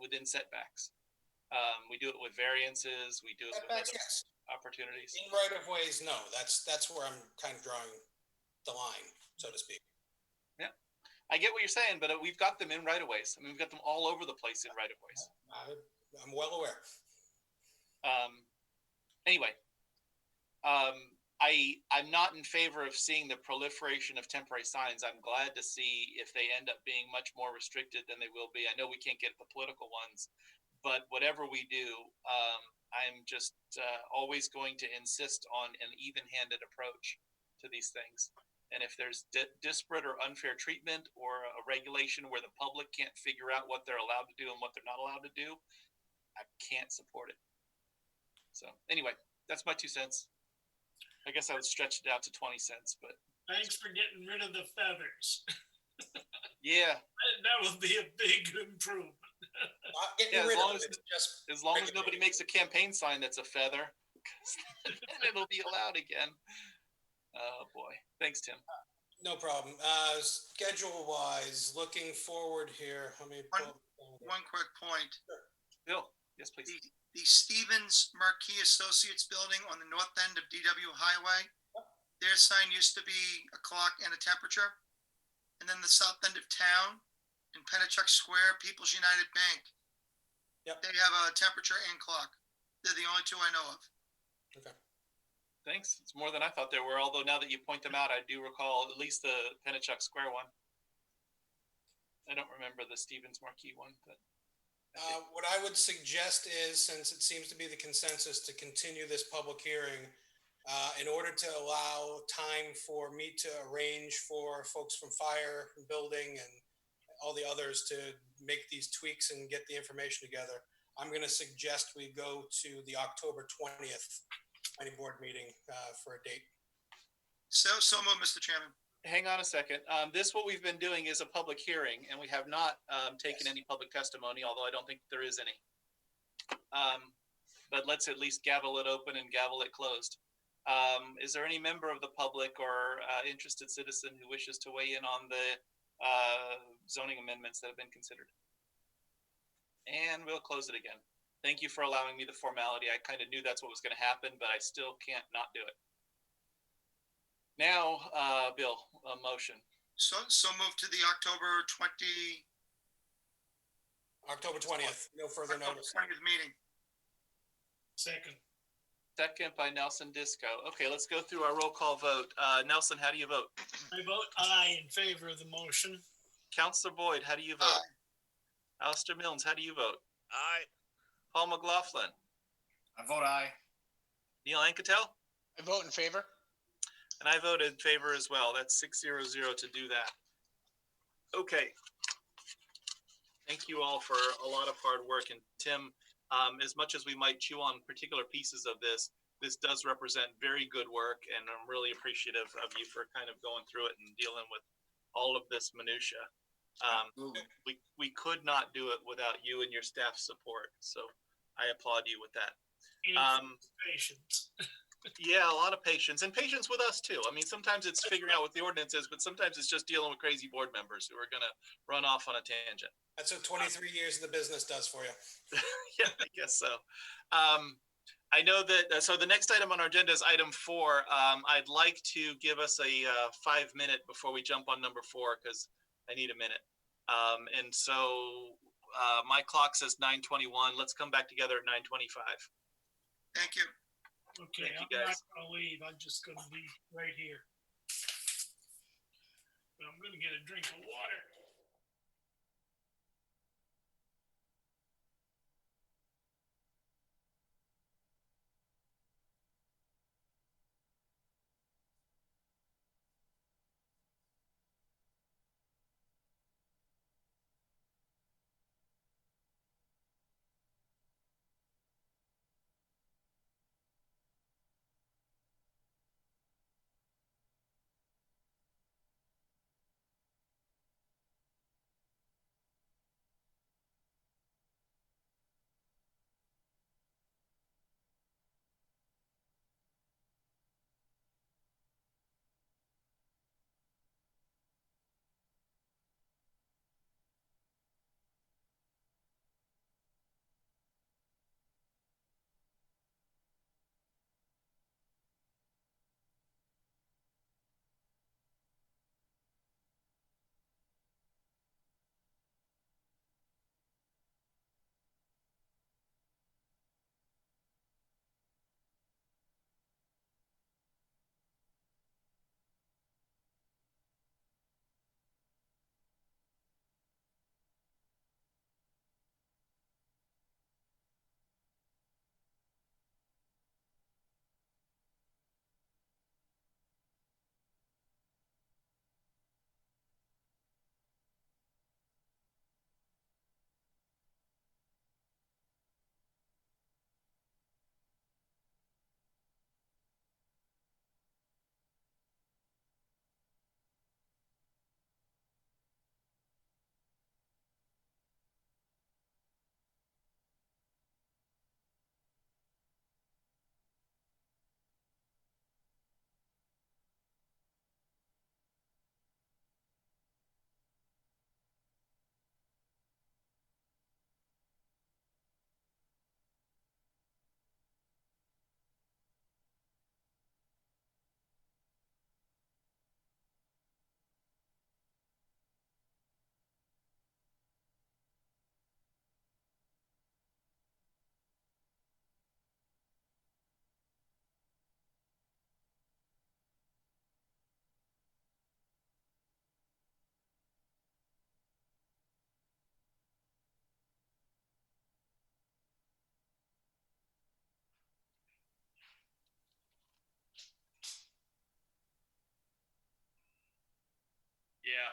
within setbacks. We do it with variances. We do it with other opportunities. In right of ways, no. That's where I'm kind of drawing the line, so to speak. Yeah, I get what you're saying, but we've got them in right of ways. I mean, we've got them all over the place in right of ways. I'm well aware. Anyway, I'm not in favor of seeing the proliferation of temporary signs. I'm glad to see if they end up being much more restricted than they will be. I know we can't get the political ones, but whatever we do, I'm just always going to insist on an even-handed approach to these things. And if there's disparate or unfair treatment or a regulation where the public can't figure out what they're allowed to do and what they're not allowed to do, I can't support it. So anyway, that's my 2 cents. I guess I would stretch it out to 20 cents, but thanks for getting rid of the feathers. Yeah, that would be a big improvement. Yeah, as long as nobody makes a campaign sign that's a feather, then it'll be allowed again. Oh boy, thanks, Tim. No problem. Schedule wise, looking forward here. Let me one quick point. Sure. Bill, yes, please. The Stevens Marquis Associates building on the north end of DW Highway, their sign used to be a clock and a temperature. And then the south end of town in Pennachuck Square, People's United Bank. Yep. They have a temperature and clock. They're the only two I know of. Okay. Thanks. It's more than I thought there were, although now that you point them out, I do recall at least the Pennachuck Square one. I don't remember the Stevens Marquis one, but what I would suggest is, since it seems to be the consensus to continue this public hearing, in order to allow time for me to arrange for folks from fire and building and all the others to make these tweaks and get the information together, I'm going to suggest we go to the October 20th planning board meeting for a date. So moved, Mr. Chairman. hang on a second. What we've been doing is a public hearing, and we have not taken any public testimony, although I don't think there is any. But let's at least gavel it open and gavel it closed. Is there any member of the public or interested citizen who wishes to weigh in on the zoning amendments that have been considered? And we'll close it again. Thank you for allowing me the formality. I kind of knew that's what was going to happen, but I still can't not do it. Now, Bill, a motion. So moved to the October 20th. No further notice. 20th meeting. Second. Second by Nelson Disco. Okay, let's go through our roll call vote. Nelson, how do you vote? I vote aye in favor of the motion. Counselor Boyd, how do you vote? Alistair Milnes, how do you vote? Aye. Paul McLaughlin. I vote aye. Neil Anketel? I vote in favor. And I vote in favor as well. That's 6-0 to do that. Okay. Thank you all for a lot of hard work. And Tim, as much as we might chew on particular pieces of this, this does represent very good work. And I'm really appreciative of you for kind of going through it and dealing with all of this minutia. We could not do it without you and your staff support. So I applaud you with that. Patience. Yeah, a lot of patience and patience with us too. I mean, sometimes it's figuring out what the ordinance is, but sometimes it's just dealing with crazy board members who are going to run off on a tangent. That's what 23 years of the business does for you. Yeah, I guess so. I know that, so the next item on our agenda is item 4. I'd like to give us a 5-minute before we jump on number 4, because I need a minute. And so my clock says 9:21. Let's come back together at 9:25. Thank you. Okay, Thank you, I'm not guys. gonna leave. I'm just gonna be right here. But I'm gonna get a drink of water. Yeah.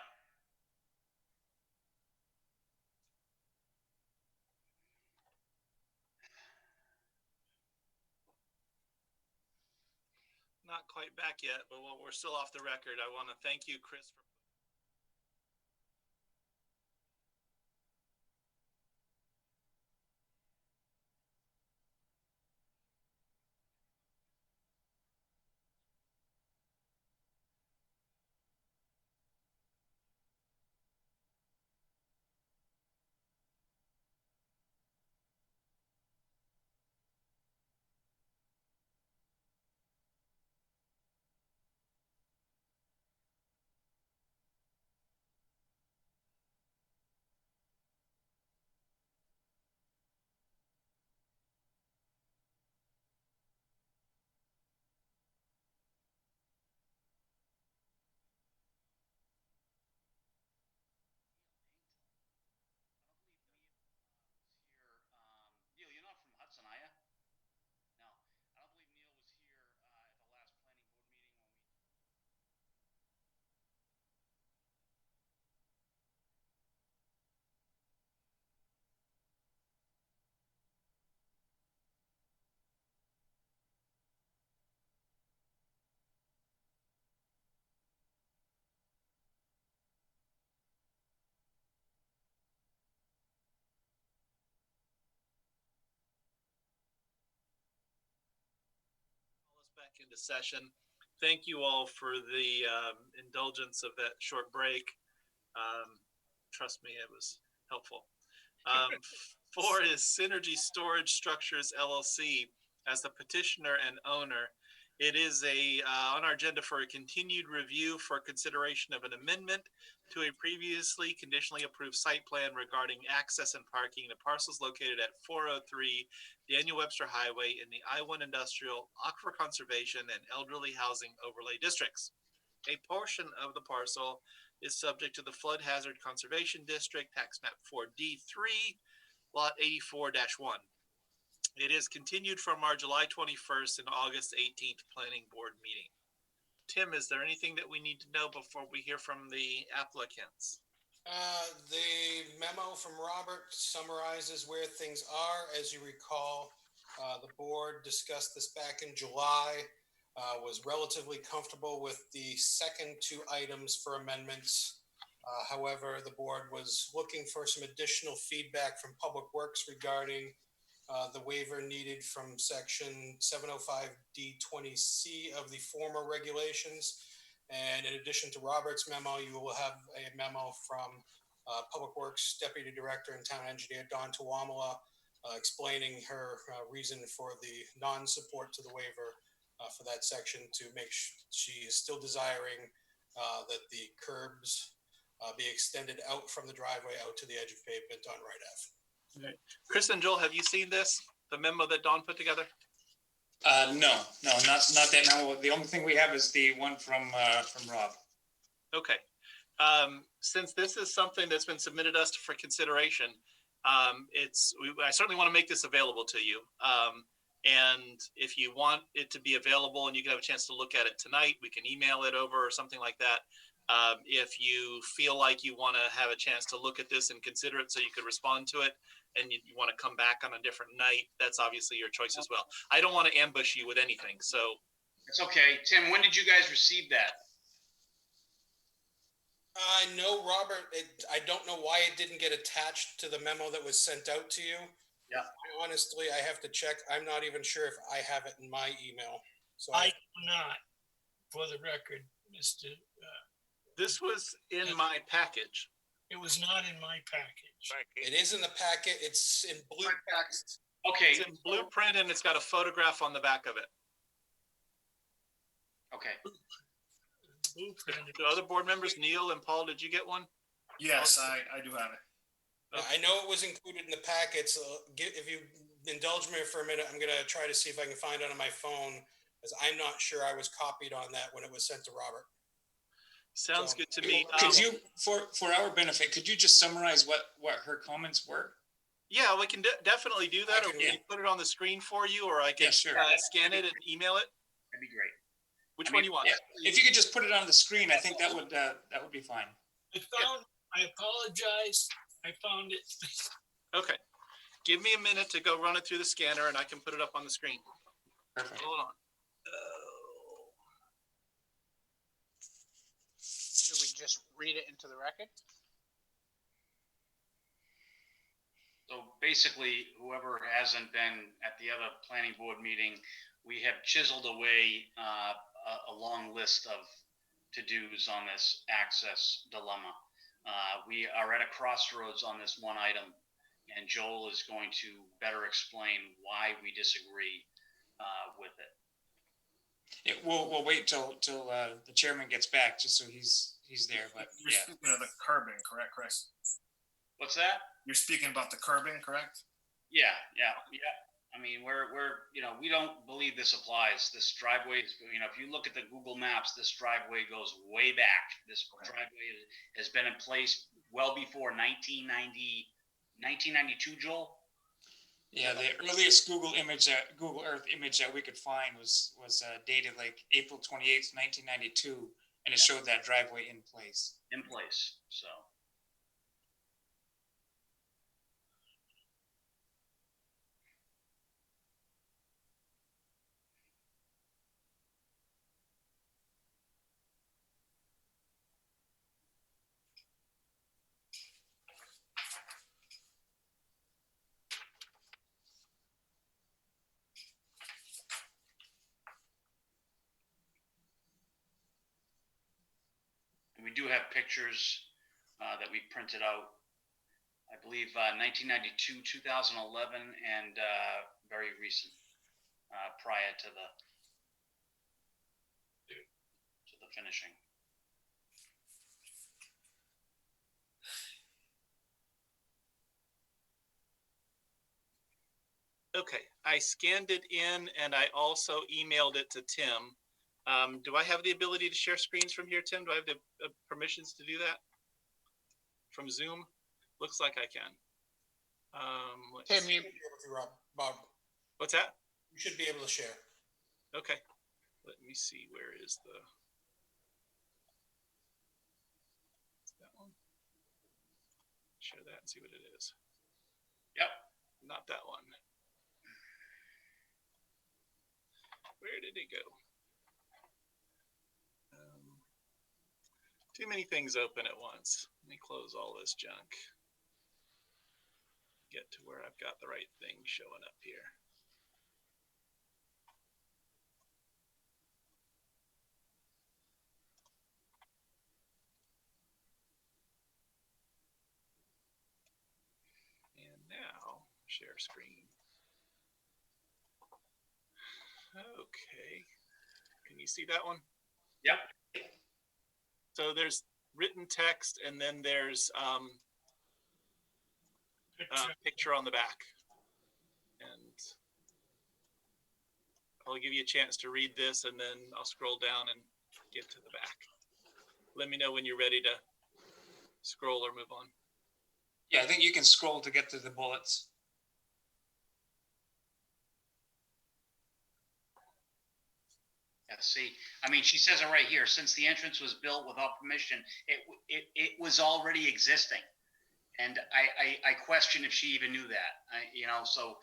Not quite back yet, but we're still off the record. I want to thank you, Chris, for back into session. Thank you all for the indulgence of that short break. Trust me, it was helpful. 4 is Synergy Storage Structures LLC as the petitioner and owner. It is on our agenda for a continued review for consideration of an amendment to a previously conditionally approved site plan regarding access and parking to parcels located at 403 Daniel Webster Highway in the I-1 Industrial, Aquifer Conservation, and Elderly Housing Overlay Districts. A portion of the parcel is subject to the Flood Hazard Conservation District, Tax Map 4D3, Lot 84-1. It is continued from our July 21st and August 18th Planning Board meeting. Tim, is there anything that we need to know before we hear from the applicants? The memo from Robert summarizes where things are. As you recall, the board discussed this back in July, was relatively comfortable with the second 2 items for amendments. However, the board was looking for some additional feedback from Public Works regarding the waiver needed from section 705D20C of the former regulations. And in addition to Robert's memo, you will have a memo from Public Works Deputy Director and Town Engineer Don Tuamala explaining her reason for the non-support to the waiver for that section, to make she is still desiring that the curbs be extended out from the driveway out to the edge of pavement on Wright Ave. Right. Chris and Joel, have you seen this, the memo that Don put together? No, not that memo. The only thing we have is the one from Rob. Okay. Since this is something that's been submitted us for consideration, I certainly want to make this available to you. And if you want it to be available and you can have a chance to look at it tonight, we can email it over or something like that. If you feel like you want to have a chance to look at this and consider it so you could respond to it, and you want to come back on a different night, that's obviously your choice as well. I don't want to ambush you with anything, so. It's okay. Tim, when did you guys receive that? I know, Robert, I don't know why it didn't get attached to the memo that was sent out to you. Yeah. Honestly, I have to check. I'm not even sure if I have it in my email. So I do not, for the record, Mr. This was in my package. It was not in my package. It is in the packet. It's in blue text. Okay. It's in blueprint and it's got a photograph on the back of it. Okay. The other board members, Neil and Paul, did you get one? Yes, I do have it. I know it was included in the packet, so if you indulge me for a minute, I'm going to try to see if I can find it on my phone, because I'm not sure I was copied on that when it was sent to Robert. Sounds good to me. Could you, for our benefit, could you just summarize what her comments were? Yeah, we can definitely do that, or we can put it on the screen for you, or I can scan it and email it. That'd be great. Which one do you want? Yeah. If you could just put it on the screen, I think that would be fine. I apologize. I found it. Okay. Give me a minute to go run it through the scanner and I can put it up on the screen. Perfect. Hold on. Should we just read it into the record? So basically, whoever hasn't been at the other planning board meeting, we have chiseled away a long list of to-dos on this access dilemma. We are at a crossroads on this one item, and Joel is going to better explain why we disagree with it. Yeah, we'll wait till the chairman gets back, just so he's there. But You're speaking of the curbing, correct, Chris? What's that? You're speaking about the curbing, correct? Yeah. I mean, we're we don't believe this applies. This driveway is, if you look at the Google Maps, this driveway goes way back. This driveway has been in place well before 1992, Joel. Yeah, the earliest Google Earth image that we could find was dated like April 28th, 1992, and it showed that driveway in place. So. do have pictures that we printed out, I believe 1992, 2011, and very recent prior to the finishing. Okay, I scanned it in and I also emailed it to Tim. Do I have the ability to share screens from here, Tim? Do I have the permissions to do that from Zoom? Looks like I can. Tim, you, Bob, what's that? you should be able to share. Okay, let me see. Where is the? That one. Share that and see what it is. Yep, not that one. Where did it go? Too many things open at once. Let me close all this junk. Get to where I've got the right thing showing up here. And now, share screen. Okay. Can you see that one? Yep. So there's written text and then there's picture on the back. And I'll give you a chance to read this and then I'll scroll down and get to the back. Let me know when you're ready to scroll or move on. Yeah, I think you can scroll to get to the bullets. Yeah, see, I mean, she says it right here. Since the entrance was built without permission, it was already existing, and I question if she even knew that. So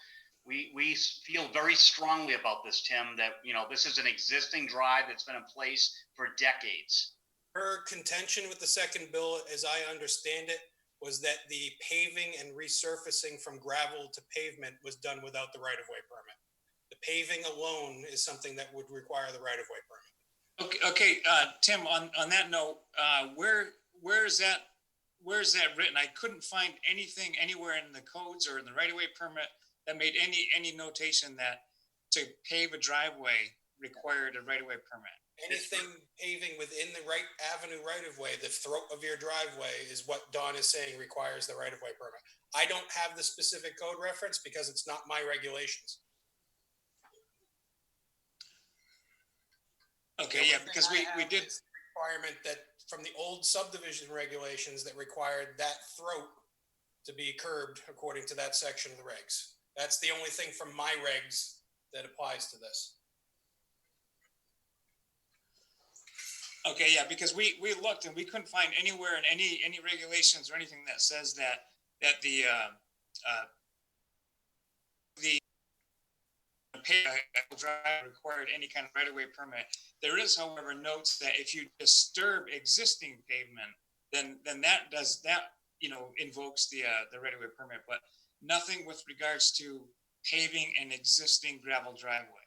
we feel very strongly about this, Tim. That this is an existing drive that's been in place for decades. Her contention with the second bill, as I understand it, was that the paving and resurfacing from gravel to pavement was done without the right-of-way permit. The paving alone is something that would require the right-of-way permit. Okay, Tim, on that note, where is that written? I couldn't find anything anywhere in the codes or in the right-of-way permit that made any notation that to pave a driveway required a right-of-way permit. Anything paving within the avenue right-of-way, the throat of your driveway, is what Dawn is saying requires the right-of-way permit. I don't have the specific code reference because it's not my regulations. Okay, yeah, because we did requirement that from the old subdivision regulations that required that throat to be curbed according to that section of the regs. That's the only thing from my regs that applies to this. Okay, yeah, because we looked and we couldn't find anywhere in any regulations or anything that says that the drive required any kind of right-of-way permit. There is, however, notes that if you disturb existing pavement, then that invokes the right-of-way permit, but nothing with regards to paving an existing gravel driveway.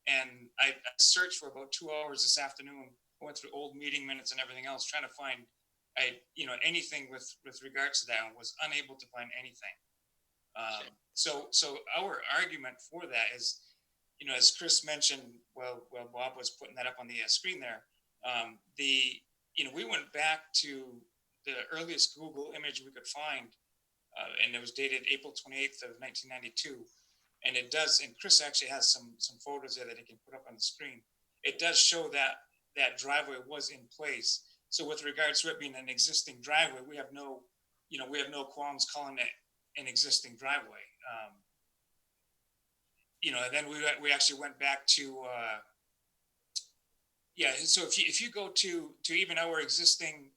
And I searched for about 2 hours this afternoon. I went through old meeting minutes and everything else, trying to find anything with regards to that, and was unable to find anything. So our argument for that is, as Chris mentioned, well, Bob was putting that up on the screen there. We went back to the earliest Google image we could find, and it was dated April 28th of 1992. And it does, and Chris actually has some photos there that he can put up on the screen. It does show that driveway was in place. So with regards to it being an existing driveway, we have no qualms calling it an existing driveway. And then we actually went back to, so if you go to even our existing,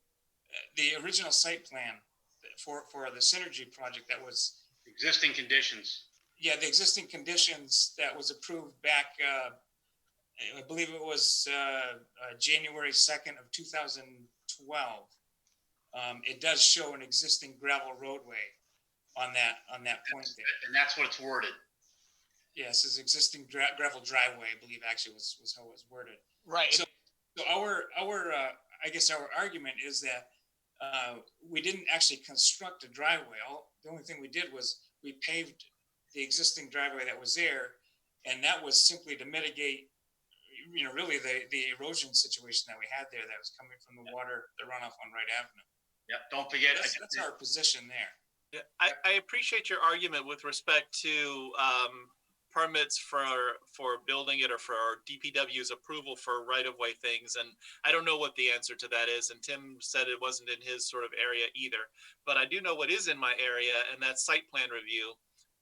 the original site plan for the Synergy project that was. Existing conditions. Yeah, the existing conditions that was approved back, I believe it was January 2nd of 2012. It does show an existing gravel roadway on that point there. And that's what it's worded. Yes, yeah, existing gravel driveway, I believe actually was how it was worded. Right. So our I guess our argument is that we didn't actually construct a driveway. The only thing we did was we paved the existing driveway that was there, and that was simply to mitigate, really the erosion situation that we had there that was coming from the water, the runoff on Wright Avenue. Yeah, don't forget. That's our position there. Yeah, I appreciate your argument with respect to permits for building it or for DPW's approval for right-of-way things. And I don't know what the answer to that is. And Tim said it wasn't in his sort of area either. But I do know what is in my area, and that's site plan review.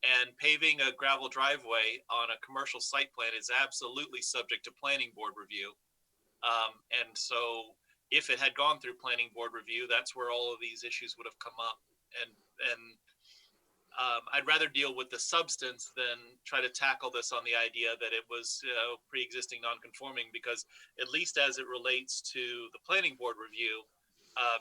And paving a gravel driveway on a commercial site plan is absolutely subject to planning board review. And so if it had gone through planning board review, that's where all of these issues would have come up. And I'd rather deal with the substance than try to tackle this on the idea that it was pre-existing non-conforming, because at least as it relates to the planning board review,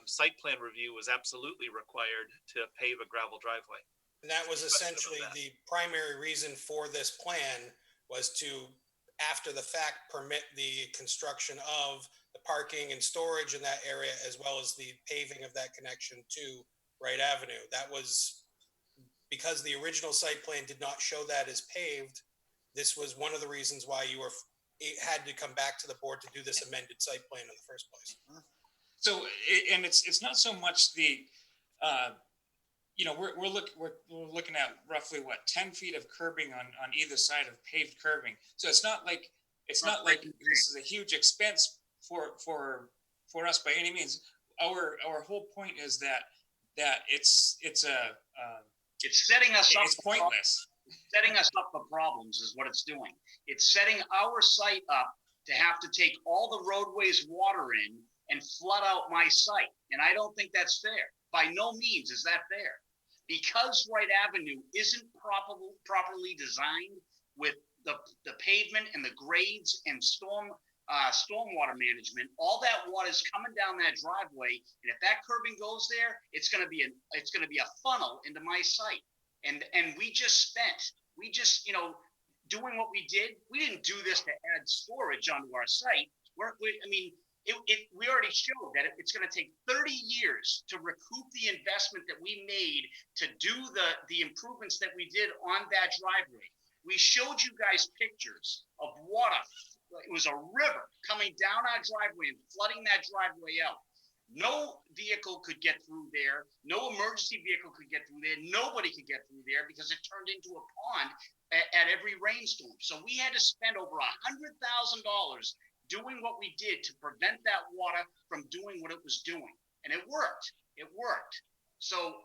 site plan review was absolutely required to pave a gravel driveway. And that was essentially the primary reason for this plan, was to, after the fact, permit the construction of the parking and storage in that area, as well as the paving of that connection to Wright Avenue. That was because the original site plan did not show that as paved. This was one of the reasons why it had to come back to the board to do this amended site plan in the first place. So, and it's not so much the, we're looking at roughly 10 feet of curbing on either side of paved curbing. So it's not like this is a huge expense for us by any means. Our whole point is that it's setting us up. It's pointless. Setting us up for problems is what it's doing. It's setting our site up to have to take all the roadways water in and flood out my site. And I don't think that's fair. By no means is that fair. Because Wright Avenue isn't properly designed with the pavement and the grades and stormwater management, all that water is coming down that driveway, and if that curbing goes there, it's going to be a funnel into my site. And we just doing what we did. We didn't do this to add storage onto our site. We already showed that it's going to take 30 years to recoup the investment that we made to do the improvements that we did on that driveway. We showed you guys pictures of water. It was a river coming down our driveway and flooding that driveway out. No vehicle could get through there. No emergency vehicle could get through there. Nobody could get through there because it turned into a pond at every rainstorm. So we had to spend over $100,000 doing what we did to prevent that water from doing what it was doing. And it worked. It worked. So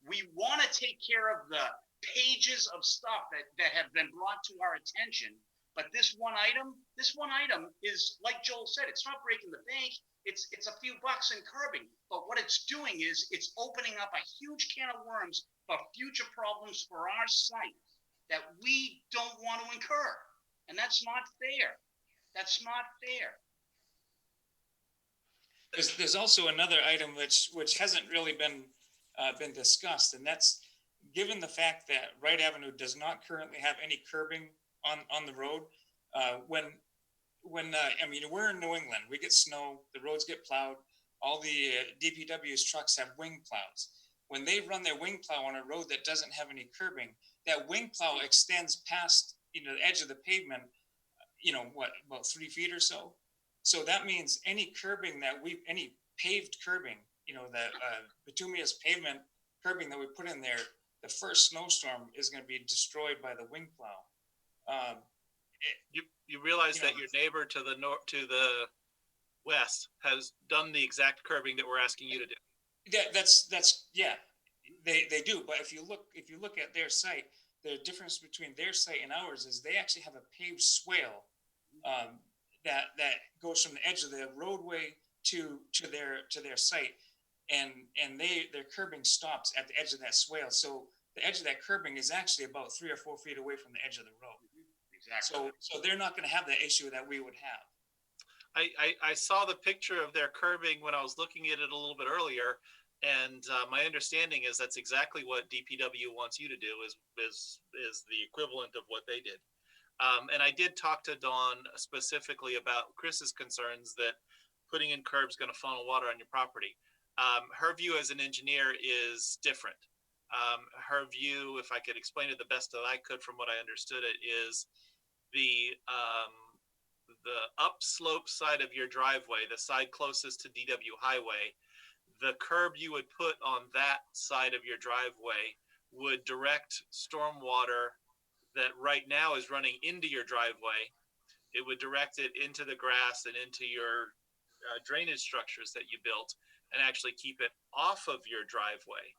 we want to take care of the pages of stuff that have been brought to our attention. But this one item is, like Joel said, it's not breaking the bank. It's a few bucks in curbing. But what it's doing is it's opening up a huge can of worms for future problems for our site that we don't want to incur. And that's not fair. That's not fair. There's also another item which hasn't really been discussed, and that's given the fact that Wright Avenue does not currently have any curbing on the road. When we're in New England, we get snow, the roads get plowed. All the DPW's trucks have wing plows. When they run their wing plow on a road that doesn't have any curbing, that wing plow extends past the edge of the pavement. About 3 feet or so. So that means any paved curbing, that bituminous pavement curbing that we put in there, the first snowstorm is going to be destroyed by the wing plow. You realize that your neighbor to the north, to the west, has done the exact curbing that we're asking you to do. Yeah, they do. But if you look at their site, the difference between their site and ours is they actually have a paved swale that goes from the edge of the roadway to their site, and their curbing stops at the edge of that swale. So the edge of that curbing is actually about 3 or 4 feet away from the edge of the road. Exactly. So they're not going to have the issue that we would have. I saw the picture of their curbing when I was looking at it a little bit earlier, and my understanding is that's exactly what DPW wants you to do is the equivalent of what they did. And I did talk to Dawn specifically about Chris's concerns that putting in curbs going to funnel water on your property. Her view as an engineer is different. Her view, if I could explain it the best that I could from what I understood it, is the upslope side of your driveway, the side closest to DW Highway, the curb you would put on that side of your driveway would direct stormwater that right now is running into your driveway. It would direct it into the grass and into your drainage structures that you built, and actually keep it off of your driveway.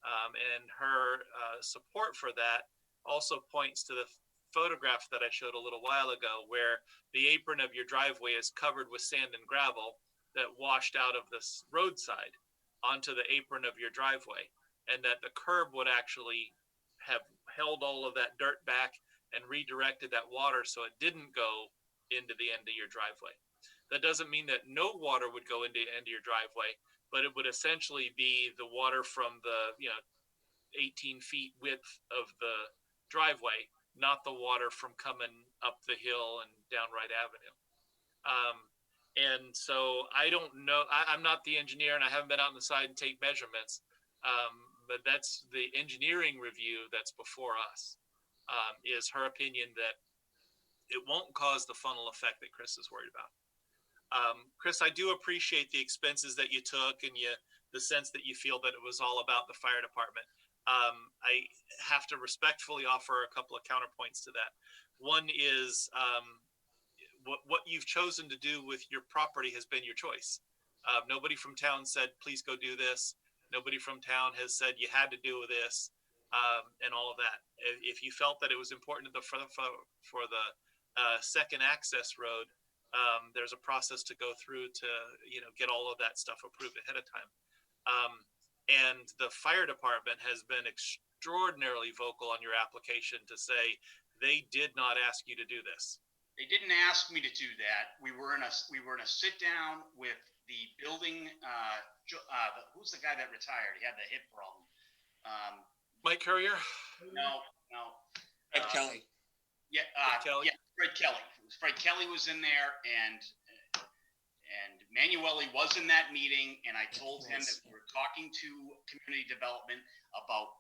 And her support for that also points to the photograph that I showed a little while ago, where the apron of your driveway is covered with sand and gravel that washed out of this roadside onto the apron of your driveway, and that the curb would actually have held all of that dirt back and redirected that water so it didn't go into the end of your driveway. That doesn't mean that no water would go into the end of your driveway, but it would essentially be the water from the 18 feet width of the driveway, not the water from coming up the hill and down Wright Avenue. And so I don't know, I'm not the engineer and I haven't been out on the side and take measurements, but that's the engineering review that's before us, is her opinion that it won't cause the funnel effect that Chris is worried about. Chris, I do appreciate the expenses that you took and the sense that you feel that it was all about the fire department. I have to respectfully offer a couple of counterpoints to that. One is what you've chosen to do with your property has been your choice. Nobody from town said, please go do this. Nobody from town has said you had to do this, and all of that. If you felt that it was important for the second access road, there's a process to go through to get all of that stuff approved ahead of time. And the fire department has been extraordinarily vocal on your application to say they did not ask you to do this. They didn't ask me to do that. We were in a sit down with the building. Who's the guy that retired? He had the hip problem. Mike Courier? No. Fred Kelly. Yeah, Fred Kelly. Fred Kelly was in there, and Manueli was in that meeting, and I told him that we were talking to community development about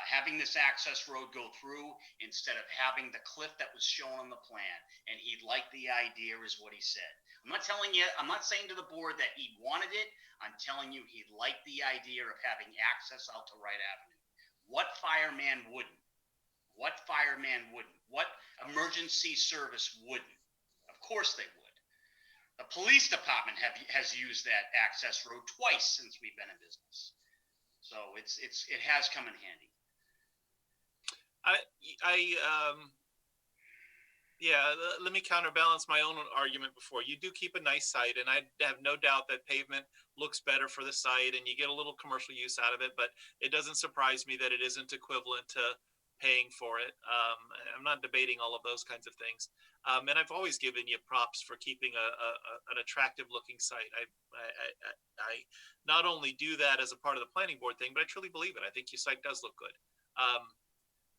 having this access road go through instead of having the cliff that was shown on the plan, and he liked the idea, is what he said. I'm not saying to the board that he wanted it. I'm telling you he liked the idea of having access out to Wright Avenue. What fireman wouldn't? What fireman wouldn't? What emergency service wouldn't? Of course they would. The police department has used that access road twice since we've been in business. So it has come in handy. Let me counterbalance my own argument before. You do keep a nice site, and I have no doubt that pavement looks better for the site, and you get a little commercial use out of it, but it doesn't surprise me that it isn't equivalent to paying for it. I'm not debating all of those kinds of things. And I've always given you props for keeping an attractive looking site. I not only do that as a part of the planning board thing, but I truly believe it. I think your site does look good.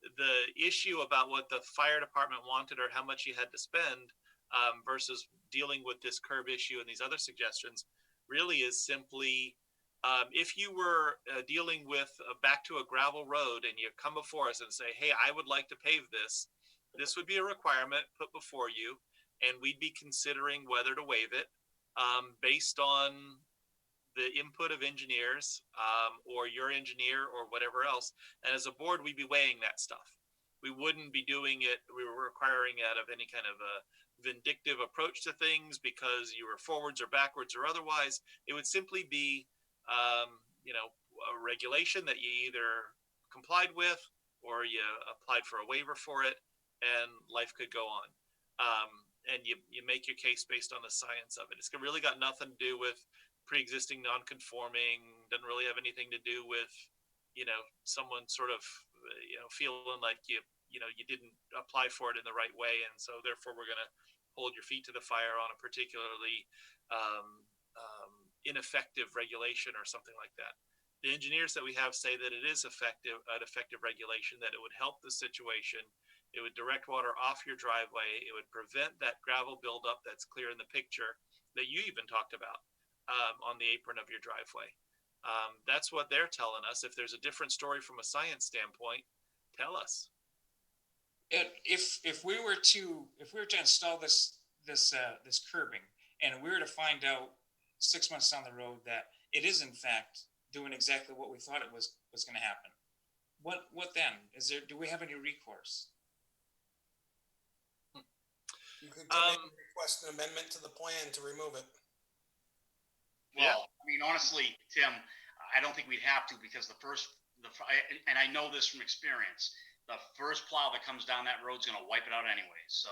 The issue about what the fire department wanted or how much you had to spend versus dealing with this curb issue and these other suggestions really is simply, if you were dealing with back to a gravel road and you come before us and say, hey, I would like to pave this, this would be a requirement put before you, and we'd be considering whether to waive it based on the input of engineers or your engineer or whatever else. And as a board, we'd be weighing that stuff. We wouldn't be doing it, we were requiring it out of any kind of a vindictive approach to things because you were forwards or backwards or otherwise. It would simply be a regulation that you either complied with or you applied for a waiver for it, and life could go on. And you make your case based on the science of it. It's really got nothing to do with pre-existing non-conforming, doesn't really have anything to do with, someone sort of, feeling like you didn't apply for it in the right way. And so therefore we're going to hold your feet to the fire on a particularly ineffective regulation or something like that. The engineers that we have say that it is an effective regulation, that it would help the situation. It would direct water off your driveway. It would prevent that gravel buildup that's clear in the picture that you even talked about on the apron of your driveway. That's what they're telling us. If there's a different story from a science standpoint, tell us. If we were to install this curbing, and we were to find out 6 months down the road that it is in fact doing exactly what we thought it was going to happen, what then? Do we have any recourse? You could come in and request an amendment to the plan to remove it. Well, I mean, honestly, Tim, I don't think we'd have to, because and I know this from experience, the first plow that comes down that road is going to wipe it out anyway. So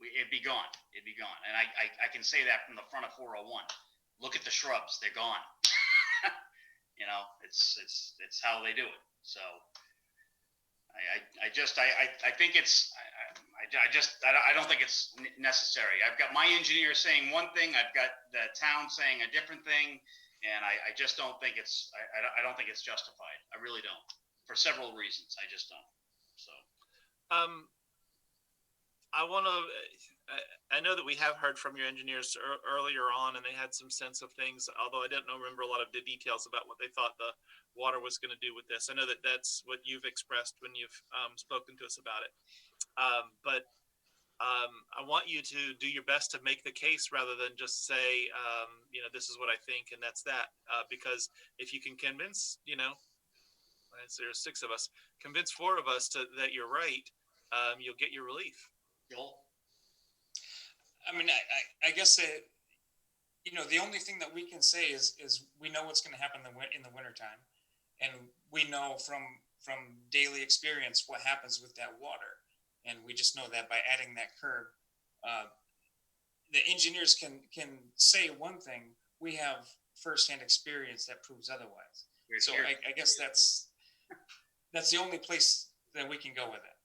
it'd be gone. It'd be gone. And I can say that from the front of 401. Look at the shrubs; they're gone. You know, it's how they do it. So I think it's. I don't think it's necessary. I've got my engineer saying one thing, I've got the town saying a different thing, and I just don't think it's. I don't think it's justified. I really don't, for several reasons. I just don't. So. I know that we have heard from your engineers earlier on, and they had some sense of things, although I didn't remember a lot of the details about what they thought the water was going to do with this. I know that that's what you've expressed when you've spoken to us about it. But I want you to do your best to make the case rather than just say, this is what I think and that's that. Because if you can convince, there's 6 of us, convince 4 of us that you're right, you'll get your relief. I mean, I guess the only thing that we can say is we know what's going to happen in the wintertime, and we know from daily experience what happens with that water, and we just know that by adding that curb, the engineers can say one thing. We have firsthand experience that proves otherwise. So I guess that's the only place that we can go with it.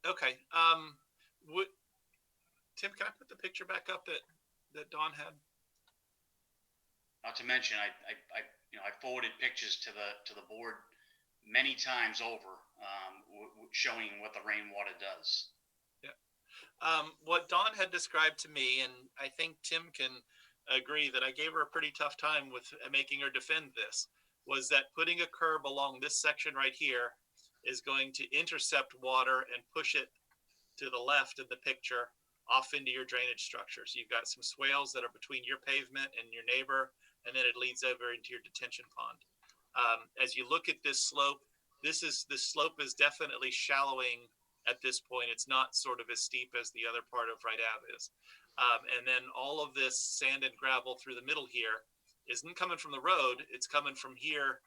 Okay. Tim, can I put the picture back up that Don had? Not to mention, I forwarded pictures to the board many times over, showing what the rainwater does. Yeah. What Don had described to me, and I think Tim can agree that I gave her a pretty tough time with making her defend this, was that putting a curb along this section right here is going to intercept water and push it to the left of the picture off into your drainage structure. So you've got some swales that are between your pavement and your neighbor, and then it leads over into your detention pond. As you look at this slope, the slope is definitely shallowing at this point. It's not sort of as steep as the other part of Wright Ave is. And then all of this sand and gravel through the middle here isn't coming from the road. It's coming from here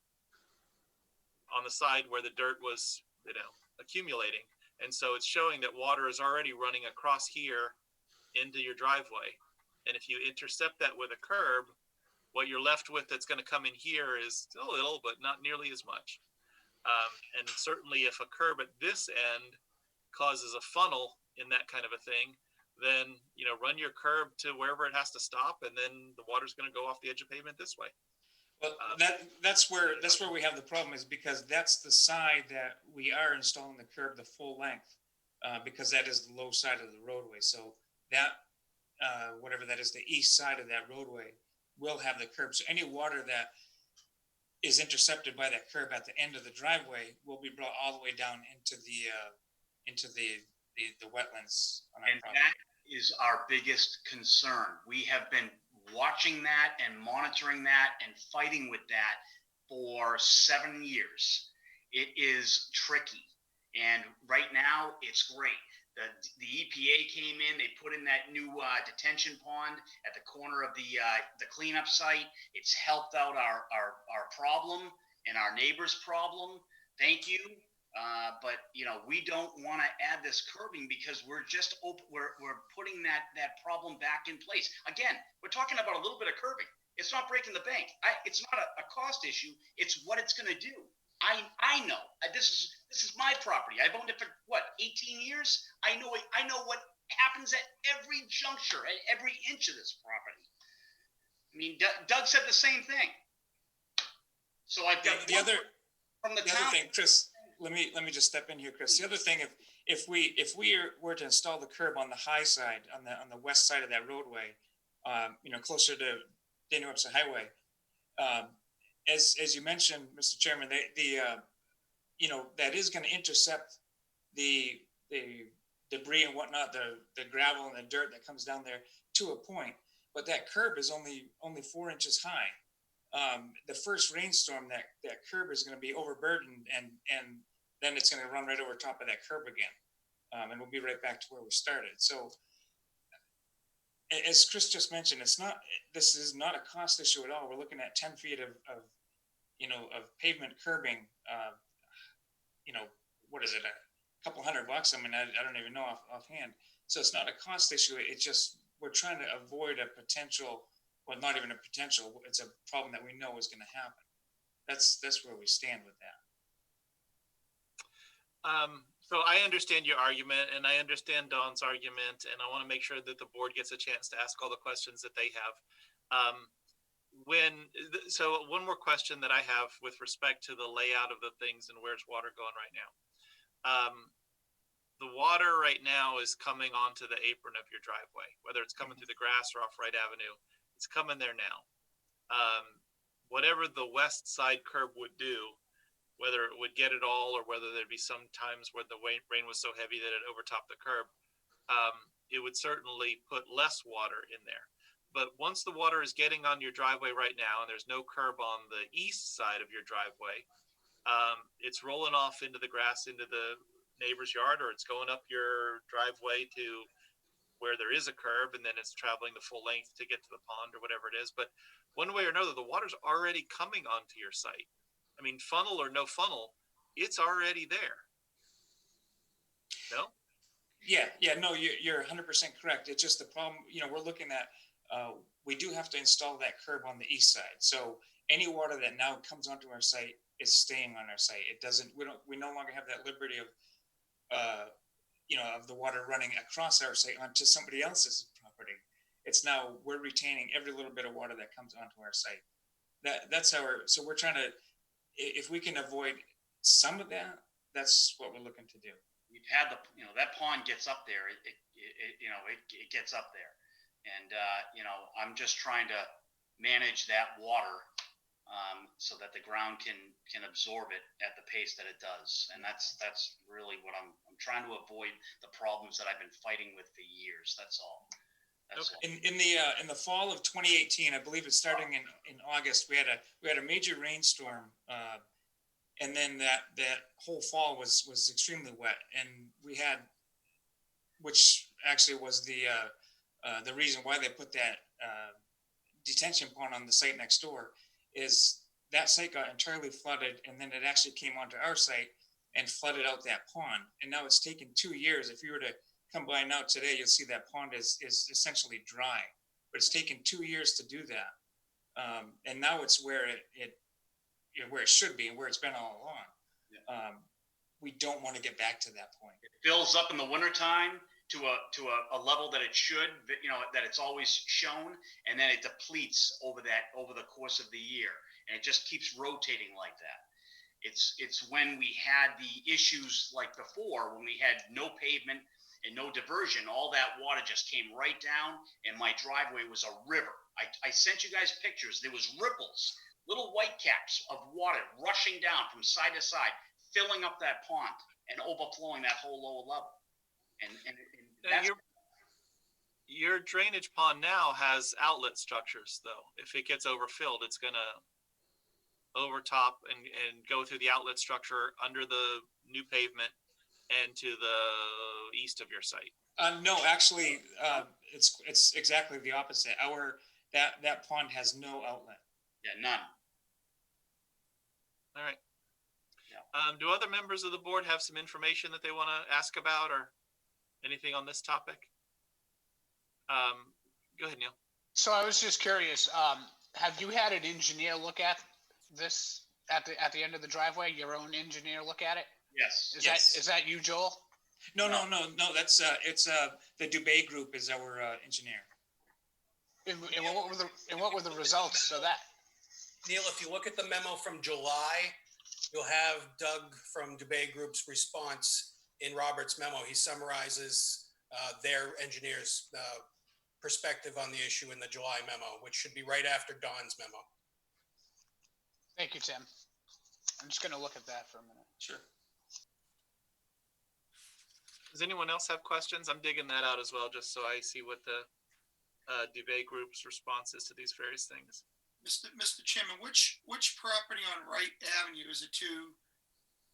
on the side where the dirt was, accumulating. And so it's showing that water is already running across here into your driveway. And if you intercept that with a curb, what you're left with that's going to come in here is a little, but not nearly as much. And certainly if a curb at this end causes a funnel in that kind of a thing, then, run your curb to wherever it has to stop, and then the water's going to go off the edge of pavement this way. Well, that's where we have the problem, is because that's the side that we are installing the curb the full length, because that is the low side of the roadway. So that, whatever that is, the east side of that roadway will have the curb. So any water that is intercepted by that curb at the end of the driveway will be brought all the way down into the wetlands on our property. That is our biggest concern. We have been watching that and monitoring that and fighting with that for 7 years. It is tricky. And right now it's great. The EPA came in, they put in that new detention pond at the corner of the cleanup site. It's helped out our problem and our neighbor's problem. Thank you. But we don't want to add this curbing because we're just we're putting that problem back in place. Again, we're talking about a little bit of curbing. It's not breaking the bank. It's not a cost issue. It's what it's going to do. I know this is my property. I've owned it for 18 years. I know what happens at every juncture, at every inch of this property. I mean, Doug said the same thing. So I've got the other thing, Chris. Let me just step in here, Chris. The other thing, if we were to install the curb on the high side, on the west side of that roadway, closer to Daniel Webster Highway, as you mentioned, Mr. Chairman, that is going to intercept the debris and whatnot, the gravel and the dirt that comes down there to a point. But that curb is only 4 inches high. The first rainstorm, that curb is going to be overburdened, and then it's going to run right over top of that curb again, and we'll be right back to where we started. So, as Chris just mentioned, this is not a cost issue at all. We're looking at 10 feet of pavement curbing. What is it? A couple $100. I mean, I don't even know offhand. So it's not a cost issue. It's just we're trying to avoid a potential. Well, not even a potential. It's a problem that we know is going to happen. That's where we stand with that. So I understand your argument, and I understand Dawn's argument, and I want to make sure that the board gets a chance to ask all the questions that they have. So one more question that I have with respect to the layout of the things and where's water going right now. The water right now is coming onto the apron of your driveway, whether it's coming through the grass or off Wright Avenue. It's coming there now. Whatever the west side curb would do, whether it would get it all or whether there'd be some times where the rain was so heavy that it overtopped the curb, it would certainly put less water in there. But once the water is getting on your driveway right now, and there's no curb on the east side of your driveway, it's rolling off into the grass, into the neighbor's yard, or it's going up your driveway to where there is a curb, and then it's traveling the full length to get to the pond or whatever it is. But one way or another, the water's already coming onto your site. I mean, funnel or no funnel, it's already there. No? Yeah, no, you're 100% correct. It's just the problem, we're looking at, we do have to install that curb on the east side. So any water that now comes onto our site is staying on our site. We no longer have that liberty of the water running across our site onto somebody else's property. It's now, we're retaining every little bit of water that comes onto our site. So we're trying to, if we can avoid some of that, that's what we're looking to do. We've had that pond gets up there. It gets up there, and I'm just trying to manage that water so that the ground can absorb it at the pace that it does, and that's really what I'm trying to avoid, the problems that I've been fighting with for years. That's all. In the fall of 2018, I believe it's starting in August, we had a major rainstorm, and then that whole fall was extremely wet, and we had, which actually was the reason why they put that detention pond on the site next door, is that site got entirely flooded, and then it actually came onto our site and flooded out that pond. And now it's taken 2 years. If you were to come by now today, you'll see that pond is essentially dry, but it's taken 2 years to do that. And now it's where where it should be and where it's been all along. Yeah. We don't want to get back to that point. It fills up in the wintertime to a level that it should, that it's always shown, and then it depletes over the course of the year, and it just keeps rotating like that. It's when we had the issues like before, when we had no pavement and no diversion, all that water just came right down, and my driveway was a river. I sent you guys pictures. There was ripples, little white caps of water rushing down from side to side, filling up that pond and overflowing that whole lower level. And that's your drainage pond now has outlet structures, though. If it gets overfilled, it's going to overtop and go through the outlet structure under the new pavement and to the east of your site. No, actually, it's exactly the opposite. That pond has no outlet. Yeah, none. All right. Yeah. Do other members of the board have some information that they want to ask about or anything on this topic? Go ahead, Neil. So I was just curious, have you had an engineer look at this at the end of the driveway? Your own engineer look at it? Yes. Is that you, Joel? No. That's it's the Dubé Group is our engineer. And what were the results of that? Neil, if you look at the memo from July, you'll have Doug from Dubé Group's response in Robert's memo, he summarizes their engineer's perspective on the issue in the July memo, which should be right after Don's memo. Thank you, Tim. I'm just going to look at that for a minute. Sure. Does anyone else have questions? I'm digging that out as well, just so I see what the debate group's response is to these various things. Mr. Chairman, which property on Wright Avenue, is it to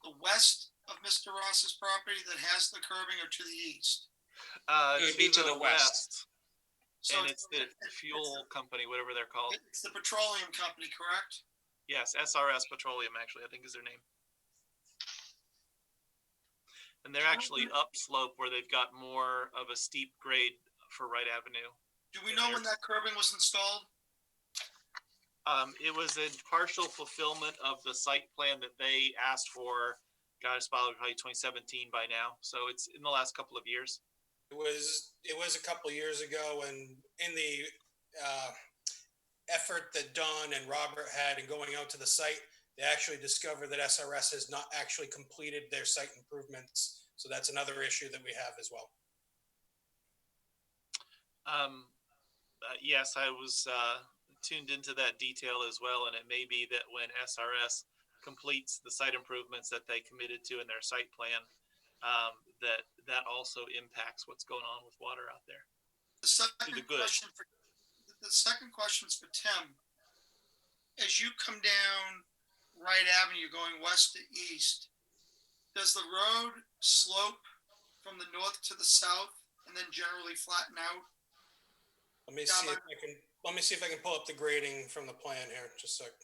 the west of Mr. Ross's property that has the curbing, or to the east? It would be to the west. So And it's the fuel company, whatever they're called. It's the petroleum company, correct? Yes, SRS Petroleum, actually, I think is their name. And they're actually upslope where they've got more of a steep grade for Wright Avenue. Do we know when that curbing was installed? It was a partial fulfillment of the site plan that they asked for. God, it's probably 2017 by now. So it's in the last couple of years. It was a couple of years ago, and in the effort that Don and Robert had in going out to the site, they actually discovered that SRS has not actually completed their site improvements. So that's another issue that we have as well. Yes, I was tuned into that detail as well, and it may be that when SRS completes the site improvements that they committed to in their site plan, that also impacts what's going on with water out there. The second question is for Tim. As you come down Wright Avenue going west to east, does the road slope from the north to the south and then generally flatten out? Let me see if I can pull up the grading from the plan here. Just a sec.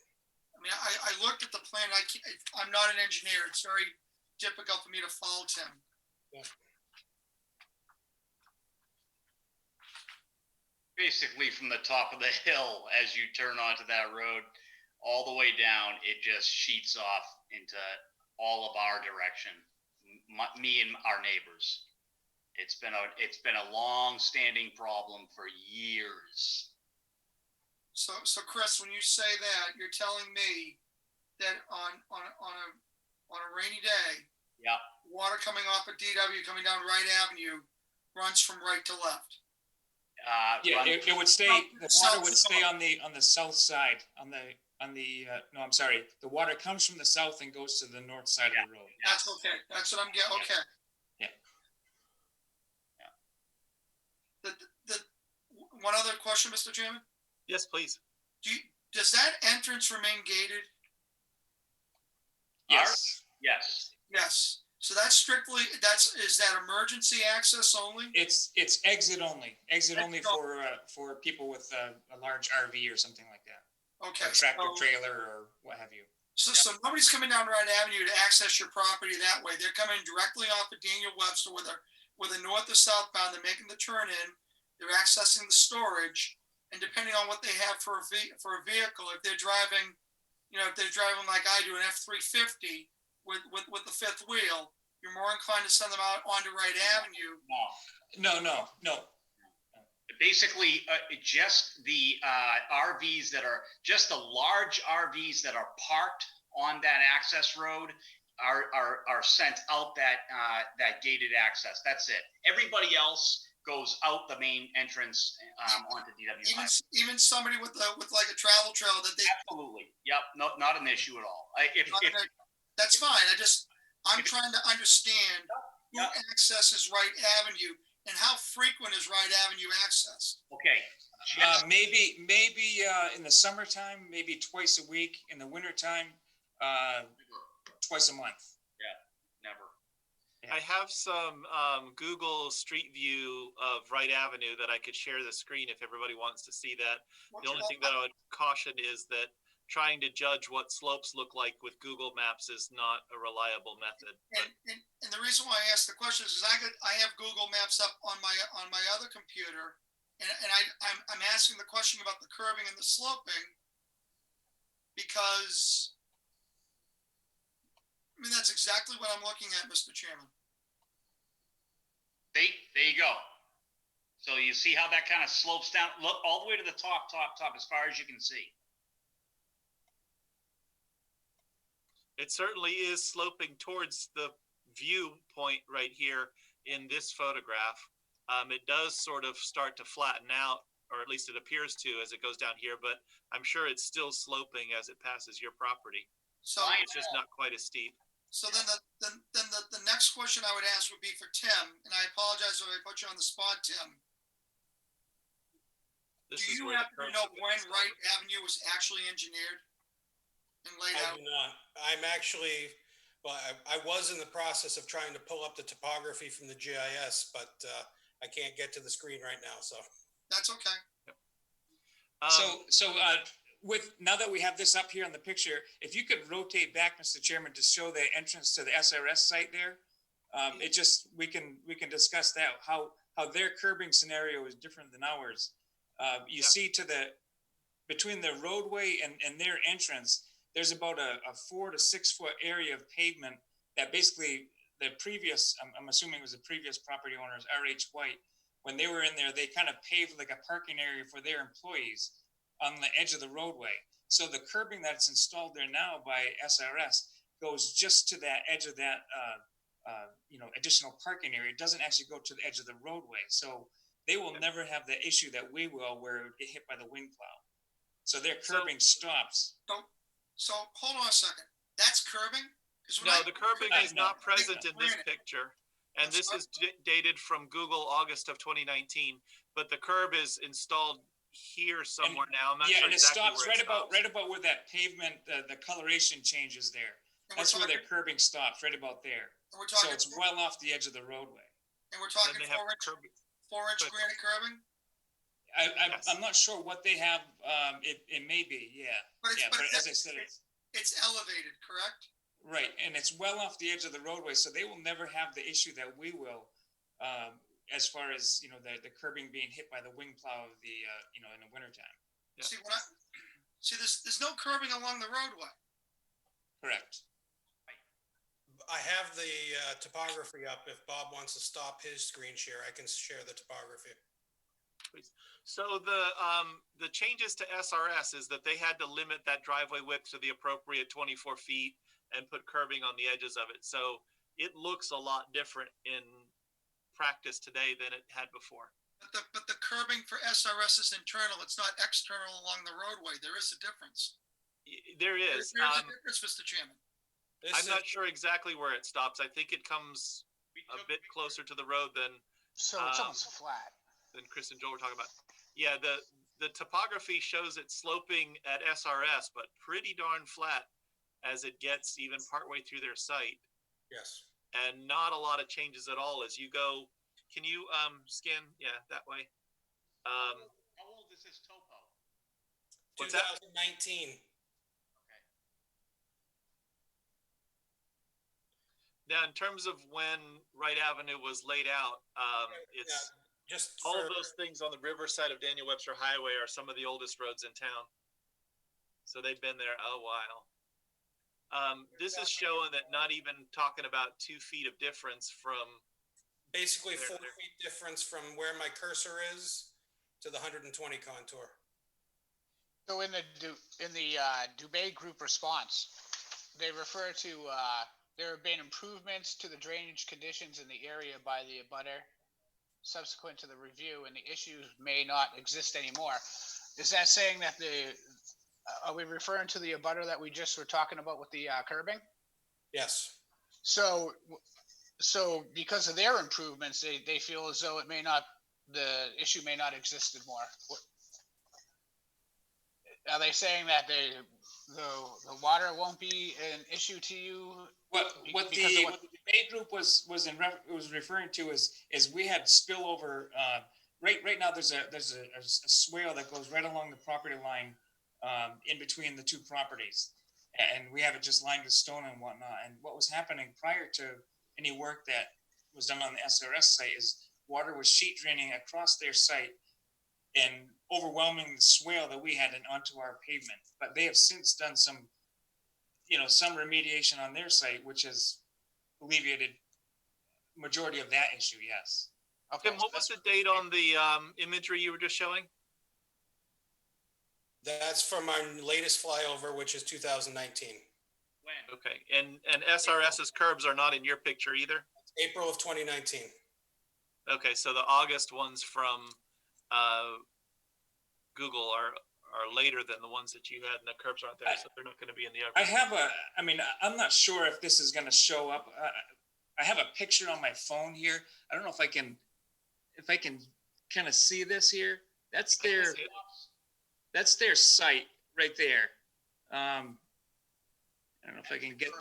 I mean, I looked at the plan. I'm not an engineer. It's very difficult for me to follow Tim. Yeah. Basically, from the top of the hill, as you turn onto that road, all the way down, it just sheets off into all of our direction, me and our neighbors. It's been a long-standing problem for years. So Chris, when you say that, you're telling me that on a rainy day, yeah, water coming off of DW coming down Wright Avenue runs from right to left. Yeah, it would stay. The water would stay on the south side. No, I'm sorry. The water comes from the south and goes to the north side of the road. That's okay. That's what I'm getting. Okay. Yeah. One other question, Mr. Chairman. Yes, please. Does that entrance remain gated? Yes. Yes. Yes. So that's strictly, is that emergency access only? It's exit only. Exit only for people with a large RV or something like that. Okay. Or tractor trailer or what have you. So nobody's coming down Wright Avenue to access your property that way. They're coming directly off of Daniel Webster with a north or southbound. They're making the turn in. They're accessing the storage, and depending on what they have for a vehicle, if they're driving, like I do, an F-350 with the fifth wheel, you're more inclined to send them out onto Wright Avenue. No. Basically, just the RVs that are just the large RVs that are parked on that access road are sent out that gated access. That's it. Everybody else goes out the main entrance onto DW5. Even somebody with like a travel trailer that they absolutely. Yep. Not an issue at all. That's fine. I'm trying to understand who accesses Wright Avenue and how frequent is Wright Avenue accessed. Okay. Maybe in the summertime, maybe twice a week. In the wintertime, twice a month. Yeah, never. I have some Google Street View of Wright Avenue that I could share the screen if everybody wants to see that. The only thing that I would caution is that trying to judge what slopes look like with Google Maps is not a reliable method. And the reason why I asked the question is I have Google Maps up on my other computer, and I'm asking the question about the curbing and the sloping because that's exactly what I'm looking at, Mr. Chairman. There you go. So you see how that kind of slopes down? Look all the way to the top, as far as you can see. It certainly is sloping towards the viewpoint right here in this photograph, it does sort of start to flatten out, or at least it appears to as it goes down here, but I'm sure it's still sloping as it passes your property. So It's just not quite as steep. So then the next question I would ask would be for Tim, and I apologize if I put you on the spot, Tim. Do you happen to know when Wright Avenue was actually engineered and laid out? I do not. I'm actually, well, I was in the process of trying to pull up the topography from the GIS, but I can't get to the screen right now, so. That's okay. With now that we have this up here on the picture, if you could rotate back, Mr. Chairman, to show the entrance to the SRS site there, we can discuss that how their curbing scenario is different than ours. You see between the roadway and their entrance, there's about a 4 to 6 foot area of pavement that basically the previous, I'm assuming it was the previous property owners, RH White, when they were in there, they kind of paved like a parking area for their employees on the edge of the roadway. So the curbing that's installed there now by SRS goes just to that edge of that, additional parking area. It doesn't actually go to the edge of the roadway. So they will never have the issue that we will where it would get hit by the wind plow. So their curbing stops. So hold on a second. That's curbing? No, the curbing is not present in this picture. And this is dated from Google August of 2019, but the curb is installed here somewhere now. I'm not sure and exactly it stops where it stops. right about where that pavement, the coloration changes there. That's where their curbing stops, right about there. So it's well off the edge of the roadway. And we're talking 4-inch granite curbing? I'm not sure what they have. It may be, yeah. But as I said, it's elevated, correct? Right, and it's well off the edge of the roadway, so they will never have the issue that we will, as far as the curbing being hit by the wing plow of the in the wintertime. Yeah. See, there's no curbing along the roadway. Correct. I have the topography up. If Bob wants to stop his screen share, I can share the topography. Please. So the changes to SRS is that they had to limit that driveway width to the appropriate 24 feet and put curbing on the edges of it. So it looks a lot different in practice today than it had before. But the curbing for SRS is internal. It's not external along the roadway. There is a difference. There is. There's a difference, Mr. Chairman. I'm not sure exactly where it stops. I think it comes a bit closer to the road than. So it's almost flat. Than Chris and Joel were talking about. Yeah, the topography shows it sloping at SRS, but pretty darn flat as it gets even partway through their site. Yes. And not a lot of changes at all as you go. Can you scan? Yeah, that way. How old is this topo? What's that? 2019. Now, in terms of when Wright Avenue was laid out, it's just all of those things on the riverside of Daniel Webster Highway are some of the oldest roads in town. So they've been there a while. This is showing that not even talking about 2 feet of difference from. Basically 4 feet difference from where my cursor is to the 120 contour. So in the Dubay group response, they refer to there have been improvements to the drainage conditions in the area by the abutter subsequent to the review, and the issues may not exist anymore. Is that saying that are we referring to the abutter that we just were talking about with the curbing? Yes. So because of their improvements, they feel as though the issue may not exist anymore. Are they saying that the water won't be an issue to you? What the debate group was referring to is we had spillover. Right now there's a swale that goes right along the property line in between the two properties, and we have it just lined with stone and whatnot. And what was happening prior to any work that was done on the SRS site is water was sheet draining across their site and overwhelming the swale that we had onto our pavement. But they have since done some remediation on their site, which has alleviated majority of that issue. Yes. Okay. Tim, what was the date on the imagery you were just showing? That's from our latest flyover, which is 2019. When? Okay, and SRS's curbs are not in your picture either? April of 2019. Okay, so the August ones from Google are later than the ones that you had, and the curbs aren't there, so they're not going to be in the. I'm not sure if this is going to show up. I have a picture on my phone here. I don't know if I can kind of see this here. That's their site right there. I don't know if I can get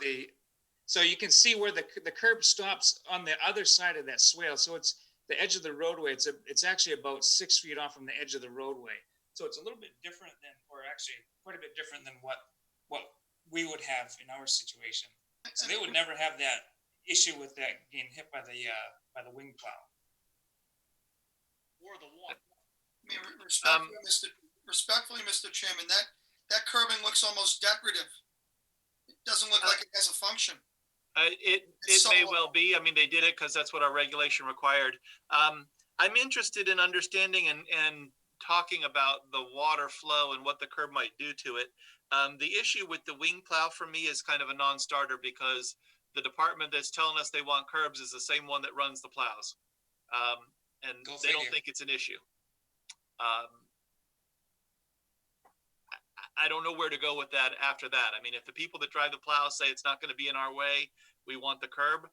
so you can see where the curb stops on the other side of that swale. So it's the edge of the roadway. It's actually about 6 feet off from the edge of the roadway. So it's a little bit different than, or actually quite a bit different than what we would have in our situation. So they would never have that issue with that being hit by the wing plow. Or the wall. I mean, respectfully, Mr. Chairman, that curbing looks almost decorative. It doesn't look like it has a function. It may well be. I mean, they did it because that's what our regulation required. I'm interested in understanding and talking about the water flow and what the curb might do to it. The issue with the wing plow for me is kind of a non-starter because the department that's telling us they want curbs is the same one that runs the plows. And they don't think it's an issue. I don't know where to go with that after that. I mean, if the people that drive the plow say it's not going to be in our way, we want the curb.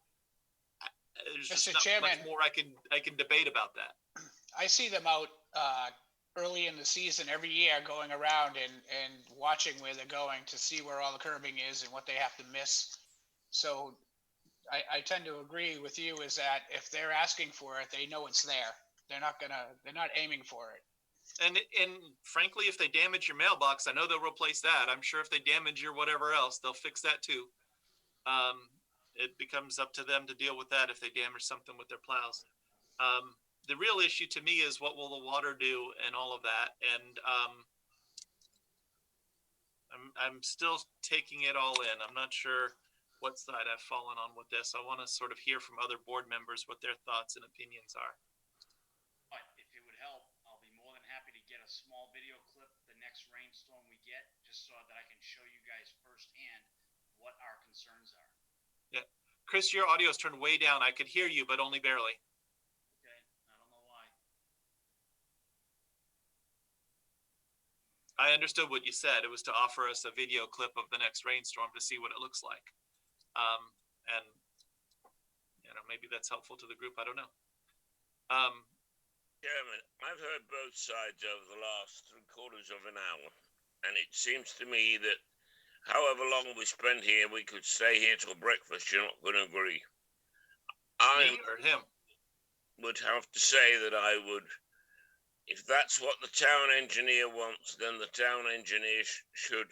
There's just not much more I can debate about that. I see them out early in the season every year going around and watching where they're going to see where all the curbing is and what they have to miss. So I tend to agree with you is that if they're asking for it, they know it's there. They're not aiming for it. And frankly, if they damage your mailbox, I know they'll replace that. I'm sure if they damage your whatever else, they'll fix that too. It becomes up to them to deal with that if they damage something with their plows. The real issue to me is what will the water do and all of that. And I'm still taking it all in. I'm not sure what side I've fallen on with this. I want to sort of hear from other board members what their thoughts and opinions are. But if it would help, I'll be more than happy to get a small video clip the next rainstorm we get, just so that I can show you guys firsthand what our concerns are. Yeah. Chris, your audio is turned way down. I could hear you, but only barely. Okay, I don't know why. I understood what you said. It was to offer us a video clip of the next rainstorm to see what it looks like. And, you know, maybe that's helpful to the group. I don't know. Chairman, I've heard both sides over the last 3/4 of an hour, and it seems to me that however long we spend here, we could stay here till breakfast. You're not going to agree. Me or him? Would have to say that I would, if that's what the town engineer wants, then the town engineer should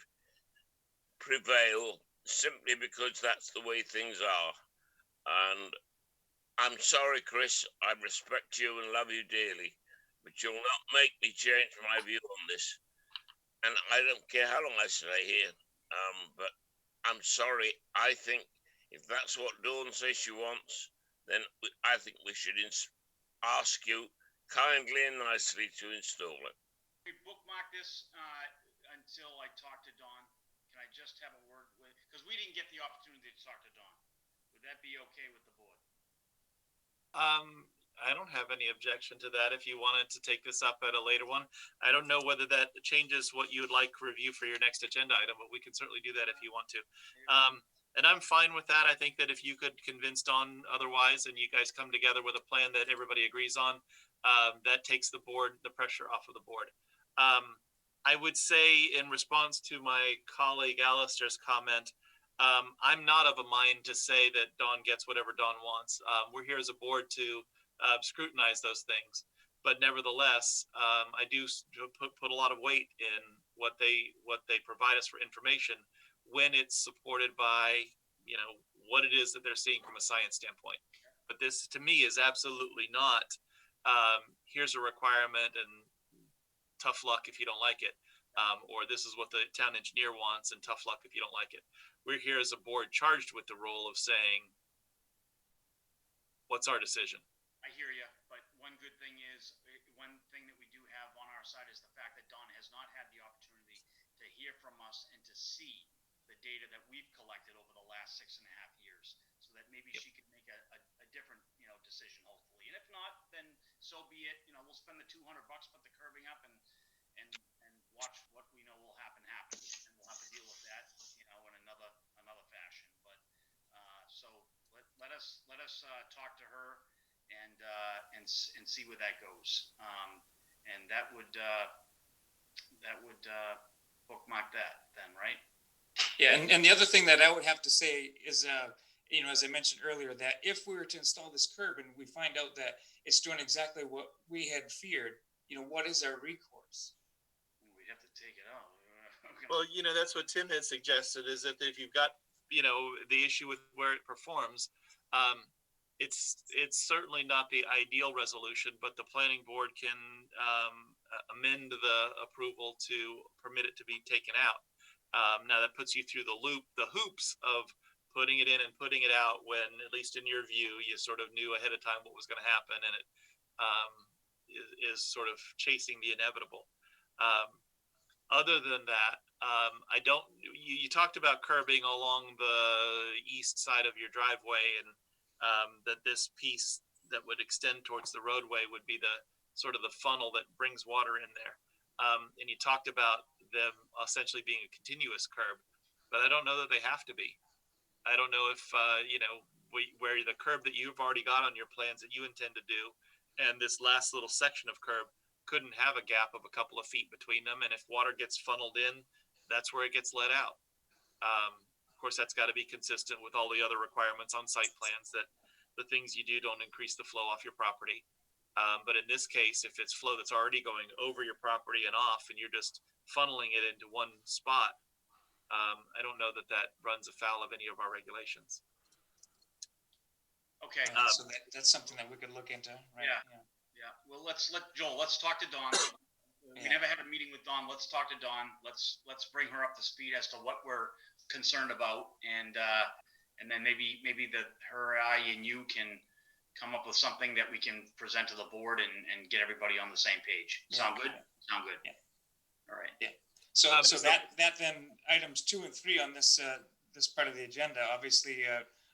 prevail, simply because that's the way things are. And I'm sorry, Chris, I respect you and love you dearly, but you'll not make me change my view on this. And I don't care how long I stay here, but I'm sorry. I think if that's what Dawn says she wants, then I think we should ask you kindly and nicely to install it. We bookmark this until I talk to Dawn. Can I just have a word with, because we didn't get the opportunity to talk to Dawn. Would that be okay with the board? I don't have any objection to that if you wanted to take this up at a later one. I don't know whether that changes what you would like review for your next agenda item, but we can certainly do that if you want to. And I'm fine with that. I think that if you could convince Dawn otherwise and you guys come together with a plan that everybody agrees on, that takes the pressure off of the board. I would say in response to my colleague Alistair's comment, I'm not of a mind to say that Dawn gets whatever Dawn wants. We're here as a board to scrutinize those things, but nevertheless, I do put a lot of weight in what they provide us for information when it's supported by, you know, what it is that they're seeing from a science standpoint. But this, to me, is absolutely not, here's a requirement and tough luck if you don't like it. Or this is what the town engineer wants and tough luck if you don't like it. We're here as a board charged with the role of saying, what's our decision? I hear you, but one good thing that we do have on our side is the fact that Dawn has not had the opportunity to hear from us and to see the the data that we've collected over the last 6.5 years, so that maybe she could make a different, decision hopefully. And if not, then so be it. We'll spend the $200, put the curbing up, and watch what we know will happen, and we'll have to deal with that, in another fashion. But so let us talk to her and see where that goes. And that would bookmark that then, right? Yeah, and the other thing that I would have to say is, as I mentioned earlier, that if we were to install this curb and we find out that it's doing exactly what we had feared, what is our recourse? We'd have to take it out. Well, that's what Tim had suggested, is that if you've got, the issue with where it performs, it's certainly not the ideal resolution, but the planning board can amend the approval to permit it to be taken out. Now that puts you through the hoops of putting it in and putting it out when, at least in your view, you sort of knew ahead of time what was going to happen, and it is sort of chasing the inevitable. Other than that, you talked about curbing along the east side of your driveway, and that this piece that would extend towards the roadway would be the sort of the funnel that brings water in there. And you talked about them essentially being a continuous curb, but I don't know that they have to be. I don't know if, where the curb that you've already got on your plans that you intend to do, and this last little section of curb couldn't have a gap of a couple of feet between them. And if water gets funneled in, that's where it gets let out. Of course, that's got to be consistent with all the other requirements on site plans, that the things you do don't increase the flow off your property. But in this case, if it's flow that's already going over your property and off, and you're just funneling it into one spot, I don't know that runs afoul of any of our regulations. Okay. So that's something that we could look into, right? Yeah. Well, let's talk to Dawn. We never had a meeting with Dawn. Let's talk to Dawn. Let's bring her up to speed as to what we're concerned about, and then maybe her, I, and you can come up with something that we can present to the board and get everybody on the same page. Sound good? Sound good. Yeah. All right. Yeah. So that then items 2 and 3 on this part of the agenda, obviously,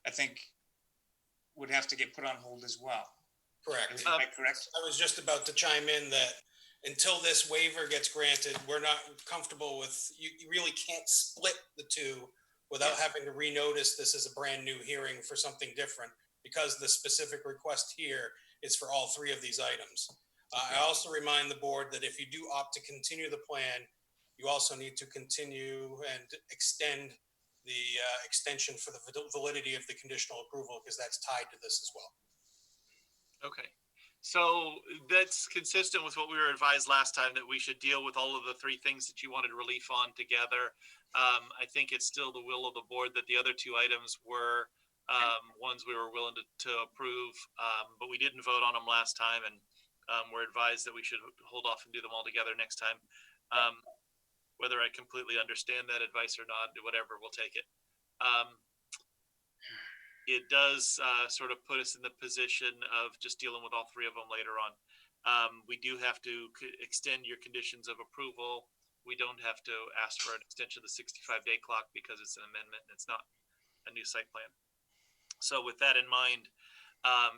I think would have to get put on hold as well. Correct. Am I correct? I was just about to chime in that until this waiver gets granted, we're not comfortable with, you really can't split the two without having to renotice this as a brand new hearing for something different, because the specific request here is for all 3 of these items. I also remind the board that if you do opt to continue the plan, you also need to continue and extend the extension for the validity of the conditional approval, because that's tied to this as well. Okay. So that's consistent with what we were advised last time, that we should deal with all of the 3 things that you wanted relief on together. I think it's still the will of the board that the other 2 items were ones we were willing to approve, but we didn't vote on them last time, and we're advised that we should hold off and do them all together next time. Whether I completely understand that advice or not, whatever, we'll take it. It does sort of put us in the position of just dealing with all 3 of them later on. We do have to extend your conditions of approval. We don't have to ask for an extension of the 65-day clock because it's an amendment and it's not a new site plan. So with that in mind,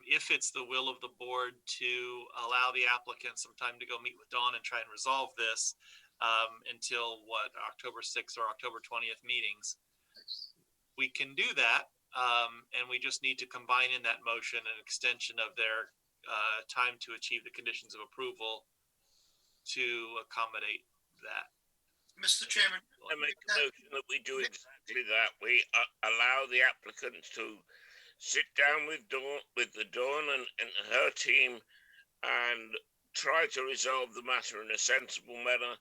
if it's the will of the board to allow the applicant some time to go meet with Dawn and try and resolve this until October 6th or October 20th meetings, we can do that. And we just need to combine in that motion an extension of their time to achieve the conditions of approval to accommodate that. Mr. Chairman, I make a motion that we do exactly that. We allow the applicants to sit down with Dawn and her team and try to resolve the matter in a sensible manner.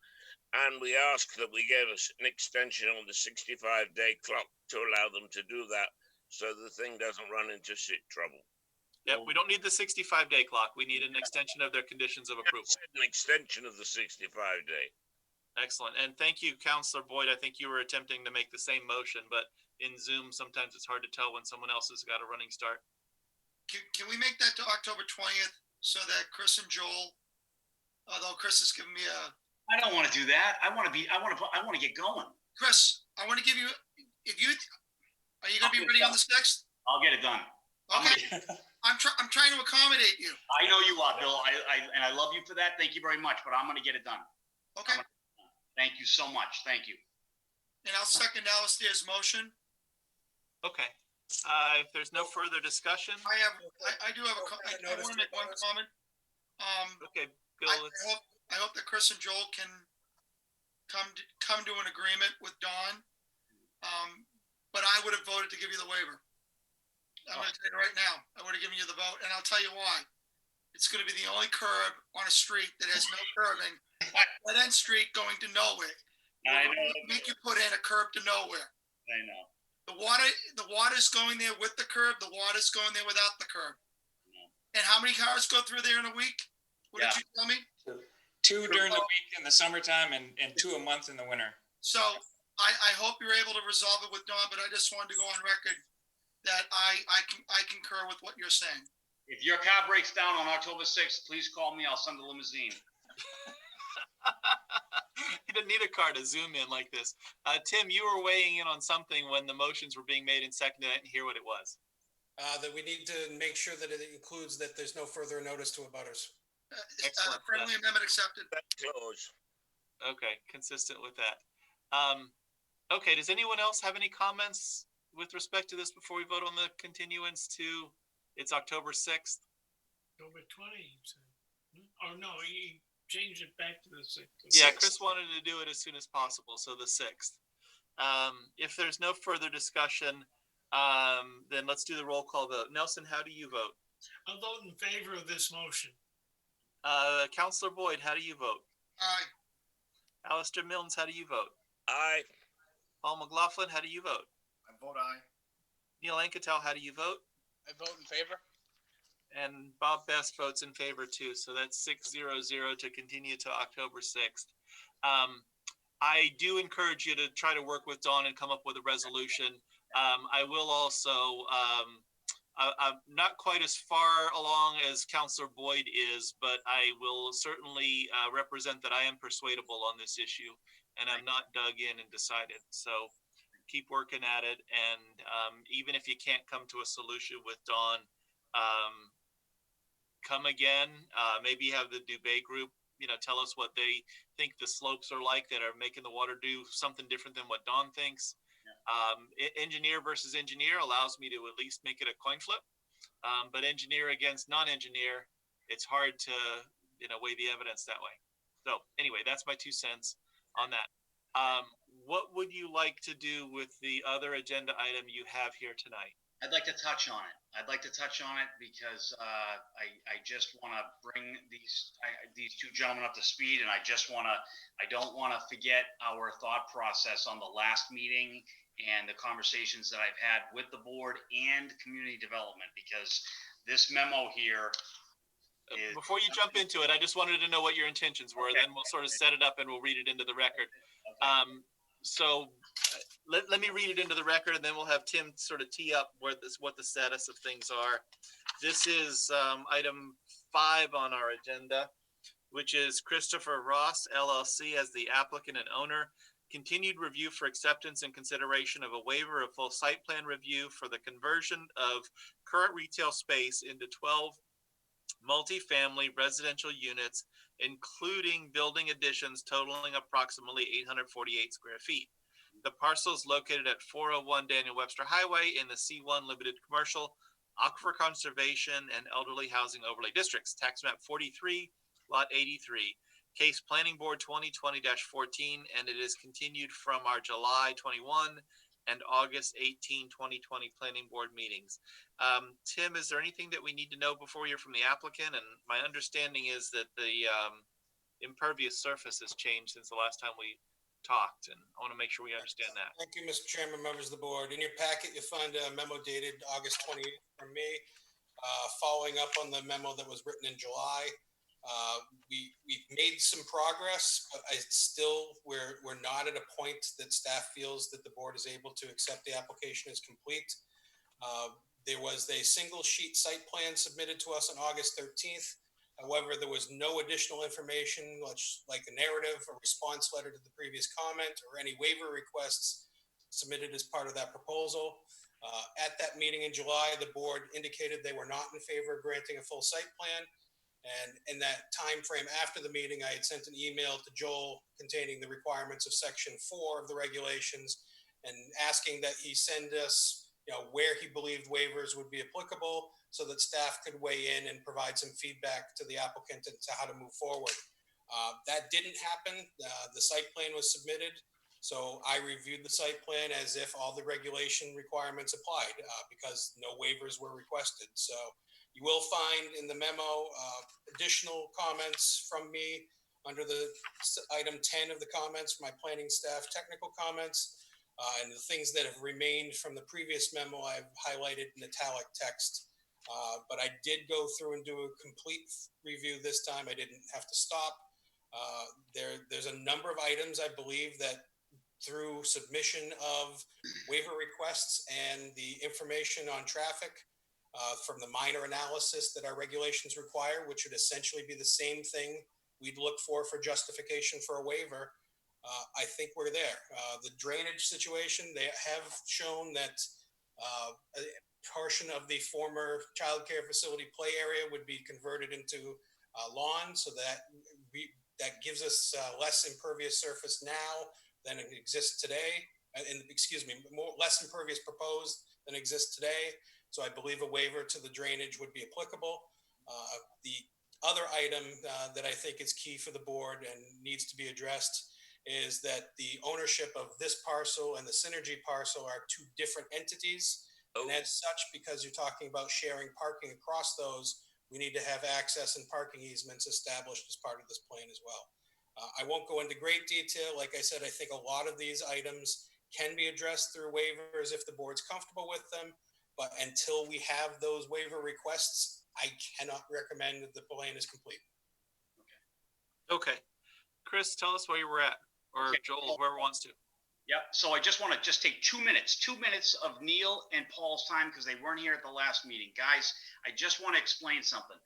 And we ask that we get an extension on the 65-day clock to allow them to do that, so the thing doesn't run into shit trouble. Yeah, we don't need the 65-day clock. We need an extension of their conditions of approval. An extension of the 65-day. Excellent. And thank you, Councillor Boyd. I think you were attempting to make the same motion, but in Zoom, sometimes it's hard to tell when someone else has got a running start. Can we make that to October 20th so that Chris and Joel, although Chris has given me I don't want to do that. I want to get going. Chris, I want to give you if you, are you gonna be ready on the 6th? I'll get it done. Okay, I'm trying to accommodate you. I know you are, Bill. And I love you for that. Thank you very much, but I'm gonna get it done. Okay, Thank you so much. Thank you. and I'll second Alistair's motion. Okay. If there's no further discussion, I do have I want to make one comment. okay, Bill, I hope that Chris and Joel can come to an agreement with Don. But I would have voted to give you the waiver. I'm going to tell you right now, I would have given you the vote, and I'll tell you why. It's going to be the only curb on a street that has no curbing, that end street going to nowhere. I know. Make you put in a curb to nowhere. I know. The water's going there with the curb. The water's going there without the curb. And how many cars go through there in a week? What did you tell me? 2 during the week in the summertime and 2 a month in the winter. So I hope you're able to resolve it with Don, but I just wanted to go on record that I concur with what you're saying. If your car breaks down on October 6th, please call me. I'll send a limousine. you didn't need a car to zoom in like this. Tim, you were weighing in on something when the motions were being made and seconded. I didn't hear what it was. That we need to make sure that it includes that there's no further notice to abutters. Friendly amendment accepted. Close. Okay, consistent with that. Okay, does anyone else have any comments with respect to this before we vote on the continuance to it's October 6th? October 20, you said. Oh, no, he changed it back to the 6th. Yeah, Chris wanted to do it as soon as possible, so the 6th. If there's no further discussion, then let's do the roll call vote. Nelson, how do you vote? I'll vote in favor of this motion. Councilor Boyd, how do you vote? Aye. Alistair Milnes, how do you vote? Aye. Paul McLaughlin, how do you vote? I vote aye. Neil Anketel, how do you vote? I vote in favor. And Bob Best votes in favor too. So that's 6-0-0 to continue to October 6th. I do encourage you to try to work with Dawn and come up with a resolution. I will also, I'm not quite as far along as Councilor Boyd is, but I will certainly represent that I am persuadable on this issue and I'm not dug in and decided. So keep working at it. And even if you can't come to a solution with Dawn, come again, maybe have the Dubé group, tell us what they think the slopes are like that are making the water do something different than what Dawn thinks. Engineer versus engineer allows me to at least make it a coin flip. But engineer against non-engineer, it's hard to, weigh the evidence that way. So anyway, that's my 2 cents on that. What would you like to do with the other agenda item you have here tonight? I'd like to touch on it. Because I just want to bring these 2 gentlemen up to speed, and I don't want to forget our thought process on the last meeting and the conversations that I've had with the board and community development, because this memo here is... Before you jump into it, I just wanted to know what your intentions were. Okay. Then we'll sort of set it up and we'll read it into the record. Okay. So let me read it into the record, and then we'll have Tim sort of tee up what the status of things are. This is item 5 on our agenda, which is Christopher Ross, LLC, as the applicant and owner. Continued review for acceptance and consideration of a waiver of full site plan review for the conversion of current retail space into 12 multifamily residential units, including building additions totaling approximately 848 square feet. The parcel is located at 401 Daniel Webster Highway in the C1 Limited Commercial, Aquifer Conservation, and Elderly Housing Overlay Districts, tax map 43, lot 83. Case Planning Board 2020-14, and it is continued from our July 21 and August 18, 2020 Planning Board meetings. Tim, is there anything that we need to know before we hear from the applicant? And my understanding is that the impervious surface has changed since the last time we talked, and I want to make sure we understand that. Thank you, Mr. Chairman, members of the board. In your packet, you'll find a memo dated August 28th from me, following up on the memo that was written in July. We've made some progress, but we're not at a point that staff feels that the board is able to accept the application as complete. There was a single sheet site plan submitted to us on August 13th. However, there was no additional information, like a narrative, a response letter to the previous comment, or any waiver requests submitted as part of that proposal. At that meeting in July, the board indicated they were not in favor of granting a full site plan. And in that time frame after the meeting, I had sent an email to Joel containing the requirements of section 4 of the regulations and asking that he send us, where he believed waivers would be applicable so that staff could weigh in and provide some feedback to the applicant as to how to move forward. That didn't happen. The site plan was submitted. So I reviewed the site plan as if all the regulation requirements applied because no waivers were requested. So you will find in the memo additional comments from me under the item 10 of the comments, my planning staff technical comments, and the things that have remained from the previous memo I've highlighted in italic text. But I did go through and do a complete review this time. I didn't have to stop. There's a number of items I believe that through submission of waiver requests and the information on traffic from the minor analysis that our regulations require, which would essentially be the same thing we'd look for justification for a waiver. I think we're there. The drainage situation, they have shown that a portion of the former childcare facility play area would be converted into lawn, so that that gives us less impervious surface now than it exists today. Less impervious proposed than exists today. So I believe a waiver to the drainage would be applicable. The other item that I think is key for the board and needs to be addressed is that the ownership of this parcel and the Synergy parcel are two different entities. And as such, because you're talking about sharing parking across those, we need to have access and parking easements established as part of this plan as well. I won't go into great detail. Like I said, I think a lot of these items can be addressed through waivers if the board's comfortable with them. But until we have those waiver requests, I cannot recommend that the plan is complete. Okay. Chris, tell us where you were at, or okay. Joel, whoever wants to. Yep. So I just want to take 2 minutes of Neil and Paul's time because they weren't here at the last meeting. Guys, I just want to explain something.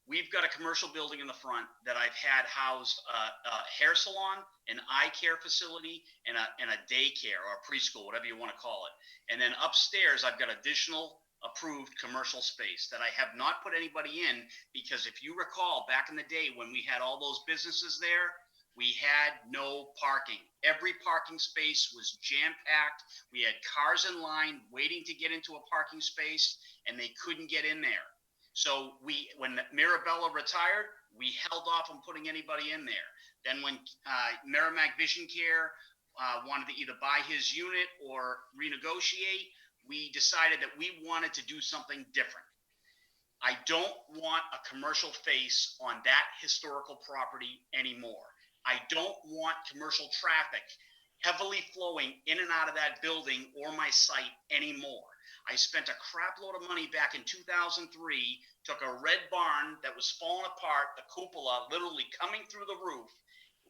We've got a commercial building in the front that I've had housed a hair salon, an eye care facility, and a daycare or a preschool, whatever you want to call it. And then upstairs, I've got additional approved commercial space that I have not put anybody in because if you recall back in the day when we had all those businesses there, we had no parking. Every parking space was jam-packed. We had cars in line waiting to get into a parking space, and they couldn't get in there. So when Mirabella retired, we held off on putting anybody in there. Then when Merrimack Vision Care wanted to either buy his unit or renegotiate, we decided that we wanted to do something different. I don't want a commercial face on that historical property anymore. I don't want commercial traffic heavily flowing in and out of that building or my site anymore. I spent a crap load of money back in 2003, took a red barn that was falling apart, the cupola literally coming through the roof,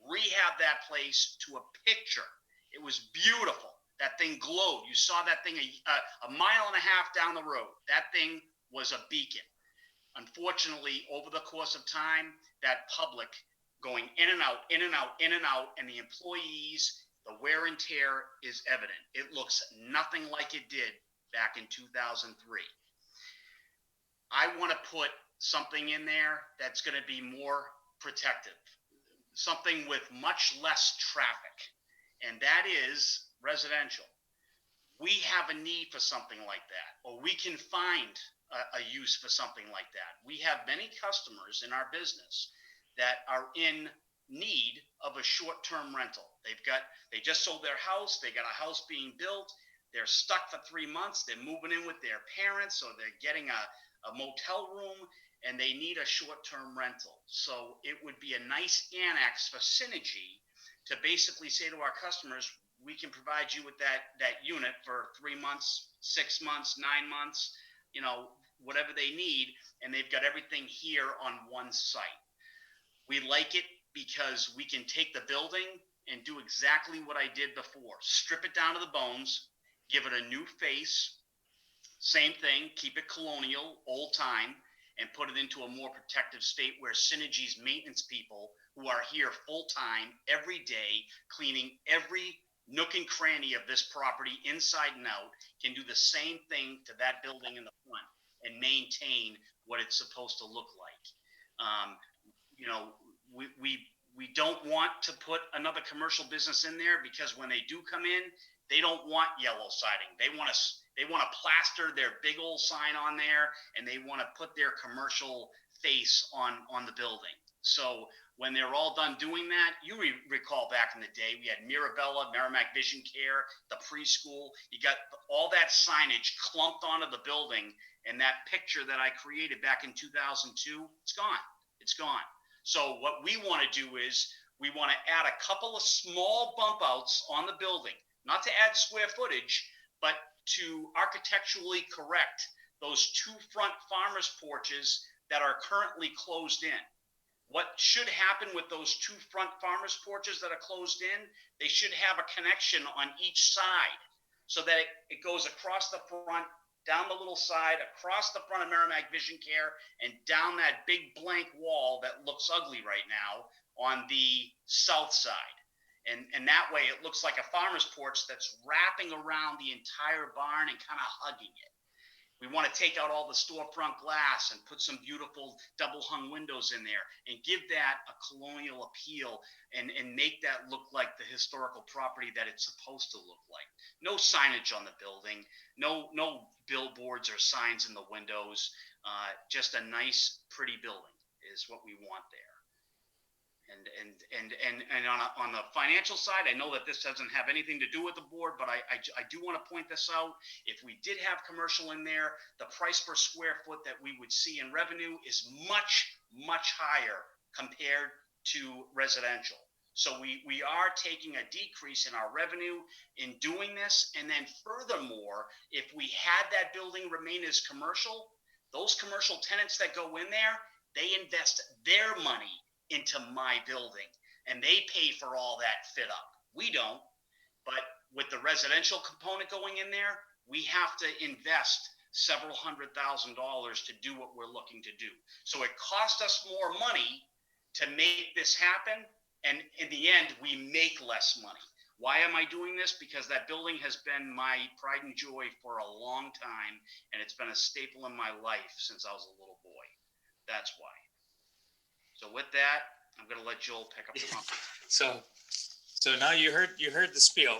rehabbed that place to a picture. It was beautiful. That thing glowed. You saw that thing a mile and a half down the road. That thing was a beacon. Unfortunately, over the course of time, that public going in and out, in and out, in and out, and the employees, the wear and tear is evident. It looks nothing like it did back in 2003. I want to put something in there that's going to be more protective, something with much less traffic, and that is residential. We have a need for something like that, or we can find a use for something like that. We have many customers in our business that are in need of a short-term rental. They just sold their house. They got a house being built. They're stuck for 3 months. They're moving in with their parents, or they're getting a motel room, and they need a short-term rental. So it would be a nice annex for Synergy to basically say to our customers, we can provide you with that unit for 3 months, 6 months, 9 months, whatever they need, and they've got everything here on one site. We like it because we can take the building and do exactly what I did before. Strip it down to the bones, give it a new face, same thing, keep it colonial, old time, and put it into a more protective state where Synergy's maintenance people who are here full time every day, cleaning every nook and cranny of this property inside and out can do the same thing to that building in the front and maintain what it's supposed to look like. You know, we don't want to put another commercial business in there because when they do come in, they don't want yellow siding. They want to plaster their big old sign on there, and they want to put their commercial face on the building. So when they're all done doing that, you recall back in the day, we had Mirabella, Merrimack Vision Care, the preschool. You got all that signage clumped onto the building, and that picture that I created back in 2002, it's gone. It's gone. So what we want to do is we want to add a couple of small bump outs on the building, not to add square footage, but to architecturally correct those two front farmers' porches that are currently closed in. What should happen with those two front farmers' porches that are closed in, they should have a connection on each side so that it goes across the front, down the little side, across the front of Merrimack Vision Care, and down that big blank wall that looks ugly right now on the south side. And that way it looks like a farmer's porch that's wrapping around the entire barn and kind of hugging it. We want to take out all the storefront glass and put some beautiful double hung windows in there and give that a colonial appeal and make that look like the historical property that it's supposed to look like. No signage on the building, no billboards or signs in the windows, just a nice, pretty building is what we want there. And on the financial side, I know that this doesn't have anything to do with the board, but I do want to point this out. If we did have commercial in there, the price per square foot that we would see in revenue is much, much higher compared to residential. So we are taking a decrease in our revenue in doing this. And then furthermore, if we had that building remain as commercial, those commercial tenants that go in there, they invest their money into my building and they pay for all that fit up. We don't, but with the residential component going in there, we have to invest several $100,000 to do what we're looking to do. So it costs us more money to make this happen, and in the end we make less money. Why am I doing this? Because that building has been my pride and joy for a long time, and it's been a staple in my life since I was a little boy. That's why. So with that, I'm going to let Joel pick up the phone. So now you heard the spiel.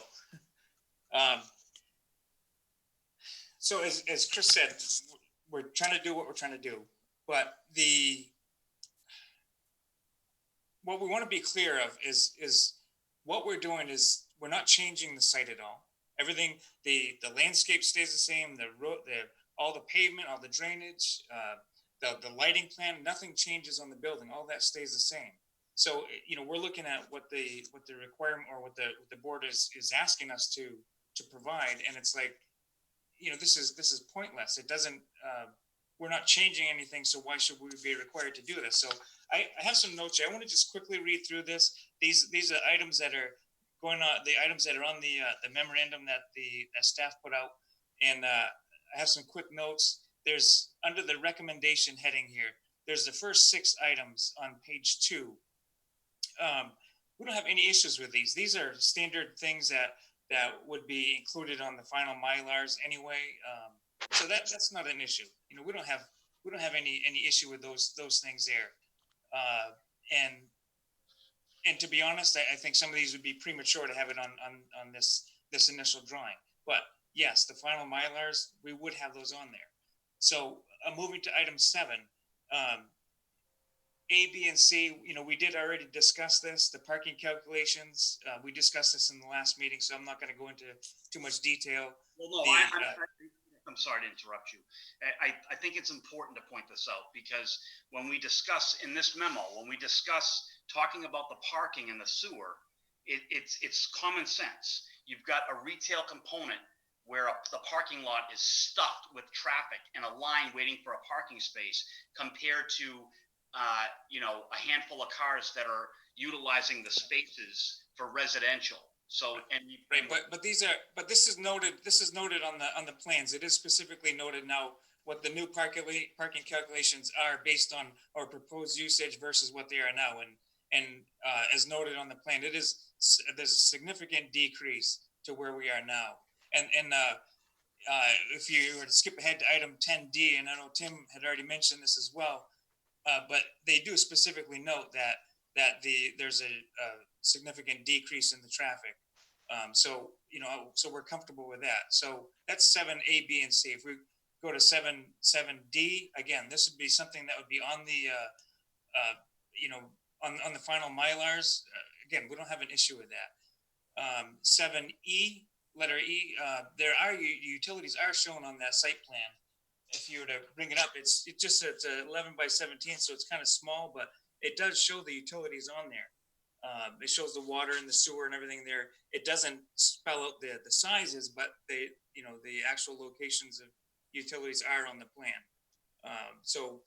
So as Chris said, we're trying to do what we're trying to do, but what we want to be clear of is what we're doing is we're not changing the site at all. Everything, the landscape stays the same. The road, all the pavement, all the drainage. The lighting plan, nothing changes on the building. All that stays the same. So, you know, we're looking at what the requirement or what the board is asking us to provide, and it's like, you know, this is pointless. It doesn't. We're not changing anything, so why should we be required to do this? So, I have some notes here. I want to just quickly read through this. These are items that are going on. The items that are on the memorandum that staff put out, and I have some quick notes. There's under the recommendation heading here, there's the first 6 items on page 2. We don't have any issues with these. These are standard things that would be included on the final Mylars anyway. So that's not an issue. You know, we don't have any issue with those things there. And to be honest, I think some of these would be premature to have it on this initial drawing. But yes, the final Mylars, we would have those on there. So moving to item 7, A, B, and C, you know, we did already discuss this, the parking calculations. We discussed this in the last meeting, so I'm not going to go into too much detail. Well, no, I'm sorry to interrupt you. I think it's important to point this out because when we discuss in this memo, when we discuss talking about the parking and the sewer, it's common sense. You've got a retail component where the parking lot is stuffed with traffic and a line waiting for a parking space compared to, you know, a handful of cars that are utilizing the spaces for residential. So, right, but this is noted on the plans. It is specifically noted now what the new parking calculations are based on our proposed usage versus what they are now. And as noted on the plan, there's a significant decrease to where we are now. And if you were to skip ahead to item 10D, and I know Tim had already mentioned this as well, but they do specifically note that there's a significant decrease in the traffic. So we're comfortable with that. So that's 7A, B, and C. If we go to 7D, again, this would be something that would be on the, on the final Mylars. Again, we don't have an issue with that. 7E, letter E, there are utilities are shown on that site plan. If you were to bring it up, it's 11 by 17, so it's kind of small, but it does show the utilities on there. It shows the water and the sewer and everything there. It doesn't spell out the sizes, but the actual locations of utilities are on the plan. So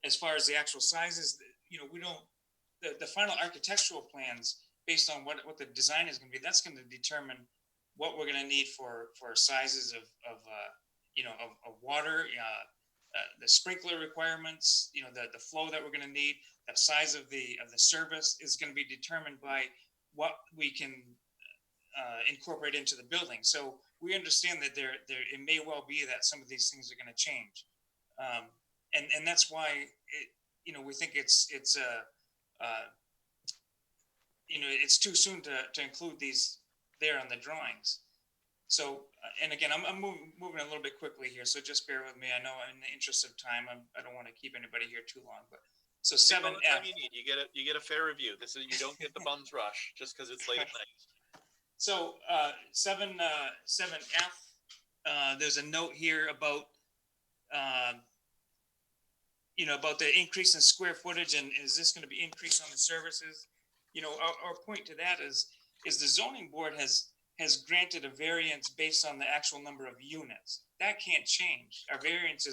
as far as the actual sizes, we don't, the final architectural plans based on what the design is going to be, that's going to determine what we're going to need for sizes of water, the sprinkler requirements, the flow that we're going to need. The size of the service is going to be determined by what we can incorporate into the building. So we understand that it may well be that some of these things are going to change, and that's why we think it's too soon to include these there on the drawings. So, and again, I'm moving a little bit quickly here, so just bear with me. I know in the interest of time, I don't want to keep anybody here too long, but so 7F. You need, you get a fair review. You don't get the bums rush just because it's late at night. So 7F, there's a note here about about the increase in square footage, and is this going to be increased on the services? Our point to that is the zoning board has granted a variance based on the actual number of units. That can't change. Our variance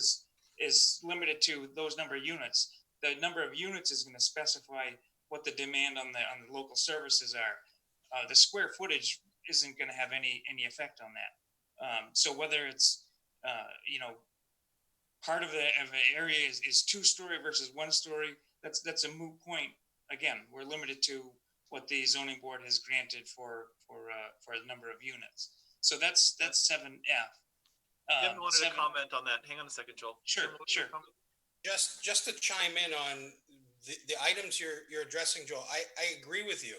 is limited to those number of units. The number of units is going to specify what the demand on the local services are. The square footage isn't going to have any effect on that. So whether it's part of the area is 2-story versus 1-story, that's a moot point. Again, we're limited to what the zoning board has granted for a number of units. So that's 7F. Tim wanted to comment on that. Hang on a second, Joel. Sure. Just to chime in on the items you're addressing, Joel, I agree with you.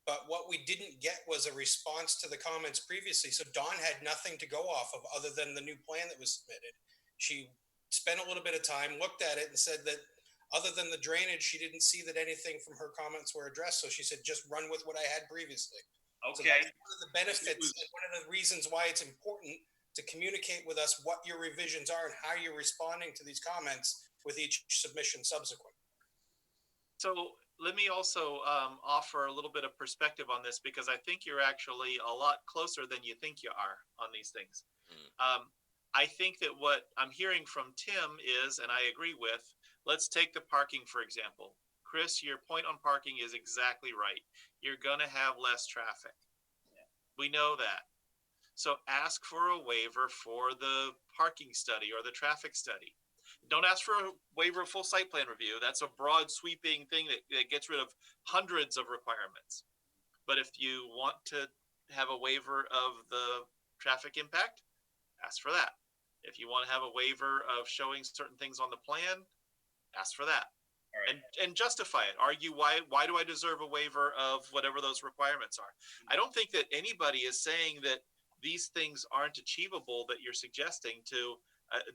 But what we didn't get was a response to the comments previously. So Dawn had nothing to go off of other than the new plan that was submitted. She spent a little bit of time, looked at it, and said that other than the drainage, she didn't see that anything from her comments were addressed. So she said, just run with what I had previously. Okay. So that's one of the benefits and one of the reasons why it's important to communicate with us what your revisions are and how you're responding to these comments with each submission subsequent. So let me also offer a little bit of perspective on this, because I think you're actually a lot closer than you think you are on these things. I think that what I'm hearing from Tim is, and I agree with, let's take the parking, for example. Chris, your point on parking is exactly right. You're going to have less traffic. We know that. So ask for a waiver for the parking study or the traffic study. Don't ask for a waiver of full site plan review. That's a broad sweeping thing that gets rid of hundreds of requirements. But if you want to have a waiver of the traffic impact, ask for that. If you want to have a waiver of showing certain things on the plan, ask for that. Right. And justify it. Argue why do I deserve a waiver of whatever those requirements are? I don't think that anybody is saying that these things aren't achievable that you're suggesting to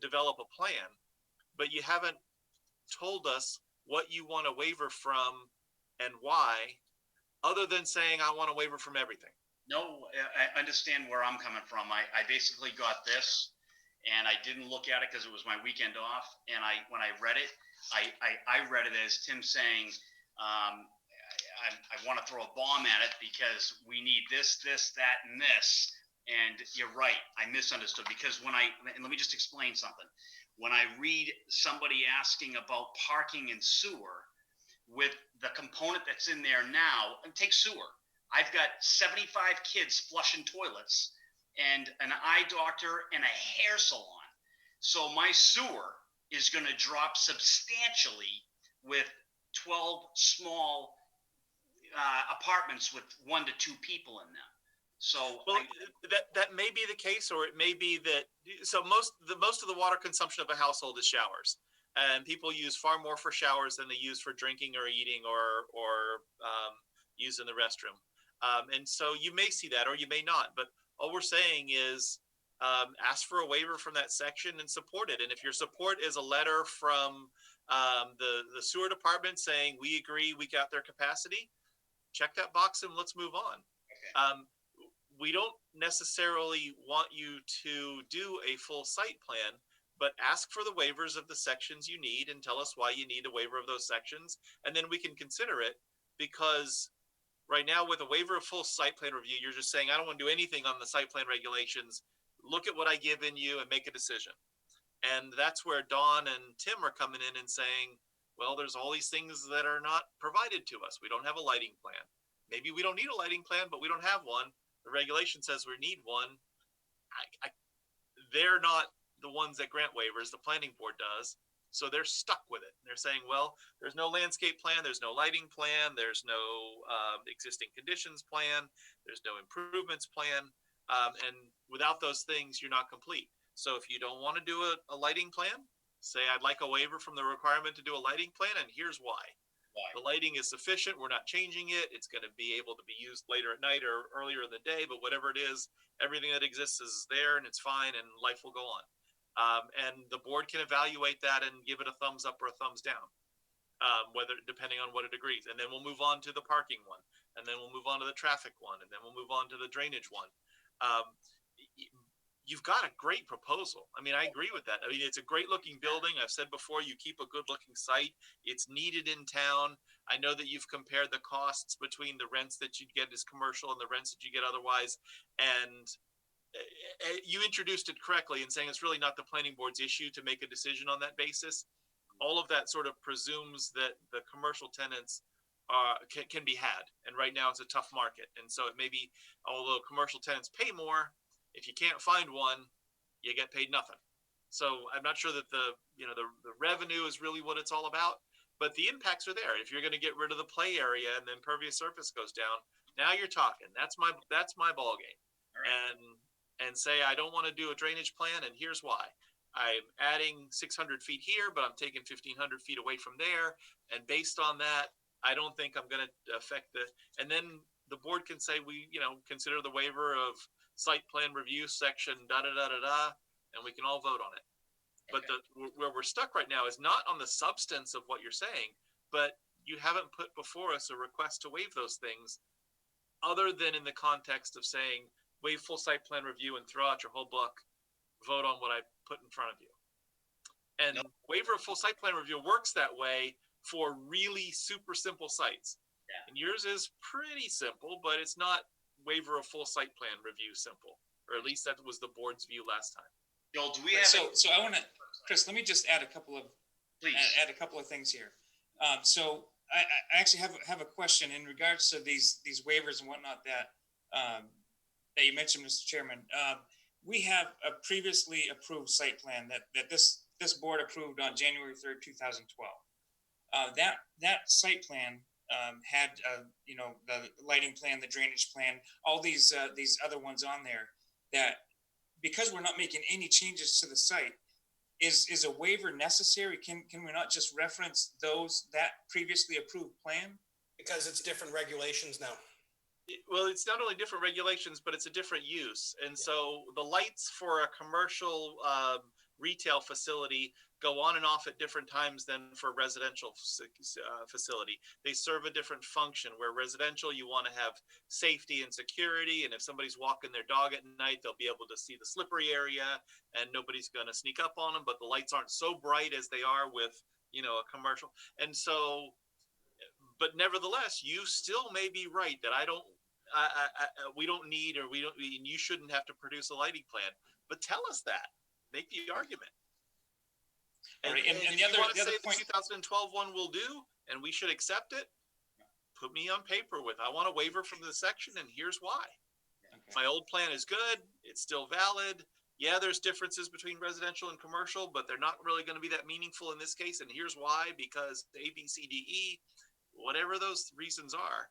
develop a plan, but you haven't told us what you want a waiver from and why, other than saying I want a waiver from everything. No, I understand where I'm coming from. I basically got this and I didn't look at it because it was my weekend off. And when I read it, I read it as Tim saying, I want to throw a bomb at it because we need this, that, and this. And you're right. I misunderstood because and let me just explain something. When I read somebody asking about parking and sewer with the component that's in there now, and take sewer. I've got 75 kids flushing toilets and an eye doctor and a hair salon. So my sewer is going to drop substantially with 12 small apartments with 1 to 2 people in them. So well, that may be the case, or it may be that. So most of the water consumption of a household is showers, and people use far more for showers than they use for drinking or eating or using the restroom. And so you may see that, or you may not. But all we're saying is ask for a waiver from that section and support it. And if your support is a letter from the sewer department saying we agree, we got their capacity, check that box and let's move on. Okay. We don't necessarily want you to do a full site plan, but ask for the waivers of the sections you need and tell us why you need a waiver of those sections. And then we can consider it, because right now with a waiver of full site plan review, you're just saying, I don't want to do anything on the site plan regulations. Look at what I given you and make a decision. And that's where Dawn and Tim are coming in and saying, well, there's all these things that are not provided to us. We don't have a lighting plan. Maybe we don't need a lighting plan, but we don't have one. The regulation says we need one. They're not the ones that grant waivers. The planning board does. So they're stuck with it. They're saying, well, there's no landscape plan. There's no lighting plan. There's no existing conditions plan. There's no improvements plan. And without those things, you're not complete. So if you don't want to do a lighting plan, say, I'd like a waiver from the requirement to do a lighting plan, and here's why. The lighting is sufficient. We're not changing it. It's going to be able to be used later at night or earlier in the day, but whatever it is, everything that exists is there and it's fine and life will go on. And the board can evaluate that and give it a thumbs up or a thumbs down, whether depending on what it agrees. And then we'll move on to the parking one, and then we'll move on to the traffic one, and then we'll move on to the drainage one. You've got a great proposal. I mean, I agree with that. I mean, it's a great looking building. I've said before, you keep a good looking site. It's needed in town. I know that you've compared the costs between the rents that you'd get as commercial and the rents that you get otherwise. And you introduced it correctly in saying it's really not the planning board's issue to make a decision on that basis. All of that sort of presumes that the commercial tenants can be had. And right now it's a tough market. And so it may be, although commercial tenants pay more, if you can't find one, you get paid nothing. So I'm not sure that the revenue is really what it's all about, but the impacts are there. If you're going to get rid of the play area and the impervious surface goes down, now you're talking. That's my ball game. Right. And say, I don't want to do a drainage plan, and here's why. I'm adding 600 feet here, but I'm taking 1,500 feet away from there. And based on that, I don't think I'm going to affect and then the board can say, we, consider the waiver of site plan review section, and we can all vote on it. But where we're stuck right now is not on the substance of what you're saying, but you haven't put before us a request to waive those things, other than in the context of saying, waive full site plan review and throw out your whole book, vote on what I put in front of you. And waiver of full site plan review works that way for really super simple sites. Yeah. And yours is pretty simple, but it's not waiver of full site plan review simple, or at least that was the board's view last time. Joel, do we have so I want to, Chris, let me just add a couple of things here. So I actually have a question in regards to these waivers and whatnot that you mentioned, Mr. Chairman. We have a previously approved site plan that this board approved on January 3rd, 2012. That site plan had the lighting plan, the drainage plan, all these other ones on there, that because we're not making any changes to the site, is a waiver necessary? Can we not just reference that previously approved plan? Because it's different regulations now. Well, it's not only different regulations, but it's a different use. And so the lights for a commercial retail facility go on and off at different times than for a residential facility. They serve a different function. Where residential, you want to have safety and security, and if somebody's walking their dog at night, they'll be able to see the slippery area and nobody's going to sneak up on them, but the lights aren't so bright as they are with a commercial. And so, but nevertheless, you still may be right that we don't need, or you shouldn't have to produce a lighting plan, but tell us that. Make the argument. And the other point, the 2012 one will do, and we should accept it. Put me on paper with, I want a waiver from the section, and here's why. Okay. My old plan is good. It's still valid. Yeah, there's differences between residential and commercial, but they're not really going to be that meaningful in this case. And here's why, because A, B, C, D, E, whatever those reasons are,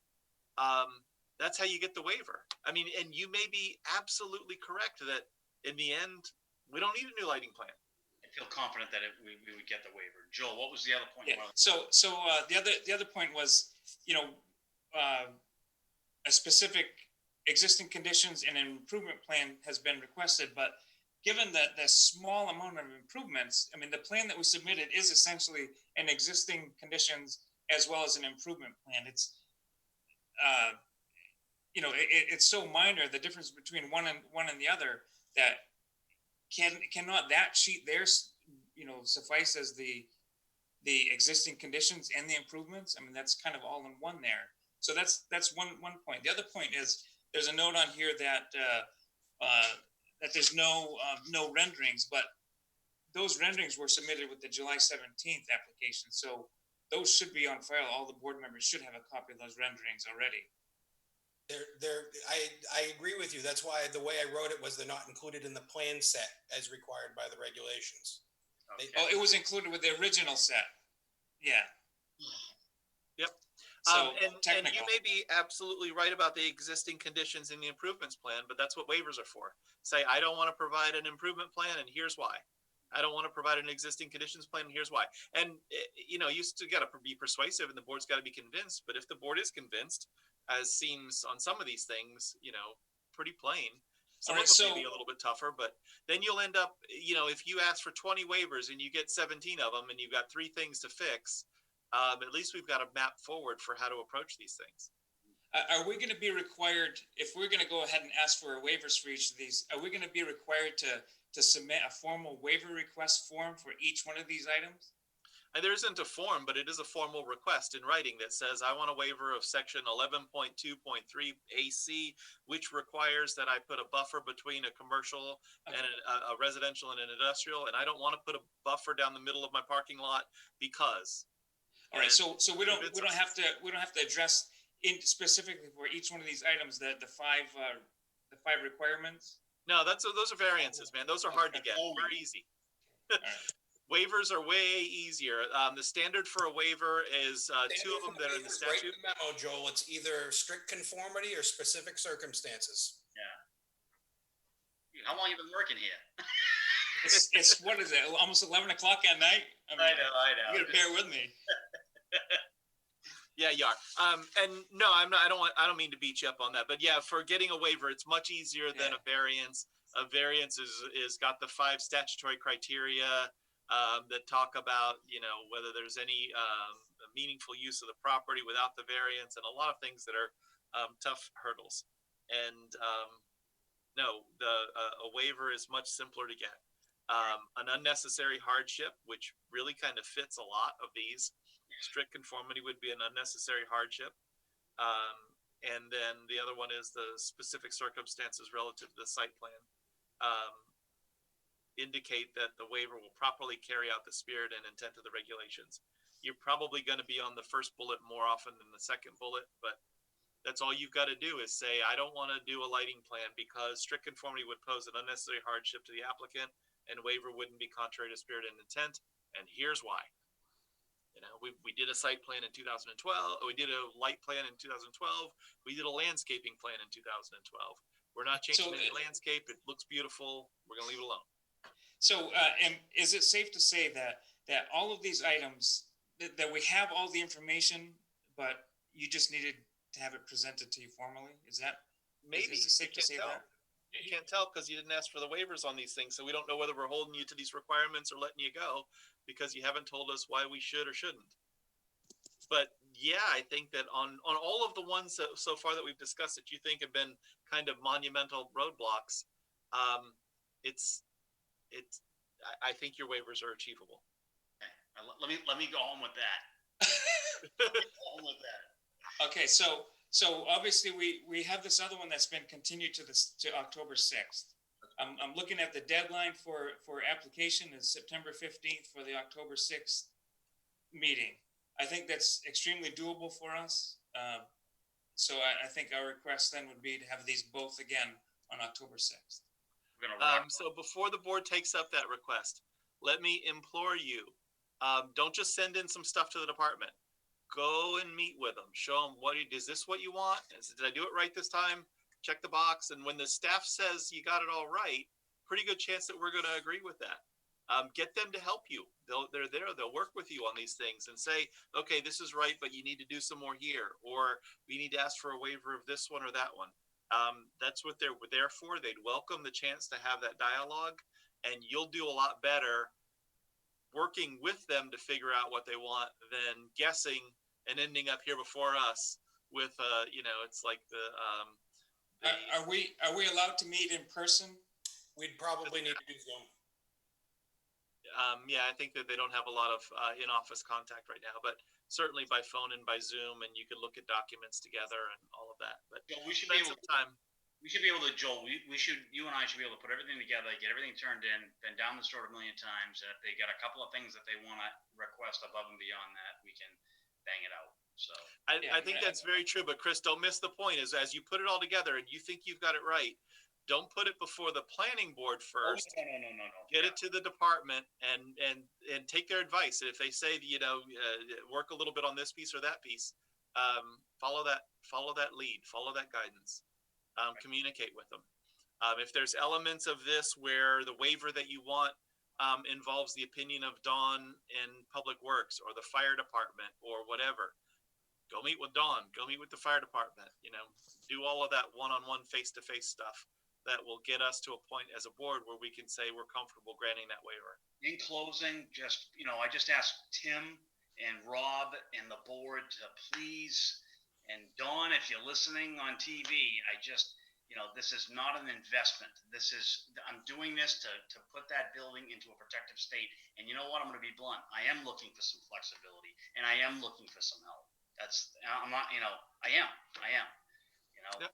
that's how you get the waiver. I mean, and you may be absolutely correct that in the end, we don't need a new lighting plan. I feel confident that we would get the waiver. Joel, what was the other point? Yeah. So the other point was, a specific existing conditions and an improvement plan has been requested, but given that the small amount of improvements, I mean, the plan that was submitted is essentially an existing conditions as well as an improvement plan. It's, it's so minor, the difference between one and the other, that cannot that sheet there, suffice as the existing conditions and the improvements. I mean, that's kind of all in one there. So that's one point. The other point is there's a note on here that that there's no renderings, but those renderings were submitted with the July 17th application. So those should be on file. All the board members should have a copy of those renderings already. I agree with you. That's why the way I wrote it was they're not included in the plan set as required by the regulations. Okay. It was included with the original set. Yeah. Yep. So and you may be absolutely right about the existing conditions in the improvements plan, but that's what waivers are for. Say, I don't want to provide an improvement plan, and here's why. I don't want to provide an existing conditions plan, and here's why. And, you still got to be persuasive, and the board's got to be convinced. But if the board is convinced, as seems on some of these things, pretty plain, some of them may be a little bit tougher, but then you'll end up, if you ask for 20 waivers and you get 17 of them and you've got 3 things to fix, at least we've got a map forward for how to approach these things. Are we going to be required, if we're going to go ahead and ask for waivers for each of these, are we going to be required to submit a formal waiver request form for each one of these items? There isn't a form, but it is a formal request in writing that says, I want a waiver of section 11.2.3 AC, which requires that I put a buffer between a commercial and a residential and an industrial, and I don't want to put a buffer down the middle of my parking lot because. All right, so we don't have to address specifically for each one of these items the five requirements. No, those are variances, man. Those are hard to get. Very easy. Waivers are way easier. The standard for a waiver is 2 of them that are in the statute. Right in the memo, Joel, it's either strict conformity or specific circumstances. Yeah. How long you been working here? It's what is it? Almost 11 o'clock at night. I know. You gotta bear with me. Yeah, you are. And no, I'm not. I don't mean to beat you up on that, but yeah, for getting a waiver, it's much easier than a variance. A variance is got the 5 statutory criteria that talk about whether there's any meaningful use of the property without the variance, and a lot of things that are tough hurdles. And a waiver is much simpler to get. An unnecessary hardship, which really kind of fits a lot of these. Strict conformity would be an unnecessary hardship. And then the other one is the specific circumstances relative to the site plan. Indicate that the waiver will properly carry out the spirit and intent of the regulations. You're probably going to be on the first bullet more often than the second bullet, but that's all you've got to do is say, I don't want to do a lighting plan because strict conformity would pose an unnecessary hardship to the applicant and waiver wouldn't be contrary to spirit and intent. And here's why. We did a site plan in 2012. We did a light plan in 2012. We did a landscaping plan in 2012. We're not changing any landscape. It looks beautiful. We're going to leave it alone. So, and is it safe to say that all of these items, that we have all the information, but you just needed to have it presented to you formally? Is that maybe? Is it safe to say that? You can't tell because you didn't ask for the waivers on these things, so we don't know whether we're holding you to these requirements or letting you go because you haven't told us why we should or shouldn't. But yeah, I think that on all of the ones so far that we've discussed that you think have been kind of monumental roadblocks, I think your waivers are achievable. Okay. Let me go home with that. Okay, so obviously we have this other one that's been continued to October 6th. I'm looking at the deadline for application is September 15th for the October 6th meeting. I think that's extremely doable for us. So I think our request then would be to have these both again on October 6th. So before the board takes up that request, let me implore you, don't just send in some stuff to the department. go and meet with them. Show them is this what you want? Did I do it right this time? Check the box. And when the staff says you got it all right, pretty good chance that we're going to agree with that. Get them to help you. They're there. They'll work with you on these things and say, okay, this is right, but you need to do some more here, or we need to ask for a waiver of this one or that one. That's what they're there for. They'd welcome the chance to have that dialogue, and you'll do a lot better working with them to figure out what they want than guessing and ending up here before us with, it's like Are we allowed to meet in person? We'd probably need to do Zoom. Yeah, I think that they don't have a lot of in-office contact right now, but certainly by phone and by Zoom, and you can look at documents together and all of that. But Joel, we should be able to time. We should be able to, Joel. You and I should be able to put everything together, get everything turned in, been down the store a million times. And if they got a couple of things that they want to request above and beyond that, we can bang it out. So I think that's very true. But Chris, don't miss the point. Is as you put it all together and you think you've got it right, don't put it before the planning board first. Oh, no. Get it to the department and take their advice. And if they say, work a little bit on this piece or that piece, follow that lead, follow that guidance, communicate with them. If there's elements of this where the waiver that you want involves the opinion of Dawn in Public Works or the fire department or whatever, go meet with Dawn, go meet with the fire department, do all of that one-on-one face-to-face stuff. That will get us to a point as a board where we can say we're comfortable granting that waiver. In closing, I just asked Tim and Rob and the board to please, and Dawn, if you're listening on TV, this is not an investment. I'm doing this to put that building into a protective state. And you know what? I'm going to be blunt. I am looking for some flexibility, and I am looking for some help. I am. Yep.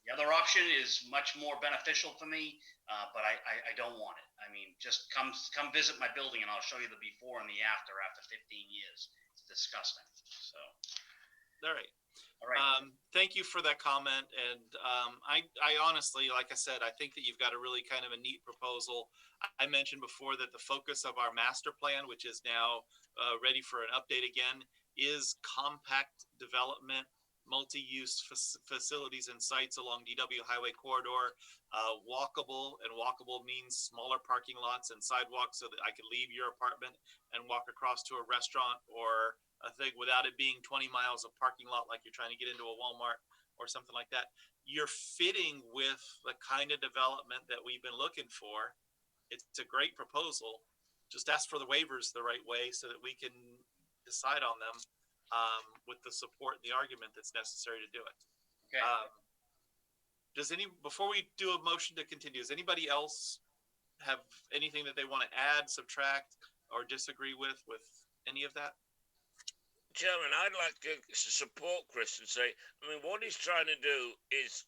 The other option is much more beneficial for me, but I don't want it. I mean, just come visit my building and I'll show you the before and the after 15 years. It's disgusting. So. All right. All right. Thank you for that comment. And I honestly, like I said, I think that you've got a really kind of a neat proposal. I mentioned before that the focus of our master plan, which is now ready for an update again, is compact development, multi-use facilities and sites along DW Highway corridor, walkable, and walkable means smaller parking lots and sidewalks so that I can leave your apartment and walk across to a restaurant or a thing without it being 20 miles of parking lot like you're trying to get into a Walmart or something like that. You're fitting with the kind of development that we've been looking for. It's a great proposal. Just ask for the waivers the right way so that we can decide on them with the support and the argument that's necessary to do it. Okay. Before we do a motion to continue, does anybody else have anything that they want to add, subtract, or disagree with any of that? Chairman, I'd like to support Chris and say, what he's trying to do is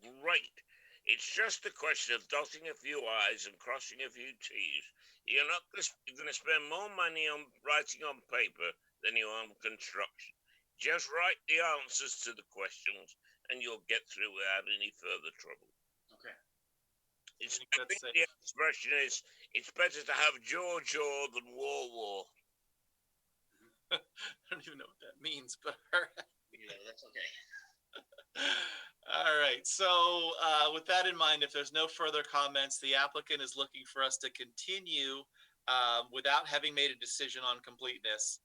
great. It's just a question of dotting a few I's and crossing a few T's. You're going to spend more money on writing on paper than you are on construction. Just write the answers to the questions and you'll get through without any further trouble. Okay. I think the expression is, it's better to have George Orr than war. I don't even know what that means, but yeah, that's okay. All right. So with that in mind, if there's no further comments, the applicant is looking for us to continue without having made a decision on completeness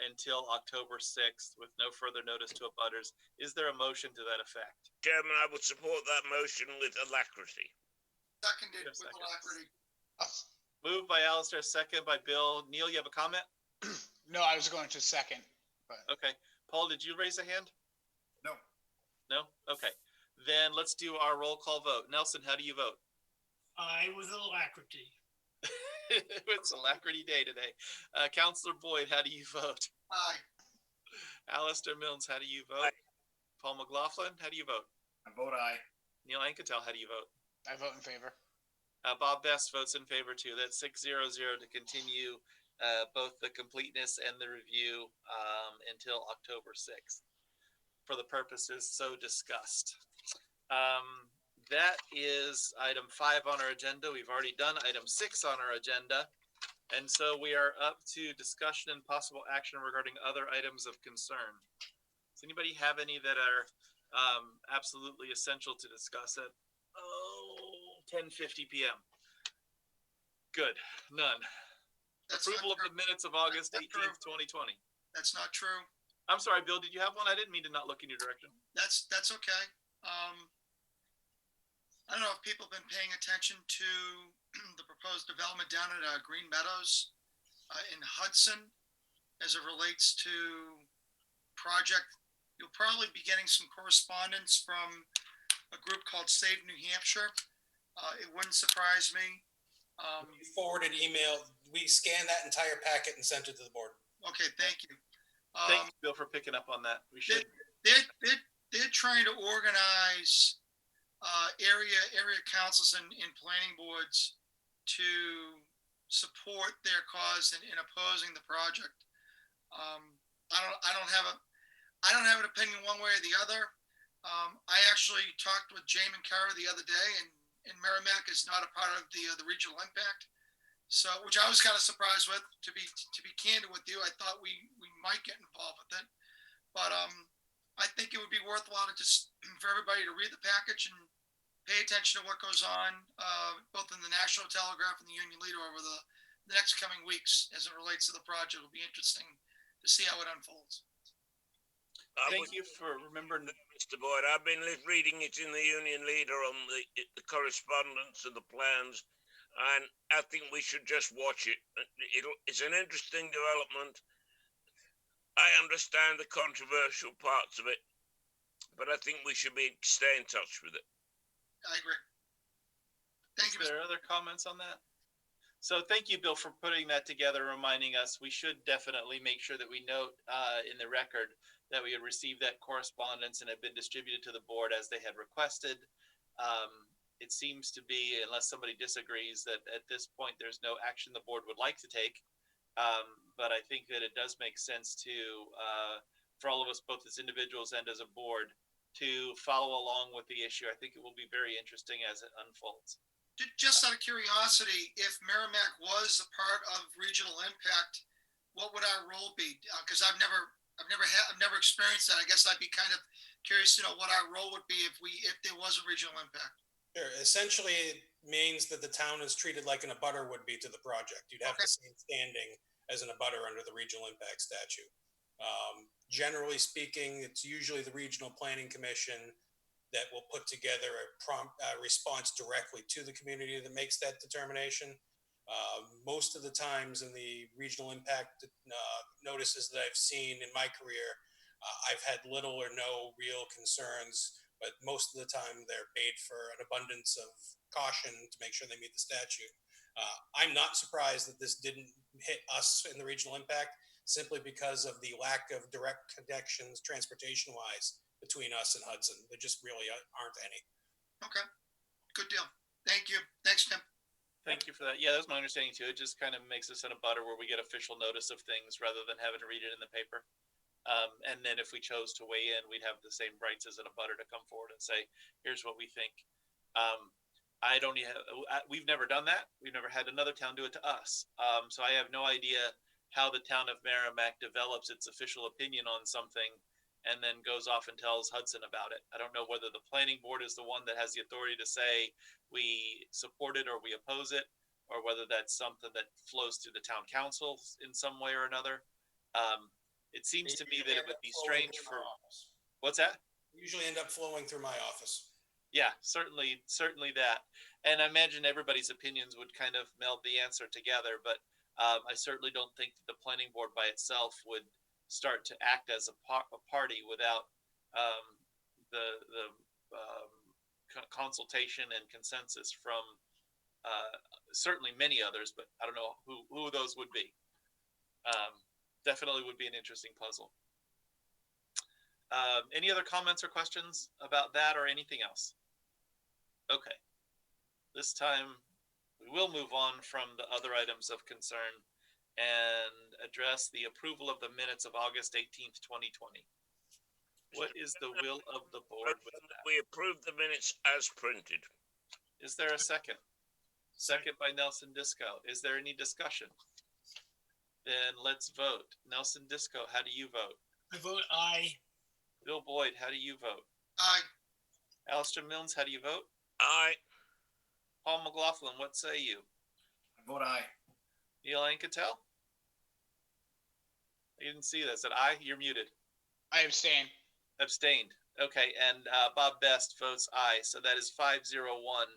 until October 6th with no further notice to abutters. Is there a motion to that effect? Chairman, I would support that motion with alacrity. Seconded with alacrity. Moved by Alistair, second by Bill. Neil, you have a comment? No, I was going to second. But... Okay. Paul, did you raise a hand? No. No? Okay. Then let's do our roll call vote. Nelson, how do you vote? I with alacrity. It's alacrity day today. Councilor Boyd, how do you vote? Aye. Alistair Milnes, how do you vote? Aye. Paul McLaughlin, how do you vote? I vote aye. Neil Anketel, how do you vote? I vote in favor. Bob Best votes in favor too. That's 6-0-0 to continue both the completeness and the review until October 6th for the purposes so discussed. That is item 5 on our agenda. We've already done item 6 on our agenda. And so we are up to discussion and possible action regarding other items of concern. Does anybody have any that are absolutely essential to discuss at 10:50 p.m.? Good, none. Approval of the minutes of August 18th, 2020. That's not true. I'm sorry, Bill, did you have one? I didn't mean to not look in your direction. That's okay. I don't know if people have been paying attention to the proposed development down at Green Meadows in Hudson as it relates to project. You'll probably be getting some correspondence from a group called Save New Hampshire. It wouldn't surprise me. We forwarded email. We scanned that entire packet and sent it to the board. Okay, thank you. Thank you, Bill, for picking up on that. We should. They're trying to organize area councils and planning boards to support their cause in opposing the project. I don't have an opinion one way or the other. I actually talked with Jamin Carr the other day, and Merrimack is not a part of the regional impact. So, which I was kind of surprised with, to be candid with you. I thought we might get involved with it, but I think it would be worthwhile to just for everybody to read the package and pay attention to what goes on, both in the National Telegraph and the Union Leader over the next coming weeks as it relates to the project. It'll be interesting to see how it unfolds. Thank you for remembering. Mr. Boyd, I've been reading it in the Union Leader on the correspondence and the plans, and I think we should just watch it. It's an interesting development. I understand the controversial parts of it, but I think we should stay in touch with it. I agree. Thank you. Is there other comments on that? So thank you, Bill, for putting that together, reminding us we should definitely make sure that we note in the record that we had received that correspondence and had been distributed to the board as they had requested. It seems to be, unless somebody disagrees, that at this point there's no action the board would like to take. But I think that it does make sense to, for all of us, both as individuals and as a board, to follow along with the issue. I think it will be very interesting as it unfolds. Just out of curiosity, if Merrimack was a part of regional impact, what would our role be? Because I've never experienced that. I guess I'd be kind of curious to know what our role would be if there was a regional impact. Sure. Essentially, it means that the town is treated like an abutter would be to the project. You'd have the same standing as an abutter under the regional impact statute. Generally speaking, it's usually the Regional Planning Commission that will put together a prompt response directly to the community that makes that determination. Most of the times in the regional impact notices that I've seen in my career, I've had little or no real concerns, but most of the time they're made for an abundance of caution to make sure they meet the statute. I'm not surprised that this didn't hit us in the regional impact, simply because of the lack of direct connections transportation-wise between us and Hudson. There just really aren't any. Okay, good deal. Thank you. Thanks, Tim. Thank you for that. Yeah, that's my understanding too. It just kind of makes us in a butter where we get official notice of things rather than having to read it in the paper. And then if we chose to weigh in, we'd have the same rights as in a butter to come forward and say, here's what we think. We've never done that. We've never had another town do it to us. So I have no idea how the town of Merrimack develops its official opinion on something and then goes off and tells Hudson about it. I don't know whether the planning board is the one that has the authority to say we support it or we oppose it, or whether that's something that flows through the town council in some way or another. It seems to me that it would be strange for, what's that? Usually end up flowing through my office. Yeah, certainly that. And I imagine everybody's opinions would kind of meld the answer together, but I certainly don't think that the planning board by itself would start to act as a party without the consultation and consensus from certainly many others, but I don't know who those would be. Definitely would be an interesting puzzle. Any other comments or questions about that or anything else? Okay. This time we will move on from the other items of concern and address the approval of the minutes of August 18th, 2020. What is the will of the board with that? We approve the minutes as printed. Is there a second? Second by Nelson Disco. Is there any discussion? Then let's vote. Nelson Disco, how do you vote? I vote aye. Bill Boyd, how do you vote? Aye. Alistair Milnes, how do you vote? Aye. Paul McLaughlin, what say you? I vote aye. Neil Anketel? I didn't see that. I said aye. You're muted. I abstain. Abstained. Okay, and Bob Best votes aye. So that is 501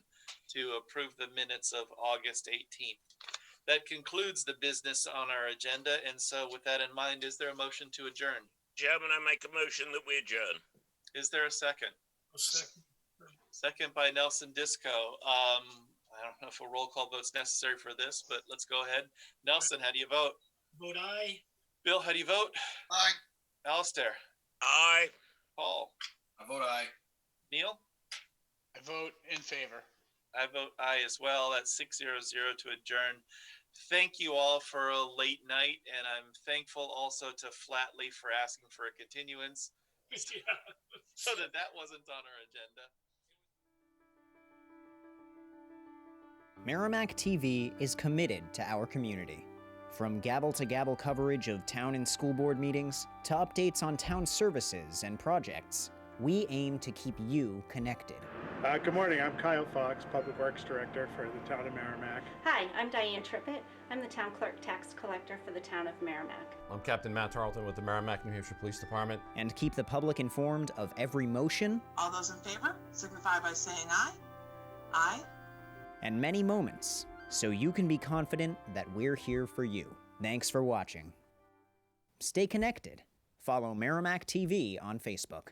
to approve the minutes of August 18th. That concludes the business on our agenda. And so with that in mind, is there a motion to adjourn? Chairman, I make a motion that we adjourn. Is there a second? A second. Second by Nelson Disco. I don't know if a roll call vote's necessary for this, but let's go ahead. Nelson, how do you vote? Vote aye. Bill, how do you vote? Aye. Alistair? Aye. Paul? I vote aye. Neil? I vote in favor. I vote aye as well. That's 600 to adjourn. Thank you all for a late night, and I'm thankful also to Flatley for asking for a continuance so that wasn't on our agenda. Merrimack TV is committed to our community. From gavel-to-gavel coverage of town and school board meetings to updates on town services and projects, we aim to keep you connected. Good morning. I'm Kyle Fox, Public Works Director for the town of Merrimack. Hi, I'm Diane Trippett. I'm the town clerk tax collector for the town of Merrimack. I'm Captain Matt Tarleton with the Merrimack, New Hampshire Police Department. And keep the public informed of every motion. All those in favor signify by saying aye. Aye. And many moments, so you can be confident that we're here for you. Thanks for watching. Stay connected. Follow Merrimack TV on Facebook.